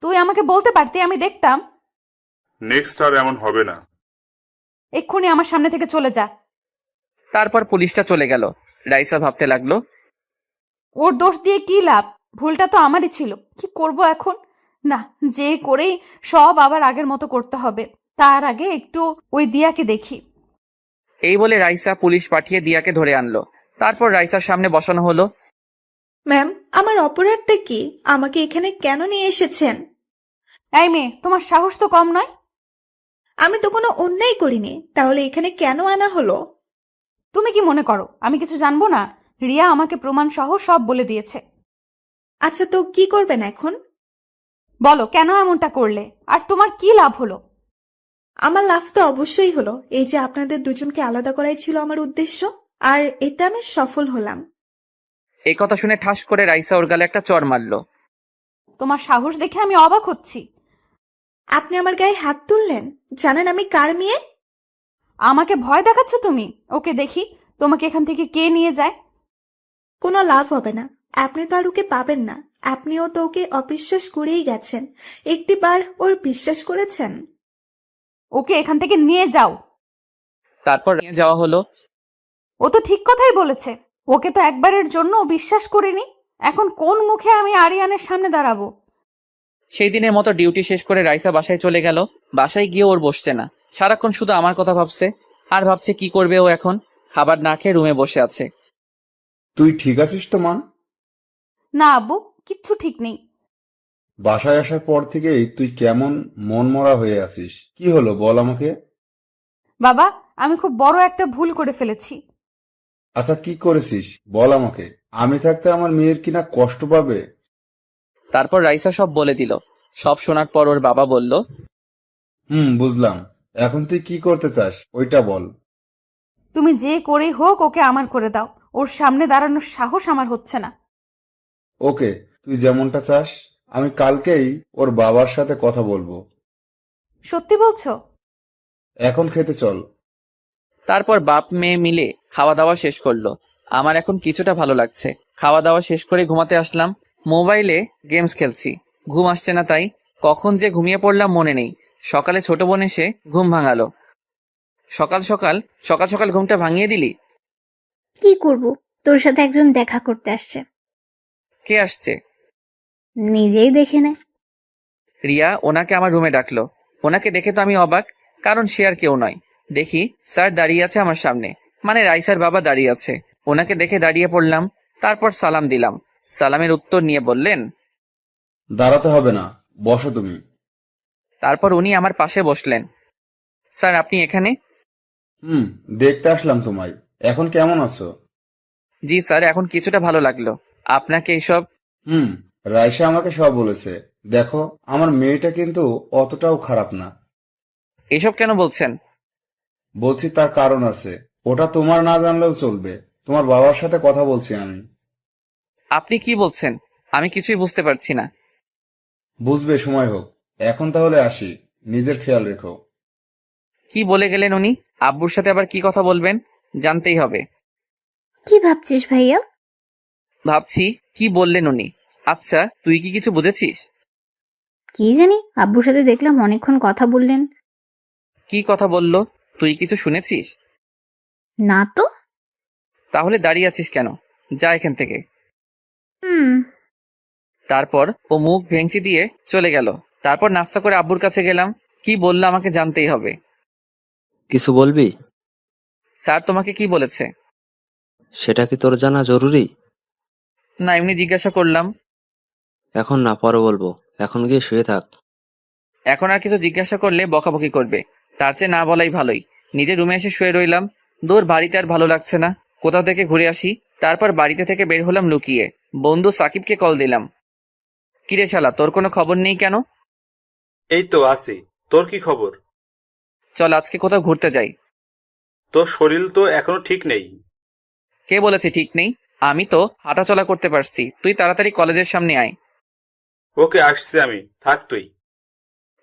তুই আমাকে বলতে পারতি, আমি দেখতাম। নেক্সট আর এমন হবে না। এক্ষুনি আমার সামনে থেকে চলে যা। তারপর পুলিশটা চলে গেল। রাইসা ভাবতে লাগলো, ওর দোষ দিয়ে কি লাভ? ভুলটা তো আমারই ছিল। কি করব এখন? না, যে করেই সব আবার আগের মতো করতে হবে। তার আগে একটু ওই দিয়াকে দেখি। এই বলে রাইসা পুলিশ পাঠিয়ে দিয়াকে ধরে আনলো। তারপর রাইসার সামনে বসানো হলো। ম্যাম, আমার অপরাধটা কি? আমাকে এখানে কেন নিয়ে এসেছেন? এই মেয়ে, তোমার সাহস তো কম নয়। আমি তো কোনো অন্যায় করিনি, তাহলে এখানে কেন আনা হলো? তুমি কি মনে করো আমি কিছু জানবো না? রিয়া আমাকে প্রমাণ সহ সব বলে দিয়েছে। আচ্ছা, তো কি করবেন এখন? বলো কেন এমনটা করলে, আর তোমার কি লাভ হলো? আমার লাভ তো অবশ্যই হলো, এই যে আপনাদের দুজনকে আলাদা করাই ছিল আমার উদ্দেশ্য, আর এতে আমি সফল হলাম। এই কথা শুনে ঠাস করে রাইসা ওর গালে একটা চড় মারলো। তোমার সাহস দেখে আমি অবাক হচ্ছি। আপনি আমার গায়ে হাত তুললেন? জানেন আমি কার মেয়ে? আমাকে ভয় দেখাচ্ছ তুমি? ওকে দেখি তোমাকে এখান থেকে কে নিয়ে যায়। কোনো লাভ হবে না, আপনি তো আর ওকে পাবেন না। আপনিও তো ওকে অবিশ্বাস করেই গেছেন, একটিবার ওর বিশ্বাস করেছেন? ওকে এখান থেকে নিয়ে যাও। তারপর নিয়ে যাওয়া হলো। ও তো ঠিক কথাই বলেছে, ওকে তো একবারের জন্য বিশ্বাস করিনি। এখন কোন মুখে আমি আরিয়ানের সামনে দাঁড়াবো? সেই দিনের মতো ডিউটি শেষ করে রাইসা বাসায় চলে গেল। বাসায় গিয়ে ওর বসছে না, সারাক্ষণ শুধু আমার কথা ভাবছে, আর ভাবছে কি করবে ও এখন। খাবার না খেয়ে রুমে বসে আছে। তুই ঠিক আছিস তো মা? না আব্বু, কিচ্ছু ঠিক নেই। বাসায় আসার পর থেকেই তুই কেমন মনমরা হয়ে আছিস, কি হলো বল আমাকে। বাবা, আমি খুব বড় একটা ভুল করে ফেলেছি। আচ্ছা, কি করেছিস বল আমাকে। আমি থাকতে আমার মেয়ের কিনা কষ্ট পাবে। তারপর রাইসা সব বলে দিল। সব শোনার পর ওর বাবা বলল, বুঝলাম। এখন তুই কি করতে চাস ওইটা বল। তুমি যে করেই হোক ওকে আমার করে দাও। ওর সামনে দাঁড়ানোর সাহস আমার হচ্ছে না। ওকে, তুই যেমনটা চাস। আমি কালকেই ওর বাবার সাথে কথা বলবো। সত্যি বলছো? এখন খেতে চল। তারপর বাপ মেয়ে মিলে খাওয়া দাওয়া শেষ করলো। আমার এখন কিছুটা ভালো লাগছে। খাওয়া দাওয়া শেষ করে ঘুমাতে আসলাম। মোবাইলে গেমস খেলছি, ঘুম আসছে না, তাই কখন যে ঘুমিয়ে পড়লাম মনে নেই। সকালে ছোট বোন এসে ঘুম ভাঙালো। সকাল সকাল সকাল সকাল ঘুমটা ভাঙিয়ে দিলি। কি করব, তোর সাথে একজন দেখা করতে আসছে। কে আসছে? নিজেই দেখে নে। রিয়া ওনাকে আমার রুমে ডাকলো। ওনাকে দেখে তো আমি অবাক, কারণ সে আর কেউ নয়। দেখি স্যার দাঁড়িয়ে আছে আমার সামনে, মানে রাইসার বাবা দাঁড়িয়ে আছে। ওনাকে দেখে দাঁড়িয়ে পড়লাম। তারপর সালাম দিলাম। সালামের উত্তর নিয়ে বললেন, দাঁড়াতে হবে না, বসো তুমি। তারপর উনি আমার পাশে বসলেন। স্যার আপনি এখানে? দেখতে আসলাম তোমায়। এখন কেমন আছো? জি স্যার, এখন কিছুটা ভালো লাগলো। আপনাকে এইসব? রাইসা আমাকে সব বলেছে। দেখো, আমার মেয়েটা কিন্তু অতটাও খারাপ না। এসব কেন বলছেন? বলছি তার কারণ আছে, ওটা তোমার না জানলেও চলবে। তোমার বাবার সাথে কথা বলছি আমি। আপনি কি বলছেন? আমি কিছুই বুঝতে পারছি না। বুঝবে সময় হোক। এখন তাহলে আসি, নিজের খেয়াল রেখো। কি বলে গেলেন উনি? আব্বুর সাথে আবার কি কথা বলবেন? জানতেই হবে। কি ভাবছিস ভাইয়া? ভাবছি কি বললেন উনি। আচ্ছা তুই কি কিছু বুঝেছিস? কি জানি, আব্বুর সাথে দেখলাম অনেকক্ষণ কথা বললেন। কি কথা বললো? তুই কিছু শুনেছিস? না তো। তাহলে দাঁড়িয়ে আছিস কেন? যা এখান থেকে। তারপর ও মুখ ভেঙচি দিয়ে চলে গেল। তারপর নাস্তা করে আব্বুর কাছে গেলাম। কি বললো আমাকে জানতেই হবে। কিছু বলবি? স্যার তোমাকে কি বলেছে? সেটা কি তোর জানা জরুরি? না, এমনি জিজ্ঞাসা করলাম। এখন না, পরে বলবো। এখন গিয়ে শুয়ে থাক। এখন আর কিছু জিজ্ঞাসা করলে বকাবকি করবে, তার চেয়ে না বলাই ভালোই। নিজের রুমে এসে শুয়ে রইলাম। দূর বাড়িতে আর ভালো লাগছে না, কোথাও থেকে ঘুরে আসি। তারপর বাড়িতে থেকে বের হলাম লুকিয়ে। বন্ধু সাকিবকে কল দিলাম। কিরে শালা, তোর কোনো খবর নেই কেন? এই তো আছি। তোর কি খবর? চল আজকে কোথাও ঘুরতে যাই। তোর শরীর তো এখনো ঠিক নেই। কে বলেছে ঠিক নেই? আমি তো হাঁটাচলা করতে পারছি। তুই তাড়াতাড়ি কলেজের সামনে আয়। ওকে, আসছি আমি, থাক তুই।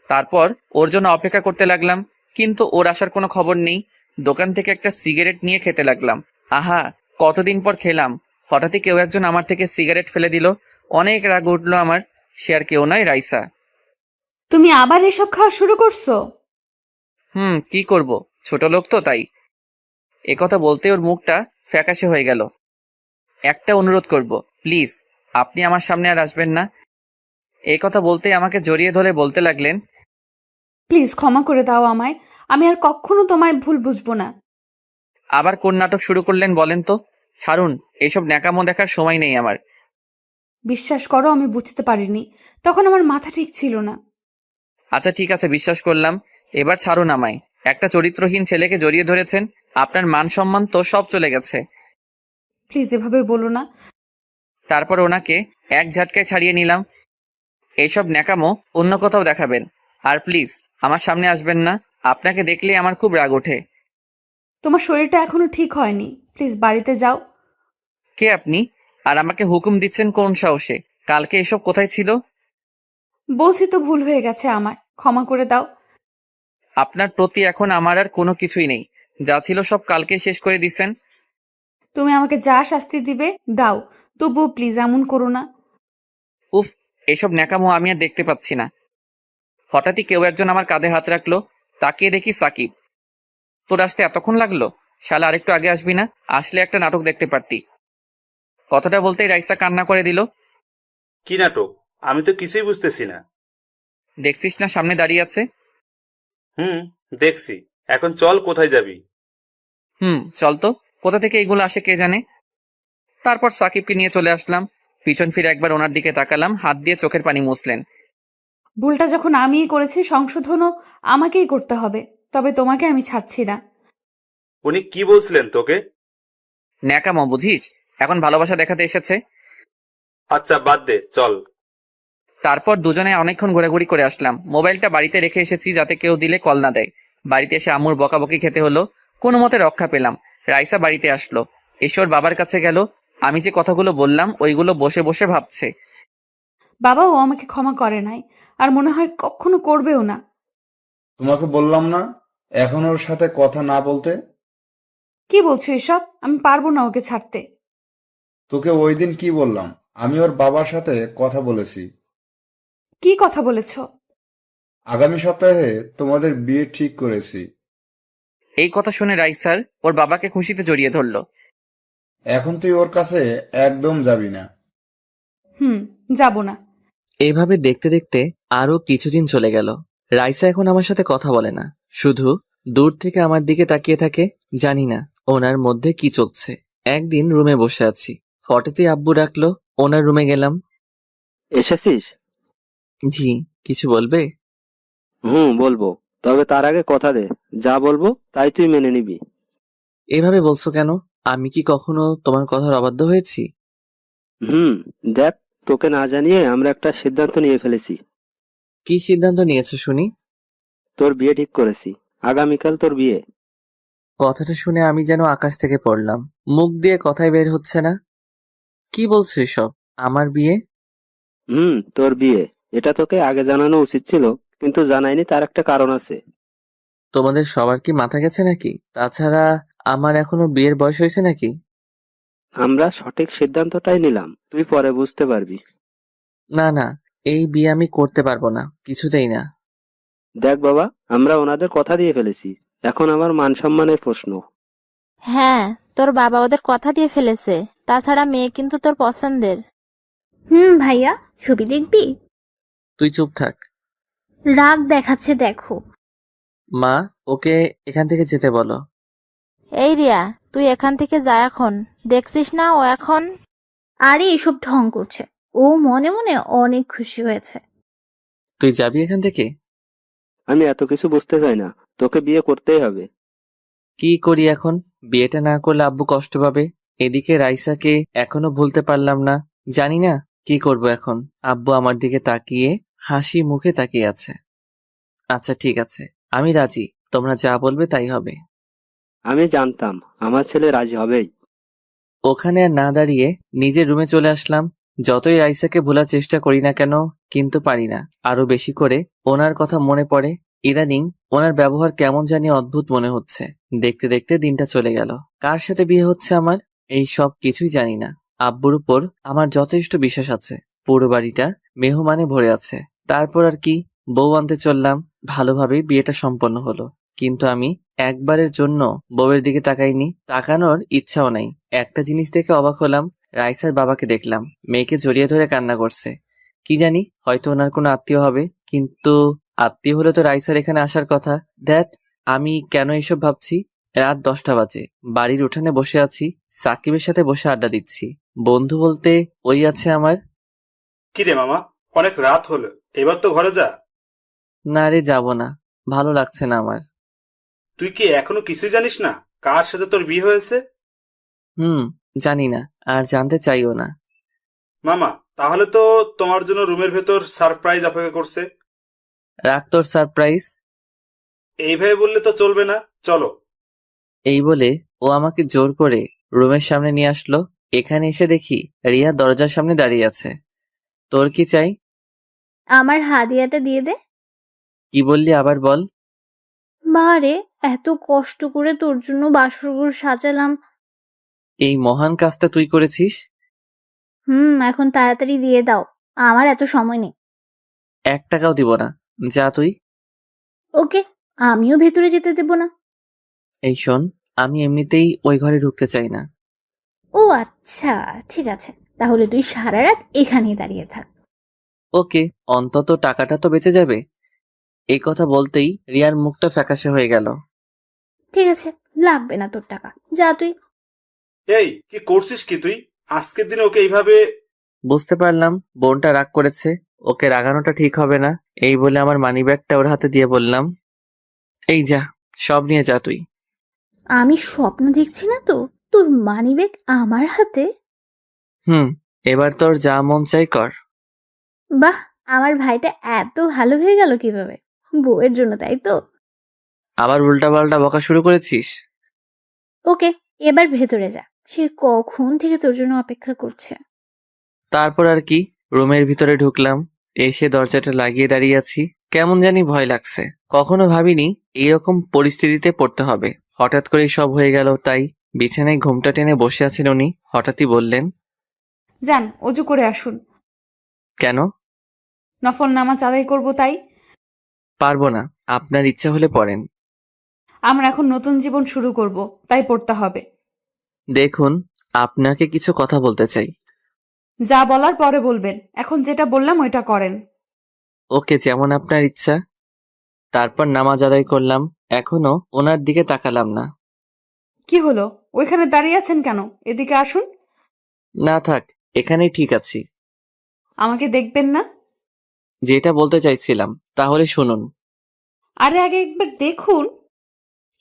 তারপর ওর জন্য অপেক্ষা করতে লাগলাম, কিন্তু ওর আসার কোনো খবর নেই। দোকান থেকে একটা সিগারেট নিয়ে খেতে লাগলাম। আহা, কতদিন পর খেলাম। হঠাৎই কেউ একজন আমার থেকে সিগারেট ফেলে দিল। অনেক রাগ উঠলো আমার। সে আর কেউ নয়, রাইসা। তুমি আবার এসব খাওয়া শুরু করছো? কি করব, ছোট লোক তো তাই। একথা বলতে ওর মুখটা ফ্যাকাশে হয়ে গেল। একটা অনুরোধ করব, প্লিজ আপনি আমার সামনে আর আসবেন না। এই কথা বলতে আমাকে জড়িয়ে ধরে বলতে লাগলেন, প্লিজ ক্ষমা করে দাও আমায়। আমি আর কখনো তোমায় ভুল বুঝবো না। আবার কোন নাটক শুরু করলেন বলেন তো? ছাড়ুন, এইসব ন্যাকামো দেখার সময় নেই আমার। বিশ্বাস করো, আমি বুঝতে পারিনি, তখন আমার মাথা ঠিক ছিল না। আচ্ছা ঠিক আছে, বিশ্বাস করলাম। এবার ছাড়ুন আমায়। একটা চরিত্রহীন ছেলেকে জড়িয়ে ধরেছেন, আপনার মান সম্মান তো সব চলে গেছে। প্লিজ এভাবে বলো না। তারপর ওনাকে এক ঝাটকায় ছাড়িয়ে নিলাম। এইসব ন্যাকামো অন্য কোথাও দেখাবেন, আর প্লিজ আমার সামনে আসবেন না। আপনাকে দেখলেই আমার খুব রাগ ওঠে। তোমার শরীরটা এখনো ঠিক হয়নি, প্লিজ বাড়িতে যাও। কে আপনি? আর আমাকে হুকুম দিচ্ছেন কোন সাহসে? কালকে এসব কোথায় ছিল? বলছি তো ভুল হয়ে গেছে আমার, ক্ষমা করে দাও। আপনার প্রতি এখন আমার আর কোনো কিছুই নেই। যা ছিল সব কালকে শেষ করে দিছেন। তুমি আমাকে যা শাস্তি দিবে দাও, তবুও প্লিজ এমন করো না। উফ, এইসব ন্যাকামো আমি আর দেখতে পাচ্ছি না। হঠাৎই কেউ একজন আমার কাঁধে হাত রাখলো। তাকিয়ে দেখি সাকিব। তোর আসতে এতক্ষণ লাগলো? শালা আরেকটু আগে আসবি না? আসলে একটা নাটক দেখতে পারতি। কথাটা বলতেই রাইসা কান্না করে দিল। কি নাটক? আমি তো কিছুই বুঝতেছি না। দেখছিস না সামনে দাঁড়িয়ে আছে? দেখছি। এখন চল, কোথায় যাবি? চল তো। কোথা থেকে এইগুলো আসে কে জানে। তারপর সাকিবকে নিয়ে চলে আসলাম। পিছন ফিরে একবার ওনার দিকে তাকালাম, হাত দিয়ে চোখের পানি মুছলেন। ভুলটা যখন আমিই করেছি, সংশোধনও আমাকেই করতে হবে, তবে তোমাকে আমি ছাড়ছি না। উনি কি বলছিলেন তোকে? ন্যাকামো বুঝিস? এখন ভালোবাসা দেখাতে এসেছে। আচ্ছা বাদ দে, চল। তারপর দুজনে অনেকক্ষণ ঘোরাঘুরি করে আসলাম। মোবাইলটা বাড়িতে রেখে এসেছি যাতে কেউ দিলে কল না দেয়। বাড়িতে এসে আম্মুর বকাবকি খেতে হলো। কোনো মতে রক্ষা পেলাম। রাইসা বাড়িতে আসলো, এসে ওর বাবার কাছে গেল। আমি যে কথাগুলো বললাম ওইগুলো বসে বসে ভাবছে। বাবাও আমাকে ক্ষমা করে নাই, আর মনে হয় কখনো করবেও না। তোমাকে বললাম না এখন ওর সাথে কথা না বলতে? কি বলছো এসব? আমি পারবো না ওকে ছাড়তে। তোকে ওই দিন কি বললাম? আমি ওর বাবার সাথে কথা বলেছি। কি কথা বলেছো? আগামী সপ্তাহে তোমাদের বিয়ে ঠিক করেছি। এই কথা শুনে রাইসার ওর বাবাকে খুশিতে জড়িয়ে ধরলো। এখন তুই ওর কাছে একদম যাবি না। যাব না। এইভাবে দেখতে দেখতে আরো কিছুদিন চলে গেল। রাইসা এখন আমার সাথে কথা বলে না, শুধু দূর থেকে আমার দিকে তাকিয়ে থাকে। জানি না ওনার মধ্যে কি চলছে। একদিন রুমে বসে আছি, হঠাৎই আব্বু ডাকলো। ওনার রুমে গেলাম। এসেছিস? জি, কিছু বলবে? বলবো, তবে তার আগে কথা দে, যা বলবো তাই তুই মেনে নিবি। এভাবে বলছো কেন? আমি কি কখনো তোমার কথার অবাধ্য হয়েছি? দেখ, তোকে না জানিয়ে আমরা একটা সিদ্ধান্ত নিয়ে ফেলেছি। কি সিদ্ধান্ত নিয়েছো শুনি? তোর বিয়ে ঠিক করেছি, আগামীকাল তোর বিয়ে। কথাটা শুনে আমি যেন আকাশ থেকে পড়লাম। মুখ দিয়ে কথাই বের হচ্ছে না। কি বলছো এসব? আমার বিয়ে? তোর বিয়ে। এটা তোকে আগে জানানো উচিত ছিল, কিন্তু জানাইনি, তার একটা কারণ আছে। তোমাদের সবার কি মাথা গেছে নাকি? তাছাড়া আমার এখনো বিয়ের বয়স হয়েছে নাকি? আমরা সঠিক সিদ্ধান্তটাই নিলাম, তুই পরে বুঝতে পারবি। না না, এই বিয়ে আমি করতে পারবো না, কিছুতেই না। দেখ বাবা, আমরা ওনাদের কথা দিয়ে ফেলেছি, এখন আমার মান সম্মানের প্রশ্ন। হ্যাঁ, তোর বাবা ওদের কথা দিয়ে ফেলেছে। তাছাড়া মেয়ে কিন্তু তোর পছন্দের। ভাইয়া, ছবি দেখবি? তুই চুপ থাক। রাগ দেখাচ্ছে দেখো। মা, ওকে এখান থেকে যেতে বলো। এই রিয়া, তুই এখান থেকে যা এখন। দেখছিস না ও এখন। আরে এসব ঢং করছে। ও মনে মনে অনেক খুশি হয়েছে। তুই যাবি এখান থেকে? আমি এত কিছু বুঝতে চাই না, তোকে বিয়ে করতেই হবে। কি করি এখন? বিয়েটা না করলে আব্বু কষ্ট পাবে। এদিকে রাইসাকে এখনো ভুলতে পারলাম না। জানি না কি করব এখন। আব্বু আমার দিকে তাকিয়ে হাসি মুখে তাকিয়ে আছে। আচ্ছা ঠিক আছে, আমি রাজি। তোমরা যা বলবে তাই হবে। আমি জানতাম আমার ছেলে রাজি হবেই। ওখানে আর না দাঁড়িয়ে নিজের রুমে চলে আসলাম। যতই রাইসাকে ভোলার চেষ্টা করি না কেন, কিন্তু পারি না। আরো বেশি করে ওনার কথা মনে পড়ে। ইদানিং ওনার ব্যবহার কেমন জানি অদ্ভুত মনে হচ্ছে। দেখতে দেখতে দিনটা চলে গেল। কার সাথে বিয়ে হচ্ছে আমার, এই সব কিছুই জানি না। আব্বুর উপর আমার যথেষ্ট বিশ্বাস আছে। পুরো বাড়িটা মেহমানে ভরে আছে। তারপর আর কি, বউ আনতে চললাম। ভালোভাবেই বিয়েটা সম্পন্ন হলো। কিন্তু আমি একবারের জন্য বউয়ের দিকে তাকাইনি, তাকানোর ইচ্ছাও নাই। একটা জিনিস দেখে অবাক হলাম, রাইসার বাবাকে দেখলাম মেয়েকে জড়িয়ে ধরে কান্না করছে। কি জানি, হয়তো ওনার কোনো আত্মীয় হবে। কিন্তু আত্মীয় হলে তো রাইসার এখানে আসার কথা। দ্যাট, আমি কেন এসব ভাবছি? রাত 10টা বাজে, বাড়ির উঠানে বসে আছি, সাকিবের সাথে বসে আড্ডা দিচ্ছি। বন্ধু বলতে ওই আছে আমার। কি রে মামা, অনেক রাত হলো, এবার তো ঘরে যা। না রে, যাব না, ভালো লাগছে না আমার। তুই কি এখনো কিছুই জানিস না কার সাথে তোর বিয়ে হয়েছে? জানি না, আর জানতে চাইও না। মামা, তাহলে তো তোমার জন্য রুমের ভেতর সারপ্রাইজ অপেক্ষা করছে। রাখ তোর সারপ্রাইজ। এইভাবে বললে তো চলবে না, চলো। এই বলে ও আমাকে জোর করে রুমের সামনে নিয়ে আসলো। এখানে এসে দেখি রিয়া দরজার সামনে দাঁড়িয়ে আছে। তোর কি চাই? আমার হাদিয়াটা দিয়ে দে। কি বললি আবার বল। বারে, এত কষ্ট করে তোর জন্য বাসরঘর সাজালাম। এই মহান কাজটা তুই করেছিস? এখন তাড়াতাড়ি দিয়ে দাও, আমার এত সময় নেই। 1 টাকাও দিব না, যা তুই। ওকে, আমিও ভেতরে যেতে দেব না। এই শোন, আমি এমনিতেই ওই ঘরে ঢুকতে চাই না। ও আচ্ছা, ঠিক আছে, তাহলে তুই সারা রাত এখানেই দাঁড়িয়ে থাক। ওকে, অন্তত টাকাটা তো বেঁচে যাবে। এই কথা বলতেই রিয়ার মুখটা ফ্যাকাশে হয়ে গেল। ঠিক আছে, লাগবে না তোর টাকা, যা তুই। এই কি করছিস কি তুই? আজকের দিনে ওকে এইভাবে? বুঝতে পারলাম বোনটা রাগ করেছে, ওকে রাগানোটা ঠিক হবে না। এই বলে আমার মানিব্যাগটা ওর হাতে দিয়ে বললাম, এই যা, সব নিয়ে যা তুই। আমি স্বপ্ন দেখছি না তো, তোর মানিব্যাগ আমার হাতে? এবার তোর যা মন চাই কর। বাহ, আমার ভাইটা এত ভালো হয়ে গেল কিভাবে? বউয়ের জন্য, তাই তো? আবার উল্টাপাল্টা বকা শুরু করেছিস? ওকে, এবার ভেতরে যা, সে কখন থেকে তোর জন্য অপেক্ষা করছে। তারপর আর কি, রুমের ভিতরে ঢুকলাম। এসে দরজাটা লাগিয়ে দাঁড়িয়ে আছি, কেমন জানি ভয় লাগছে। কখনো ভাবিনি এইরকম পরিস্থিতিতে পড়তে হবে। হঠাৎ করেই সব হয়ে গেল। তাই বিছানায় ঘোমটা টেনে বসে আছেন উনি, হঠাৎই বললেন, যান অজু করে আসুন। কেন? নফল নামাজ আদায় করব তাই। পারবো না, আপনার ইচ্ছা হলে পড়েন। আমরা এখন নতুন জীবন শুরু করব, তাই পড়তে হবে। দেখুন, আপনাকে কিছু কথা বলতে চাই। যা বলার পরে বলবেন, এখন যেটা বললাম ওইটা করেন। ওকে, যেমন আপনার ইচ্ছা। তারপর নামাজ আদায় করলাম। এখনো ওনার দিকে তাকালাম না। কি হলো, ওইখানে দাঁড়িয়ে আছেন কেন? এদিকে আসুন। না থাক, এখানেই ঠিক আছি। আমাকে দেখবেন না? যেটা বলতে চাইছিলাম তাহলে শুনুন। আরে আগে একবার দেখুন।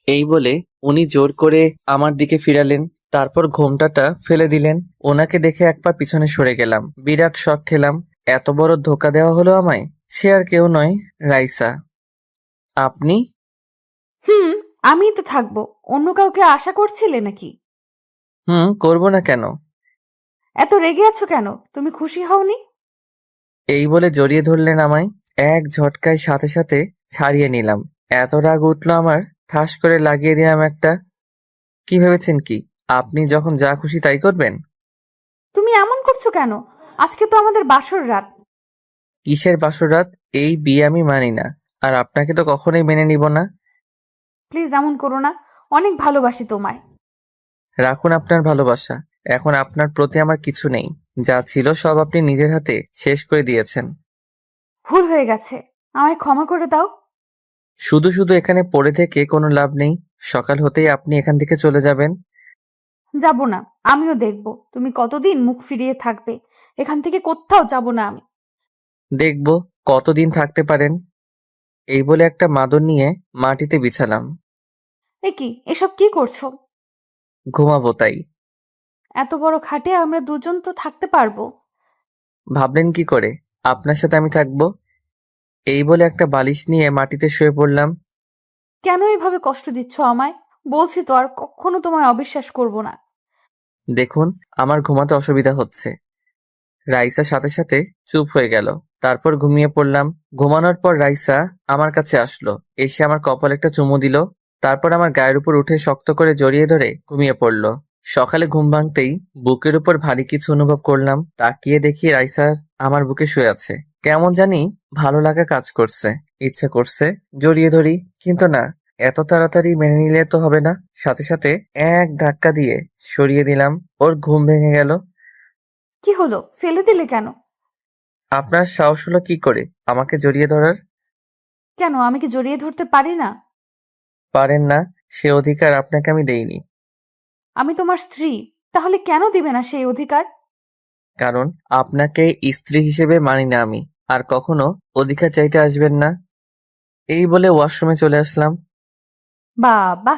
এই বলে উনি জোর করে আমার দিকে ফিরালেন, তারপর ঘোমটাটা ফেলে দিলেন। ওনাকে দেখে এক পা পিছনে সরে গেলাম। বিরাট শক খেলাম, এত বড় ধোকা দেওয়া হলো আমায়। সে আর কেউ নয়, রাইসা। আপনি? আমি তো থাকবো, অন্য কাউকে আশা করছিলে নাকি? করবো না কেন? এত রেগে আছো কেন? তুমি খুশি হওনি? এই বলে জড়িয়ে ধরলেন আমায়। এক ঝটকায় সাথে সাথে ছাড়িয়ে নিলাম। এত রাগ উঠলো আমার, ঠাস করে লাগিয়ে দিলাম একটা। কি ভেবেছেন কি আপনি যখন যা খুশি তাই করবেন? তুমি এমন করছো কেন? আজকে তো আমাদের বাসর রাত। কিসের বাসরাত? এই বিয়ে আমি মানি না, আর আপনাকে তো কখনোই মেনে নিব না। প্লিজ এমন করো না, অনেক ভালোবাসি তোমায়। রাখুন আপনার ভালোবাসা, এখন আপনার প্রতি আমার কিছু নেই। যা ছিল সব আপনি নিজের হাতে শেষ করে দিয়েছেন। ভুল হয়ে গেছে, আমায় ক্ষমা করে দাও। শুধু শুধু এখানে পড়ে থেকে কোনো লাভ নেই। সকাল হতেই আপনি এখান থেকে চলে যাবেন। যাব না, আমিও দেখব তুমি কতদিন মুখ ফিরিয়ে থাকবে। এখান থেকে কোথাও যাব না আমি। দেখব কতদিন থাকতে পারেন। এই বলে একটা মাদুর নিয়ে মাটিতে বিছালাম। এ কি, এসব কি করছো? ঘুমাবো তাই। এত বড় খাটে আমরা দুজন তো থাকতে পারবো। ভাবলেন কি করে আপনার সাথে আমি থাকবো? এই বলে একটা বালিশ নিয়ে মাটিতে শুয়ে পড়লাম। কেন এভাবে কষ্ট দিচ্ছ আমায়? বলছি তো আর কখনো তোমায় অবিশ্বাস করব না। দেখুন, আমার ঘুমাতে অসুবিধা হচ্ছে। রাইসা সাথে সাথে চুপ হয়ে গেল। তারপর ঘুমিয়ে পড়লাম। ঘুমানোর পর রাইসা আমার কাছে আসলো, এসে আমার কপালে একটা চুমু দিল। তারপর আমার গায়ের উপর উঠে শক্ত করে জড়িয়ে ধরে ঘুমিয়ে পড়ল। সকালে ঘুম ভাঙতেই বুকের উপর ভারী কিছু অনুভব করলাম। তাকিয়ে দেখি রাইসা আমার বুকে শুয়ে আছে। কেমন জানি ভালো লাগা কাজ করছে, ইচ্ছা করছে জড়িয়ে ধরি, কিন্তু না, এত তাড়াতাড়ি মেনে নিলে তো হবে না। সাথে সাথে এক ধাক্কা দিয়ে সরিয়ে দিলাম। ওর ঘুম ভেঙে গেল। কি হলো, ফেলে দিলে কেন? আপনার সাহস হলো কি করে আমাকে জড়িয়ে ধরার? কেন, আমি কি জড়িয়ে ধরতে পারি না? পারেন না, সে অধিকার আপনাকে আমি দেইনি। আমি তোমার স্ত্রী, তাহলে কেন দিবে না সেই অধিকার? কারণ আপনাকে স্ত্রী হিসেবে মানি না আমি। আর কখনো অধিকার চাইতে আসবেন না। এই বলে ওয়াশরুমে চলে আসলাম। বাবা,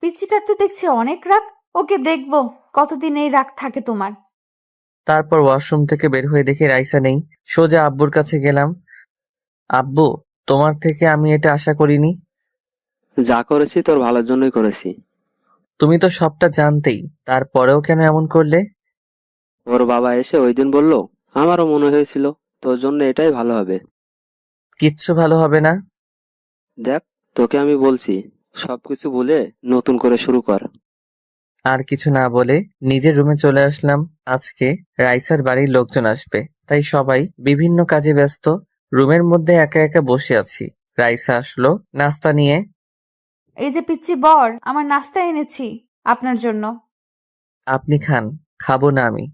পিচ্চিটার তো দেখছি অনেক রাগ। ওকে দেখবো কতদিন এই রাগ থাকে তোমার। তারপর ওয়াশরুম থেকে বের হয়ে দেখি রাইসা নেই। সোজা আব্বুর কাছে গেলাম। আব্বু, তোমার থেকে আমি এটা আশা করিনি। যা করেছি তোর ভালোর জন্যই করেছি। তুমি তো সবটা জানতেই, তারপরেও কেন এমন করলে? ওর বাবা এসে ওই দিন বলল, আমারও মনে হয়েছিল তোর জন্য এটাই ভালো হবে। কিচ্ছু ভালো হবে না। দেখ, তোকে আমি বলছি, সবকিছু ভুলে নতুন করে শুরু কর। আর কিছু না বলে নিজের রুমে চলে আসলাম। আজকে রাইসার বাড়ির লোকজন আসবে, তাই সবাই বিভিন্ন কাজে ব্যস্ত। রুমের মধ্যে একা একা বসে আছি। রাইসা আসলো নাস্তা নিয়ে। এই যে পিচ্চি বর, আমার নাস্তা এনেছি আপনার জন্য। আপনি খান। খাবো না আমি।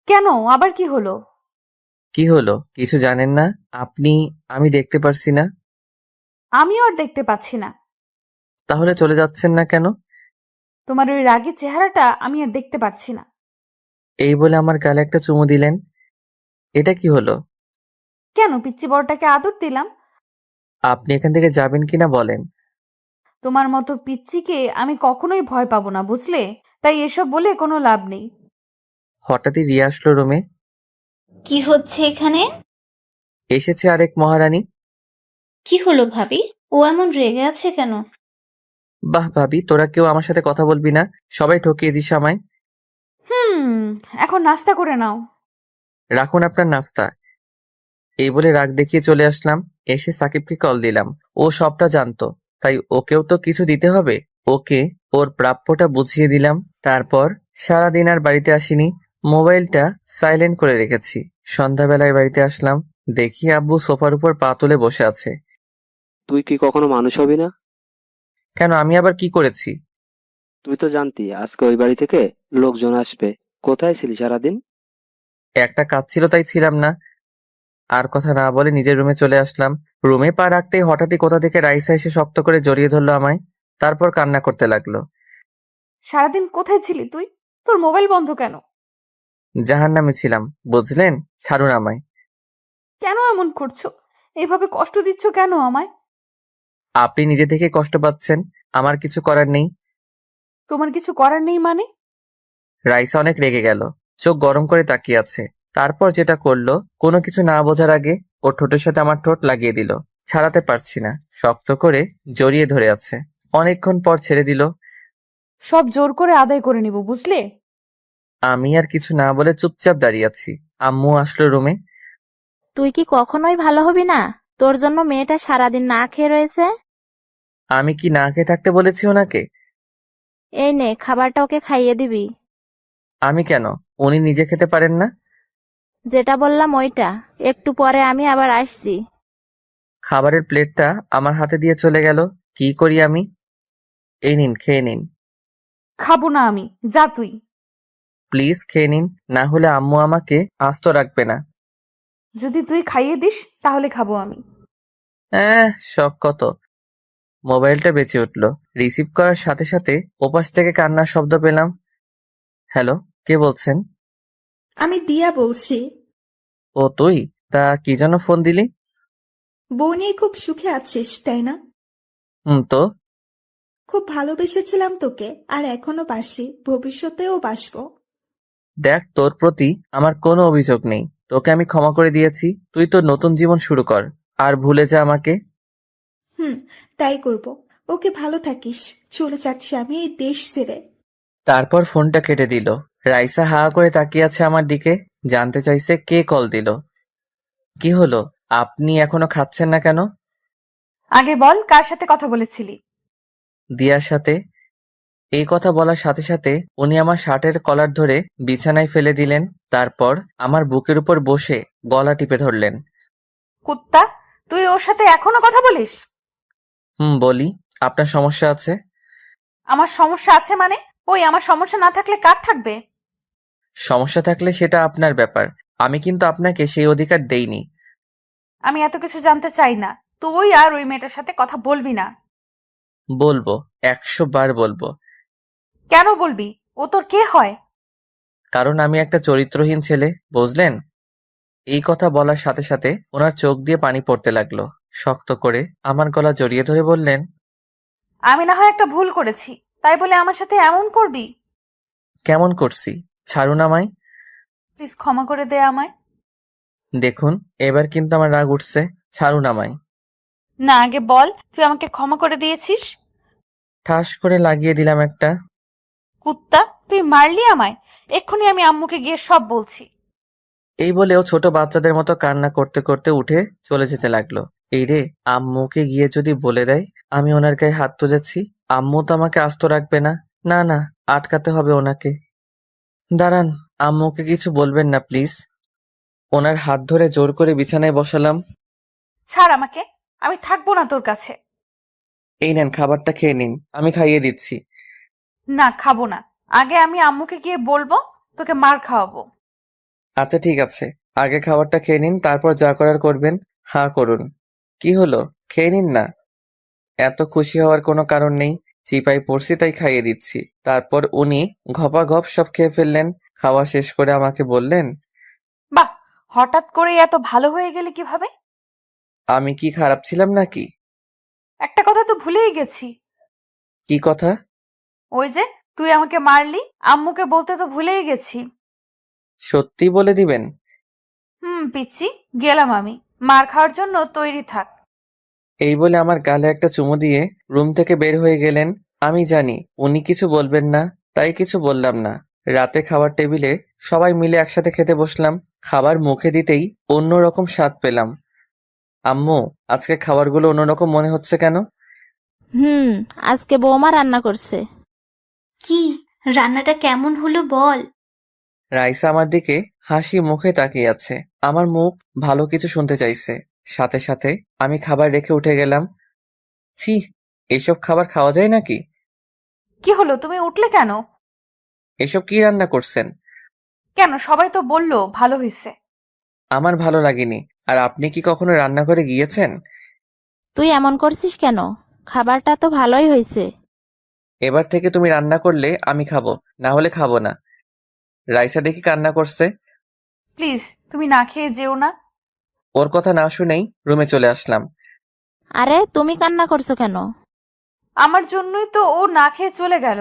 কেন, আবার কি হলো? কি হলো কিছু জানেন না আপনি? আমি দেখতে পারছি না। আমিও আর দেখতে পাচ্ছি না। তাহলে চলে যাচ্ছেন না কেন? তোমার ওই রাগী চেহারাটা আমি আর দেখতে পাচ্ছি না। এই বলে আমার গালে একটা চুমু দিলেন। এটা কি হলো? কেন, পিচ্চি বরটাকে আদর দিলাম। আপনি এখান থেকে যাবেন কিনা বলেন। তোমার মতো পিচ্চিকে আমি কখনোই ভয় পাবো না, বুঝলে? তাই এসব বলে কোনো লাভ নেই। হঠাৎই রিয়া আসলো রুমে। কি হচ্ছে এখানে? এসেছে আরেক মহারানী। কি হলো ভাবি? ও এমন রেগে আছে কেন? বাহ ভাবি, তোরা কেউ আমার সাথে কথা বলবি না? সবাই ঠকিয়ে দিস আমায়। এখন নাস্তা করে নাও। রাখুন আপনার নাস্তা। এই বলে রাগ দেখিয়ে চলে আসলাম। এসে সাকিবকে কল দিলাম। ও সবটা জানতো, তাই ওকেও তো কিছু দিতে হবে। ওকে ওর প্রাপ্যটা বুঝিয়ে দিলাম। তারপর সারাদিন আর বাড়িতে আসিনি। মোবাইলটা সাইলেন্ট করে রেখেছি। সন্ধ্যাবেলায় বাড়িতে আসলাম। দেখি আব্বু সোফার উপর পা তুলে বসে আছে। তুই কি কখনো মানুষ হবি না? কেন, আমি আবার কি করেছি? তুই তো জানতি আজকে ওই বাড়ি থেকে লোকজন আসবে। কোথায় ছিলি সারাদিন? একটা কাজ ছিল তাই ছিলাম না। আর কথা না বলে নিজের রুমে চলে আসলাম। রুমে পা রাখতেই হঠাৎই কোথা থেকে রাইসা এসে শক্ত করে জড়িয়ে ধরলো আমায়। তারপর কান্না করতে লাগলো। সারাদিন কোথায় ছিলি তুই? তোর মোবাইল বন্ধ কেন? জাহান্নামে ছিলাম, বুঝলেন? ছাড়ুন আমায়। কেন এমন করছো? এভাবে কষ্ট দিচ্ছ কেন আমায়? আপনি নিজে থেকে কষ্ট পাচ্ছেন, আমার কিছু করার নেই। তোমার কিছু করার নেই মানে? রাইসা অনেক রেগে গেল। চোখ গরম করে তাকিয়ে আছে। তারপর যেটা করলো, কোনো কিছু না বোঝার আগে ওর ঠোঁটের সাথে আমার ঠোঁট লাগিয়ে দিল। ছাড়াতে পারছি না, শক্ত করে জড়িয়ে ধরে আছে। অনেকক্ষণ পর ছেড়ে দিল। সব জোর করে আদায় করে নিব, বুঝলে? আমি আর কিছু না বলে চুপচাপ দাঁড়িয়ে আছি। আম্মু আসলো রুমে। তুই কি কখনোই ভালো হবি না? তোর জন্য মেয়েটা সারাদিন না খেয়ে রয়েছে। আমি কি না খেয়ে থাকতে বলেছি ওনাকে? এই নে, খাবারটা ওকে খাইয়ে দিবি। আমি কেন? উনি নিজে খেতে পারেন না? যেটা বললাম ওইটা। একটু পরে আমি আবার আসছি। খাবারের প্লেটটা আমার হাতে দিয়ে চলে গেল। কি করি আমি? এই নিন, খেয়ে নিন। খাবো না আমি, যা তুই। প্লিজ খেয়ে নিন, না হলে আম্মু আমাকে আস্ত রাখবে না। যদি তুই খাইয়ে দিস তাহলে খাবো আমি। শখ কত। মোবাইলটা বেঁচে উঠল। রিসিভ করার সাথে সাথে ওপাশ থেকে কান্নার শব্দ পেলাম। হ্যালো, কে বলছেন? আমি দিয়া বলছি। ও তুই? তা কি জন্য ফোন দিলি? বউ নিয়ে খুব সুখে আছিস, তাই না? তো খুব ভালোবেসেছিলাম তোকে, আর এখনো বাসি, ভবিষ্যতেও বাসবো। দেখ, তোর প্রতি আমার কোনো অভিযোগ নেই। তোকে আমি ক্ষমা করে দিয়েছি। তুই তোর নতুন জীবন শুরু কর, আর ভুলে যা আমাকে। তাই করব। ওকে, ভালো থাকিস। চলে যাচ্ছি আমি এই দেশ ছেড়ে। তারপর ফোনটা কেটে দিল। রাইসা হা করে তাকিয়ে আছে আমার দিকে। জানতে চাইছে কে কল দিল। কি হলো, আপনি এখনো খাচ্ছেন না কেন? আগে বল, কার সাথে কথা বলেছিলি? দিয়ার সাথে। এই কথা বলার সাথে সাথে উনি আমার শার্টের কলার ধরে বিছানায় ফেলে দিলেন। তারপর আমার বুকের উপর বসে গলা টিপে ধরলেন। কুত্তা, তুই ওর সাথে এখনো কথা বলিস? বলি। আপনার সমস্যা আছে? আমার সমস্যা আছে মানে? ওই, আমার সমস্যা না থাকলে কার থাকবে? সমস্যা থাকলে সেটা আপনার ব্যাপার। আমি কিন্তু আপনাকে সেই অধিকার দেইনি। আমি এত কিছু জানতে চাই না। তুই আর ওই মেয়েটার সাথে কথা বলবি না। বলবো, 100 বার বলবো। কেন বলবি? ও তোর কে হয়? কারণ আমি একটা চরিত্রহীন ছেলে, বুঝলেন? এই কথা বলার সাথে সাথে ওনার চোখ দিয়ে পানি পড়তে লাগলো। শক্ত করে আমার গলা জড়িয়ে ধরে বললেন, আমি না হয় একটা ভুল করেছি, তাই বলে আমার সাথে এমন করবি? কেমন করছি? ছাড়ুন আমায়। প্লিজ ক্ষমা করে দে আমায়। দেখুন, এবার কিন্তু আমার রাগ উঠছে। ছাড়ুন আমায়। না, আগে বল তুই আমাকে ক্ষমা করে দিয়েছিস। ঠাস করে লাগিয়ে দিলাম একটা। কুত্তা, তুই মারলি আমায়। এক্ষুনি আমি আম্মুকে গিয়ে সব বলছি। এই বলেও ছোট বাচ্চাদের মতো কান্না করতে করতে উঠে চলে যেতে লাগলো। এই রে, আম্মুকে গিয়ে যদি বলে দেয় আমি ওনার গায়ে হাত তুলেছি, আম্মু তো আমাকে আস্ত রাখবে না। না না, আটকাতে হবে ওনাকে। দাঁড়ান, আম্মুকে কিছু বলবেন না প্লিজ। ওনার হাত ধরে জোর করে বিছানায় বসালাম। ছাড় আমাকে, আমি থাকবো না তোর কাছে। এই নেন, খাবারটা খেয়ে নিন, আমি খাইয়ে দিচ্ছি। না, খাবো না। আগে আমি আম্মুকে গিয়ে বলবো, তোকে মার খাওয়াবো। আচ্ছা ঠিক আছে, আগে খাবারটা খেয়ে নিন, তারপর যা করার করবেন। হ্যাঁ করুন। কি হলো, খেয়ে নিন না। এত খুশি হওয়ার কোনো কারণ নেই, চিপায় পড়ছি তাই খাইয়ে দিচ্ছি। তারপর উনি ঘপাঘপ সব খেয়ে ফেললেন। খাওয়া শেষ করে আমাকে বললেন, বাহ, হঠাৎ করে এত ভালো হয়ে গেলি কিভাবে? আমি কি খারাপ ছিলাম নাকি? একটা কথা তো ভুলেই গেছি। কি কথা? ওই যে তুই আমাকে মারলি, আম্মুকে বলতে তো ভুলেই গেছি। সত্যি বলে দিবেন? পিচ্ছি, গেলাম আমি। মার খাওয়ার জন্য তৈরি থাক। এই বলে আমার গালে একটা চুমু দিয়ে রুম থেকে বের হয়ে গেলেন। আমি জানি উনি কিছু বলবেন না, তাই কিছু বললাম না। রাতে খাবার টেবিলে সবাই মিলে একসাথে খেতে বসলাম। খাবার মুখে দিতেই অন্যরকম স্বাদ পেলাম। আম্মু, আজকে খাবারগুলো অন্যরকম মনে হচ্ছে কেন? আজকে বৌমা রান্না করছে। কি রান্নাটা কেমন হলো বল? রাইসা আমার দিকে হাসি মুখে তাকিয়ে আছে। আমার মুখ ভালো কিছু শুনতে চাইছে। সাথে সাথে আমি খাবার রেখে উঠে গেলাম। ছি, এইসব খাবার খাওয়া যায় নাকি? কি হলো, তুমি উঠলে কেন? এসব কি রান্না করছেন? কেন, সবাই তো বললো ভালো হয়েছে। আমার ভালো লাগেনি। আর আপনি কি কখনো রান্নাঘরে গিয়েছেন? তুই এমন করছিস কেন? খাবারটা তো ভালোই হয়েছে। এবার থেকে তুমি রান্না করলে আমি খাবো, না হলে খাবো না। রাইসা দেখি কান্না করছে। প্লিজ তুমি না খেয়ে যেও না। ওর কথা না শুনেই রুমে চলে আসলাম। আরে তুমি কান্না করছো কেন? আমার জন্যই তো ও না খেয়ে চলে গেল।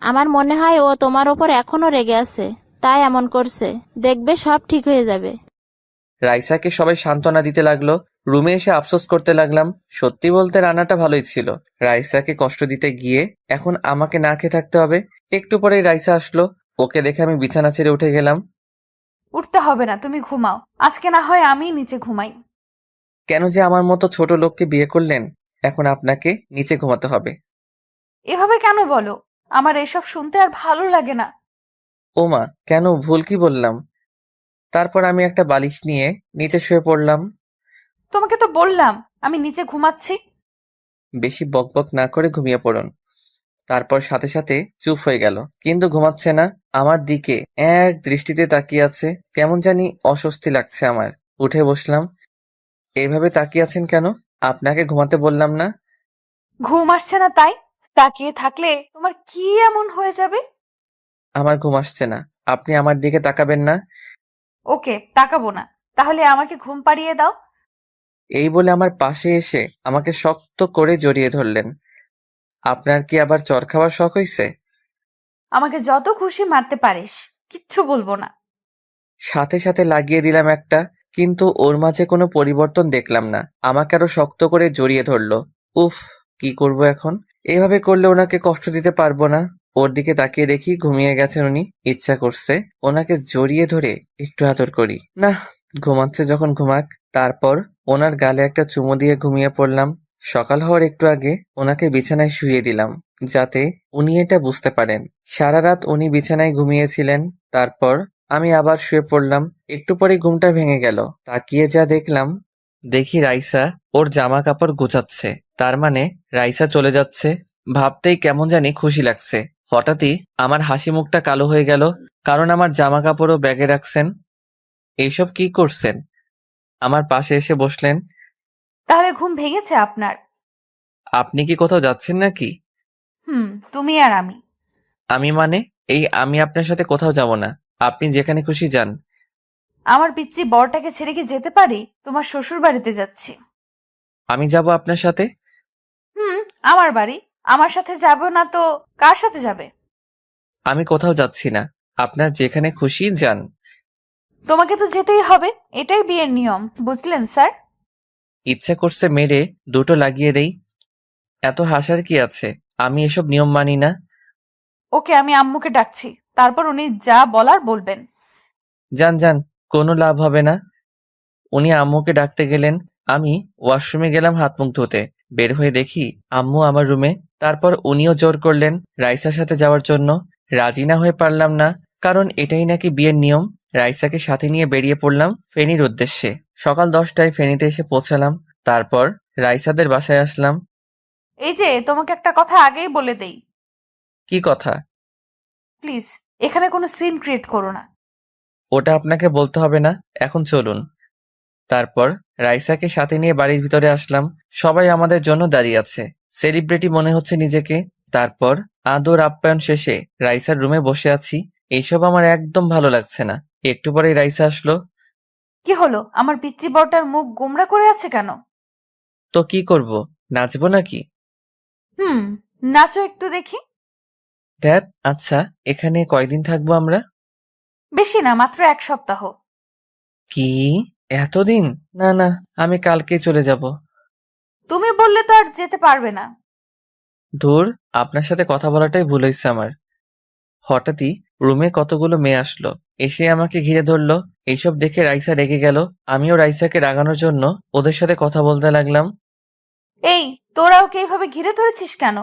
আমার মনে হয় ও তোমার ওপর এখনো রেগে আছে, তাই এমন করছে। দেখবে সব ঠিক হয়ে যাবে। রাইসাকে সবাই সান্ত্বনা দিতে লাগলো। রুমে এসে আফসোস করতে লাগলাম। সত্যি বলতে রান্নাটা ভালোই ছিল। রাইসাকে কষ্ট দিতে গিয়ে এখন আমাকে না খেয়ে থাকতে হবে। একটু পরেই রাইসা আসলো। ওকে দেখে আমি বিছানা ছেড়ে উঠে গেলাম। উঠতে হবে না, তুমি ঘুমাও। আজকে না হয় আমি নিচে ঘুমাই। কেন যে আমার মতো ছোট লোককে বিয়ে করলেন? এখন আপনাকে নিচে ঘুমাতে হবে। এভাবে কেন বলো? আমার এসব শুনতে আর ভালো লাগে না। ওমা, কেন, ভুল কি বললাম? তারপর আমি একটা বালিশ নিয়ে নিচে শুয়ে পড়লাম। তোমাকে তো বললাম আমি নিচে ঘুমাচ্ছি। বেশি বকবক না করে ঘুমিয়ে পড়ুন। তারপর সাথে সাথে চুপ হয়ে গেল, কিন্তু ঘুমাচ্ছে না। আমার দিকে এক দৃষ্টিতে তাকিয়ে আছে। কেমন জানি অস্বস্তি লাগছে আমার। উঠে বসলাম। এইভাবে তাকিয়ে আছেন কেন? আপনাকে ঘুমাতে বললাম না? ঘুম আসছে না তাই? তাকিয়ে থাকলে তোমার কি এমন হয়ে যাবে? আমার ঘুম আসছে না, আপনি আমার দিকে তাকাবেন না। ওকে, তাকাবো না। তাহলে আমাকে ঘুম পাড়িয়ে দাও। এই বলে আমার পাশে এসে আমাকে শক্ত করে জড়িয়ে ধরলেন। আপনার কি আবার চর খাওয়ার শখ হইছে? আমাকে যত খুশি মারতে পারিস, কিচ্ছু বলবো না। সাথে সাথে লাগিয়ে দিলাম একটা, কিন্তু ওর মাঝে কোনো পরিবর্তন দেখলাম না। আমাকে আরো শক্ত করে জড়িয়ে ধরলো। উফ, কি করব এখন? এভাবে করলে ওনাকে কষ্ট দিতে পারবো না। ওর দিকে তাকিয়ে দেখি ঘুমিয়ে গেছেন উনি। ইচ্ছা করছে ওনাকে জড়িয়ে ধরে একটু আদর করি। না, ঘুমাচ্ছে যখন ঘুমাক। তারপর ওনার গালে একটা চুমু দিয়ে ঘুমিয়ে পড়লাম। সকাল হওয়ার একটু আগে ওনাকে বিছানায় শুইয়ে দিলাম, যাতে উনি এটা বুঝতে পারেন। সারা রাত উনি বিছানায় ঘুমিয়েছিলেন। তারপর আমি আবার শুয়ে পড়লাম। একটু পরে ঘুমটা ভেঙে গেল। তাকিয়ে যা দেখলাম, দেখি রাইসা ওর জামা কাপড় গুছাচ্ছে। তার মানে রাইসা চলে যাচ্ছে। ভাবতেই কেমন জানি খুশি লাগছে। হঠাৎই আমার হাসি মুখটা কালো হয়ে গেল, কারণ আমার জামা কাপড়ও ব্যাগে রাখছেন। এইসব কি করছেন? আমার পাশে এসে বসলেন। তাহলে ঘুম ভেঙেছে আপনার? আপনি কি কোথাও যাচ্ছেন নাকি? তুমি আর আমি। আমি মানে? আমি আপনার সাথে কোথাও যাব না। আপনি যেখানে খুশি যান। আমার পিচ্চি বরটাকে ছেড়ে কি যেতে পারি? তোমার শ্বশুর বাড়িতে যাচ্ছি। আমি যাব আপনার সাথে? হুম, আমার বাড়ি। আমার সাথে যাবে না তো কার সাথে যাবে? আমি কোথাও যাচ্ছি না, আপনার যেখানে খুশি যান। তোমাকে তো যেতেই হবে, এটাই বিয়ের নিয়ম, বুঝলেন স্যার? ইচ্ছা করছে মেরে দুটো লাগিয়ে দেই। এত হাসার কি আছে? আমি এসব নিয়ম মানি না। ওকে, আমি আম্মুকে ডাকছি, তারপর উনি যা বলার বলবেন। যান যান, কোনো লাভ হবে না। উনি আম্মুকে ডাকতে গেলেন, আমি ওয়াশরুমে গেলাম হাত মুখ ধুতে। বের হয়ে দেখি আম্মু আমার রুমে। তারপর উনিও জোর করলেন রাইসার সাথে যাওয়ার জন্য। রাজি না হয়ে পারলাম না, কারণ এটাই নাকি বিয়ের নিয়ম। রাইসাকে সাথে নিয়ে বেরিয়ে পড়লাম ফেনীর উদ্দেশ্যে। সকাল 10টায় ফেনীতে এসে পৌঁছালাম। তারপর রাইসাদের বাসায় আসলাম। এই যে, তোমাকে একটা কথা আগেই বলে দেই, কি কথা? প্লিজ এখানে কোনো সিন ক্রিয়েট করো না। ওটা আপনাকে বলতে হবে না, এখন চলুন। তারপর রাইসাকে সাথে নিয়ে বাড়ির ভিতরে আসলাম। সবাই আমাদের জন্য দাঁড়িয়ে আছে, সেলিব্রিটি মনে হচ্ছে নিজেকে। তারপর আদর আপ্যায়ন শেষে রাইসার রুমে বসে আছি। এইসব আমার একদম ভালো লাগছে না। একটু পরেই রাইসা আসলো। কি হলো? আমার পিচ্চি বরটার মুখ গোমড়া করে আছে কেন? তো কি করব, নাচবো নাকি? হুম, নাচো একটু দেখি। ধ্যাত, আচ্ছা এখানে কয়দিন থাকবো আমরা? বেশি না, মাত্র 1 সপ্তাহ। কি, এতদিন? না না, আমি কালকেই চলে যাব। তুমি বললে তো আর যেতে পারবে না। ধুর, আপনার সাথে কথা বলাটাই ভুল হয়েছে আমার। হঠাৎই রুমে কতগুলো মেয়ে আসলো, এসে আমাকে ঘিরে ধরলো। এইসব দেখে রাইসা রেগে গেল। আমিও রাইসাকে রাগানোর জন্য ওদের সাথে কথা বলতে লাগলাম। এই, তোরা ওকে এইভাবে ঘিরে ধরেছিস কেন?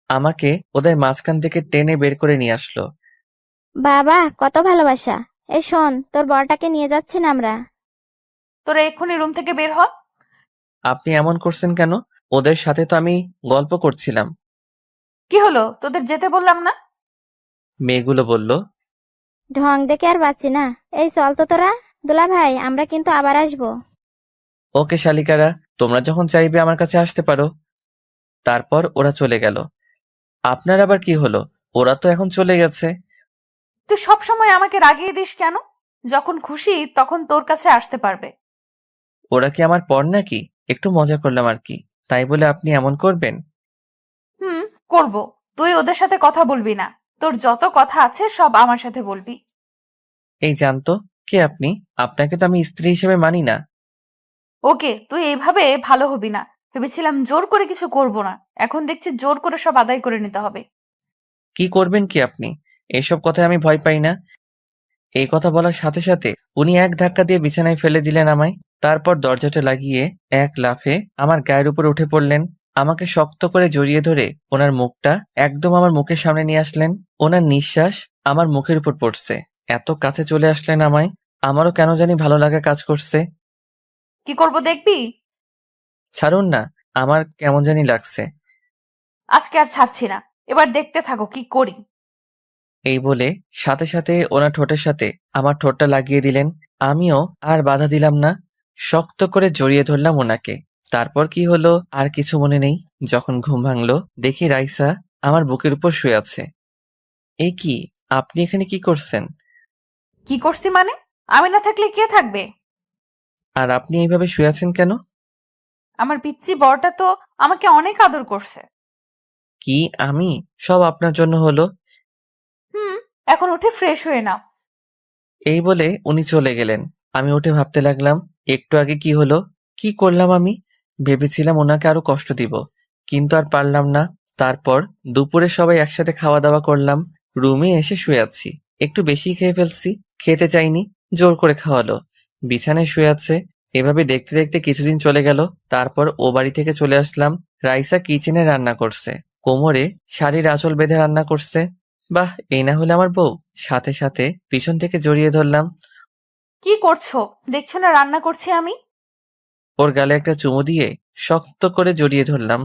আমাকে ওদের মাঝখান থেকে টেনে বের করে নিয়ে আসলো। বাবা, কত ভালোবাসা! এই শোন, তোর বরটাকে নিয়ে যাচ্ছি না আমরা। তোরা এক্ষুনি রুম থেকে বের হ। আপনি এমন করছেন কেন? ওদের সাথে তো আমি গল্প করছিলাম। কি হলো, তোদের যেতে বললাম না? মেয়েগুলো বলল। ঢং দেখে আর বাঁচি না। এই চল তো তোরা। দুলা ভাই, আমরা কিন্তু আবার আসবো। ওকে শালিকারা, তোমরা যখন চাইবে আমার কাছে আসতে পারো। তারপর ওরা চলে গেল। আপনার আবার কি হলো? ওরা তো এখন চলে গেছে। তুই সবসময় আমাকে রাগিয়ে দিস কেন? যখন খুশি তখন তোর কাছে আসতে পারবে। ওরা কি আমার পর নাকি? একটু মজা করলাম আর কি, তাই বলে আপনি এমন করবেন? হুম, করব। তুই ওদের সাথে কথা বলবি না। তোর যত কথা আছে সব আমার সাথে বলবি। এই জানতো কে আপনি? আপনাকে তো আমি স্ত্রী হিসেবে মানি না। ওকে, তুই এইভাবে ভালো হবি না। ভেবেছিলাম জোর করে কিছু করব না, এখন দেখছি জোর করে সব আদায় করে নিতে হবে। কি করবেন কি আপনি? এসব কথায় আমি ভয় পাই না। এই কথা বলার সাথে সাথে উনি এক ধাক্কা দিয়ে বিছানায় ফেলে দিলেন আমায়। তারপর দরজাটা লাগিয়ে এক লাফে আমার গায়ের উপর উঠে পড়লেন। আমাকে শক্ত করে জড়িয়ে ধরে ওনার মুখটা একদম আমার মুখের সামনে নিয়ে আসলেন। ওনার নিঃশ্বাস আমার মুখের উপর পড়ছে। এত কাছে চলে আসলেন আমায়। আমারও কেন জানি ভালো লাগা কাজ করছে। কি করব দেখবি? ছাড়ুন না, আমার কেমন জানি লাগছে। আজকে আর ছাড়ছি না, এবার দেখতে থাকো কি করি। এই বলে সাথে সাথে ওনার ঠোঁটের সাথে আমার ঠোঁটটা লাগিয়ে দিলেন। আমিও আর বাধা দিলাম না, শক্ত করে জড়িয়ে ধরলাম ওনাকে। তারপর কি হলো আর কিছু মনে নেই। যখন ঘুম ভাঙলো দেখি রাইসা আমার বুকের উপর শুয়ে আছে। এই কি, আপনি এখানে কি করছেন? কি করছি মানে? আমি না থাকলে কে থাকবে? আর আপনি এইভাবে শুয়ে আছেন কেন? আমার পিচ্চি বরটা তো আমাকে অনেক আদর করছে। কি, আমি? সব আপনার জন্য হলো। হুম, এখন উঠে ফ্রেশ হয়ে নাও। এই বলে উনি চলে গেলেন। আমি উঠে ভাবতে লাগলাম, একটু আগে কি হলো, কি করলাম আমি? ভেবেছিলাম ওনাকে আরো কষ্ট দিব, কিন্তু আর পারলাম না। তারপর দুপুরে সবাই একসাথে খাওয়া দাওয়া করলাম। রুমে এসে শুয়ে আছি। একটু বেশি খেয়ে ফেলছি, খেতে চাইনি, জোর করে খাওয়ালো। বিছানায় শুয়ে আছে। এভাবে দেখতে দেখতে কিছুদিন চলে গেল। তারপর ও বাড়ি থেকে চলে আসলাম। রাইসা কিচেনে রান্না করছে, কোমরে শাড়ির আঁচল বেঁধে রান্না করছে। বাহ, এই না হলে আমার বউ। সাথে সাথে পিছন থেকে জড়িয়ে ধরলাম। কি করছো? দেখছো না রান্না করছি আমি? ওর গালে একটা চুমু দিয়ে শক্ত করে জড়িয়ে ধরলাম।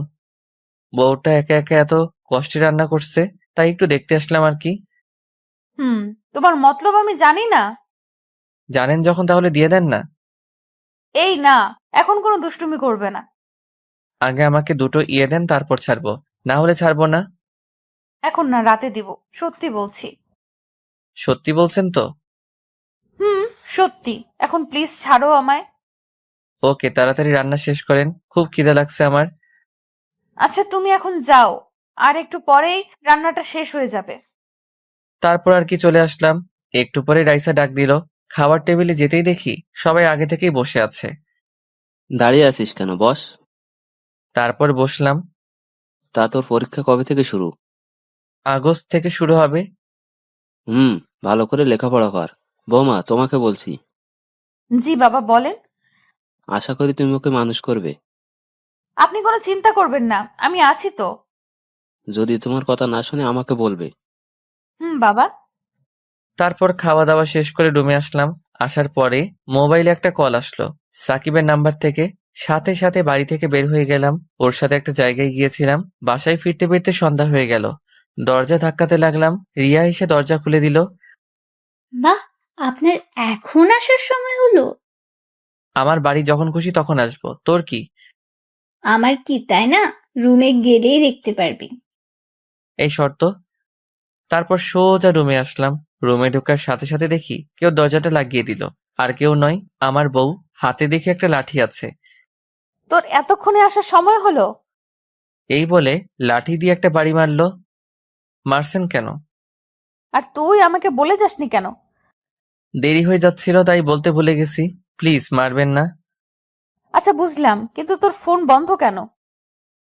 বউটা একা একা এত কষ্টে রান্না করছে, তাই একটু দেখতে আসলাম আর কি। হুম, তোমার মতলব আমি জানি না। জানেন যখন তাহলে দিয়ে দেন না। এই না, এখন কোনো দুষ্টুমি করবে না। আগে আমাকে দুটো ইয়ে দেন, তারপর ছাড়বো, না হলে ছাড়বো না। এখন না, রাতে দিব, সত্যি বলছি। সত্যি বলছেন তো? হুম, সত্যি। এখন প্লিজ ছাড়ো আমায়। ওকে, তাড়াতাড়ি রান্না শেষ করেন, খুব খিদে লাগছে আমার। আচ্ছা তুমি এখন যাও, আর একটু পরেই রান্নাটা শেষ হয়ে যাবে। তারপর আর কি চলে আসলাম। একটু পরে রাইসা ডাক দিল। খাবার টেবিলে যেতেই দেখি সবাই আগে থেকেই বসে আছে। দাঁড়িয়ে আছিস কেন, বস। তারপর বসলাম। তা তোর পরীক্ষা কবে থেকে শুরু? আগস্ট থেকে শুরু হবে। ভালো করে লেখাপড়া কর। বৌমা, তোমাকে বলছি, জি বাবা বলেন। আশা করি তুমি ওকে মানুষ করবে। আপনি কোনো চিন্তা করবেন না, আমি আছি তো। যদি তোমার কথা না শুনে আমাকে বলবে। বাবা। তারপর খাওয়া দাওয়া শেষ করে রুমে আসলাম। আসার পরে মোবাইলে একটা কল আসলো সাকিবের নাম্বার থেকে। সাথে সাথে বাড়ি থেকে বের হয়ে গেলাম। ওর সাথে একটা জায়গায় গিয়েছিলাম। বাসায় ফিরতে ফিরতে সন্ধ্যা হয়ে গেল। দরজা ধাক্কাতে লাগলাম। রিয়া এসে দরজা খুলে দিল। বাহ, আপনার এখন আসার সময় হলো? আমার বাড়ি যখন খুশি তখন আসবো, তোর কি? আমার কি তাই না? রুমে গেলেই দেখতে পারবি। এই শর্ত। তারপর সোজা রুমে আসলাম। রুমে ঢোকার সাথে সাথে দেখি কেউ দরজাটা লাগিয়ে দিল। আর কেউ নয়, আমার বউ। হাতে দেখি একটা লাঠি আছে। তোর এতক্ষণে আসার সময় হলো? এই বলে লাঠি দিয়ে একটা বাড়ি মারলো। মারছেন কেন? আর তুই আমাকে বলে যাসনি কেন? দেরি হয়ে যাচ্ছিল তাই বলতে ভুলে গেছি। প্লিজ মারবেন না। আচ্ছা বুঝলাম, কিন্তু তোর ফোন বন্ধ কেন?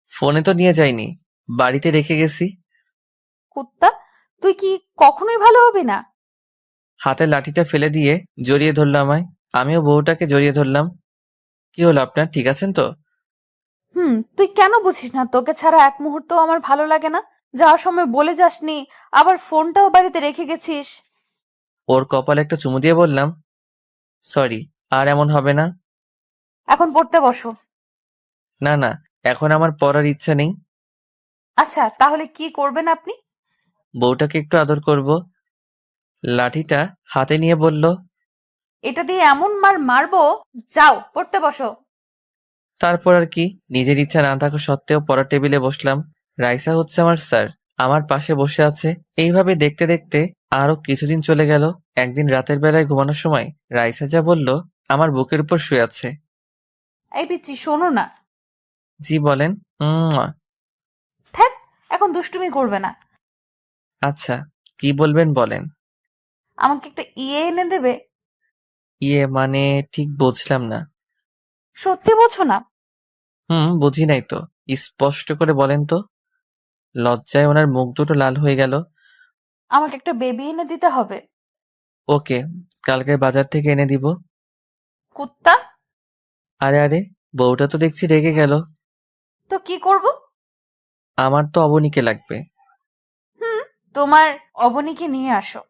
ফোনে তো নিয়ে যাইনি, বাড়িতে রেখে গেছি। কুত্তা, তুই কি কখনোই ভালো হবি না? হাতে লাঠিটা ফেলে দিয়ে জড়িয়ে ধরলো আমায়। আমিও বউটাকে জড়িয়ে ধরলাম। কি হলো আপনার, ঠিক আছেন তো? তুই কেন বুঝিস না তোকে ছাড়া এক মুহূর্ত আমার ভালো লাগে না? যাওয়ার সময় বলে যাসনি, আবার ফোনটাও বাড়িতে রেখে গেছিস। ওর কপালে একটা চুমু দিয়ে বললাম, সরি, আর এমন হবে না। এখন পড়তে বসো। না না, এখন আমার পড়ার ইচ্ছা নেই। আচ্ছা তাহলে কি করবেন আপনি? বউটাকে একটু আদর করব। লাঠিটা হাতে নিয়ে বলল, এটা দিয়ে এমন মারবো, যাও পড়তে বসো। তারপর আর কি, নিজের ইচ্ছা না থাকা সত্ত্বেও পড়ার টেবিলে বসলাম। রাইসা হচ্ছে আমার স্যার, আমার পাশে বসে আছে। এইভাবে দেখতে দেখতে আরো কিছুদিন চলে গেল। একদিন রাতের বেলায় ঘুমানোর সময় রাইসা যা বলল, আমার বুকের উপর শুয়ে আছে। এই পিচ্ছি শোনো না। জি বলেন। থ্যাত, এখন দুষ্টুমি করবে না। আচ্ছা, কি বলবেন বলেন। আমাকে একটা এনে দেবে? ইয়ে মানে ঠিক বুঝলাম না। সত্যি বোঝো না? বুঝি নাই তো, স্পষ্ট করে বলেন তো। লজ্জায় ওনার মুখ দুটো লাল হয়ে গেল। আমাকে একটা বেবি এনে দিতে হবে। ওকে, কালকে বাজার থেকে এনে দিব। কুত্তা। আরে আরে, বউটা তো দেখছি রেগে গেল। তো কি করব? আমার তো অবনীকে লাগবে। তোমার অবনীকে নিয়ে আসো।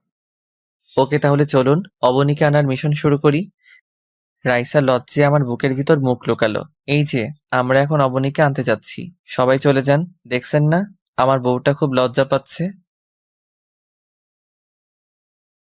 ওকে, তাহলে চলুন অবনীকে আনার মিশন শুরু করি। রাইসা লজ্জায় আমার বুকের ভিতর মুখ লুকালো। এই যে, আমরা এখন অবনীকে আনতে যাচ্ছি। সবাই চলে যান। দেখছেন না আমার বউটা খুব লজ্জা পাচ্ছে।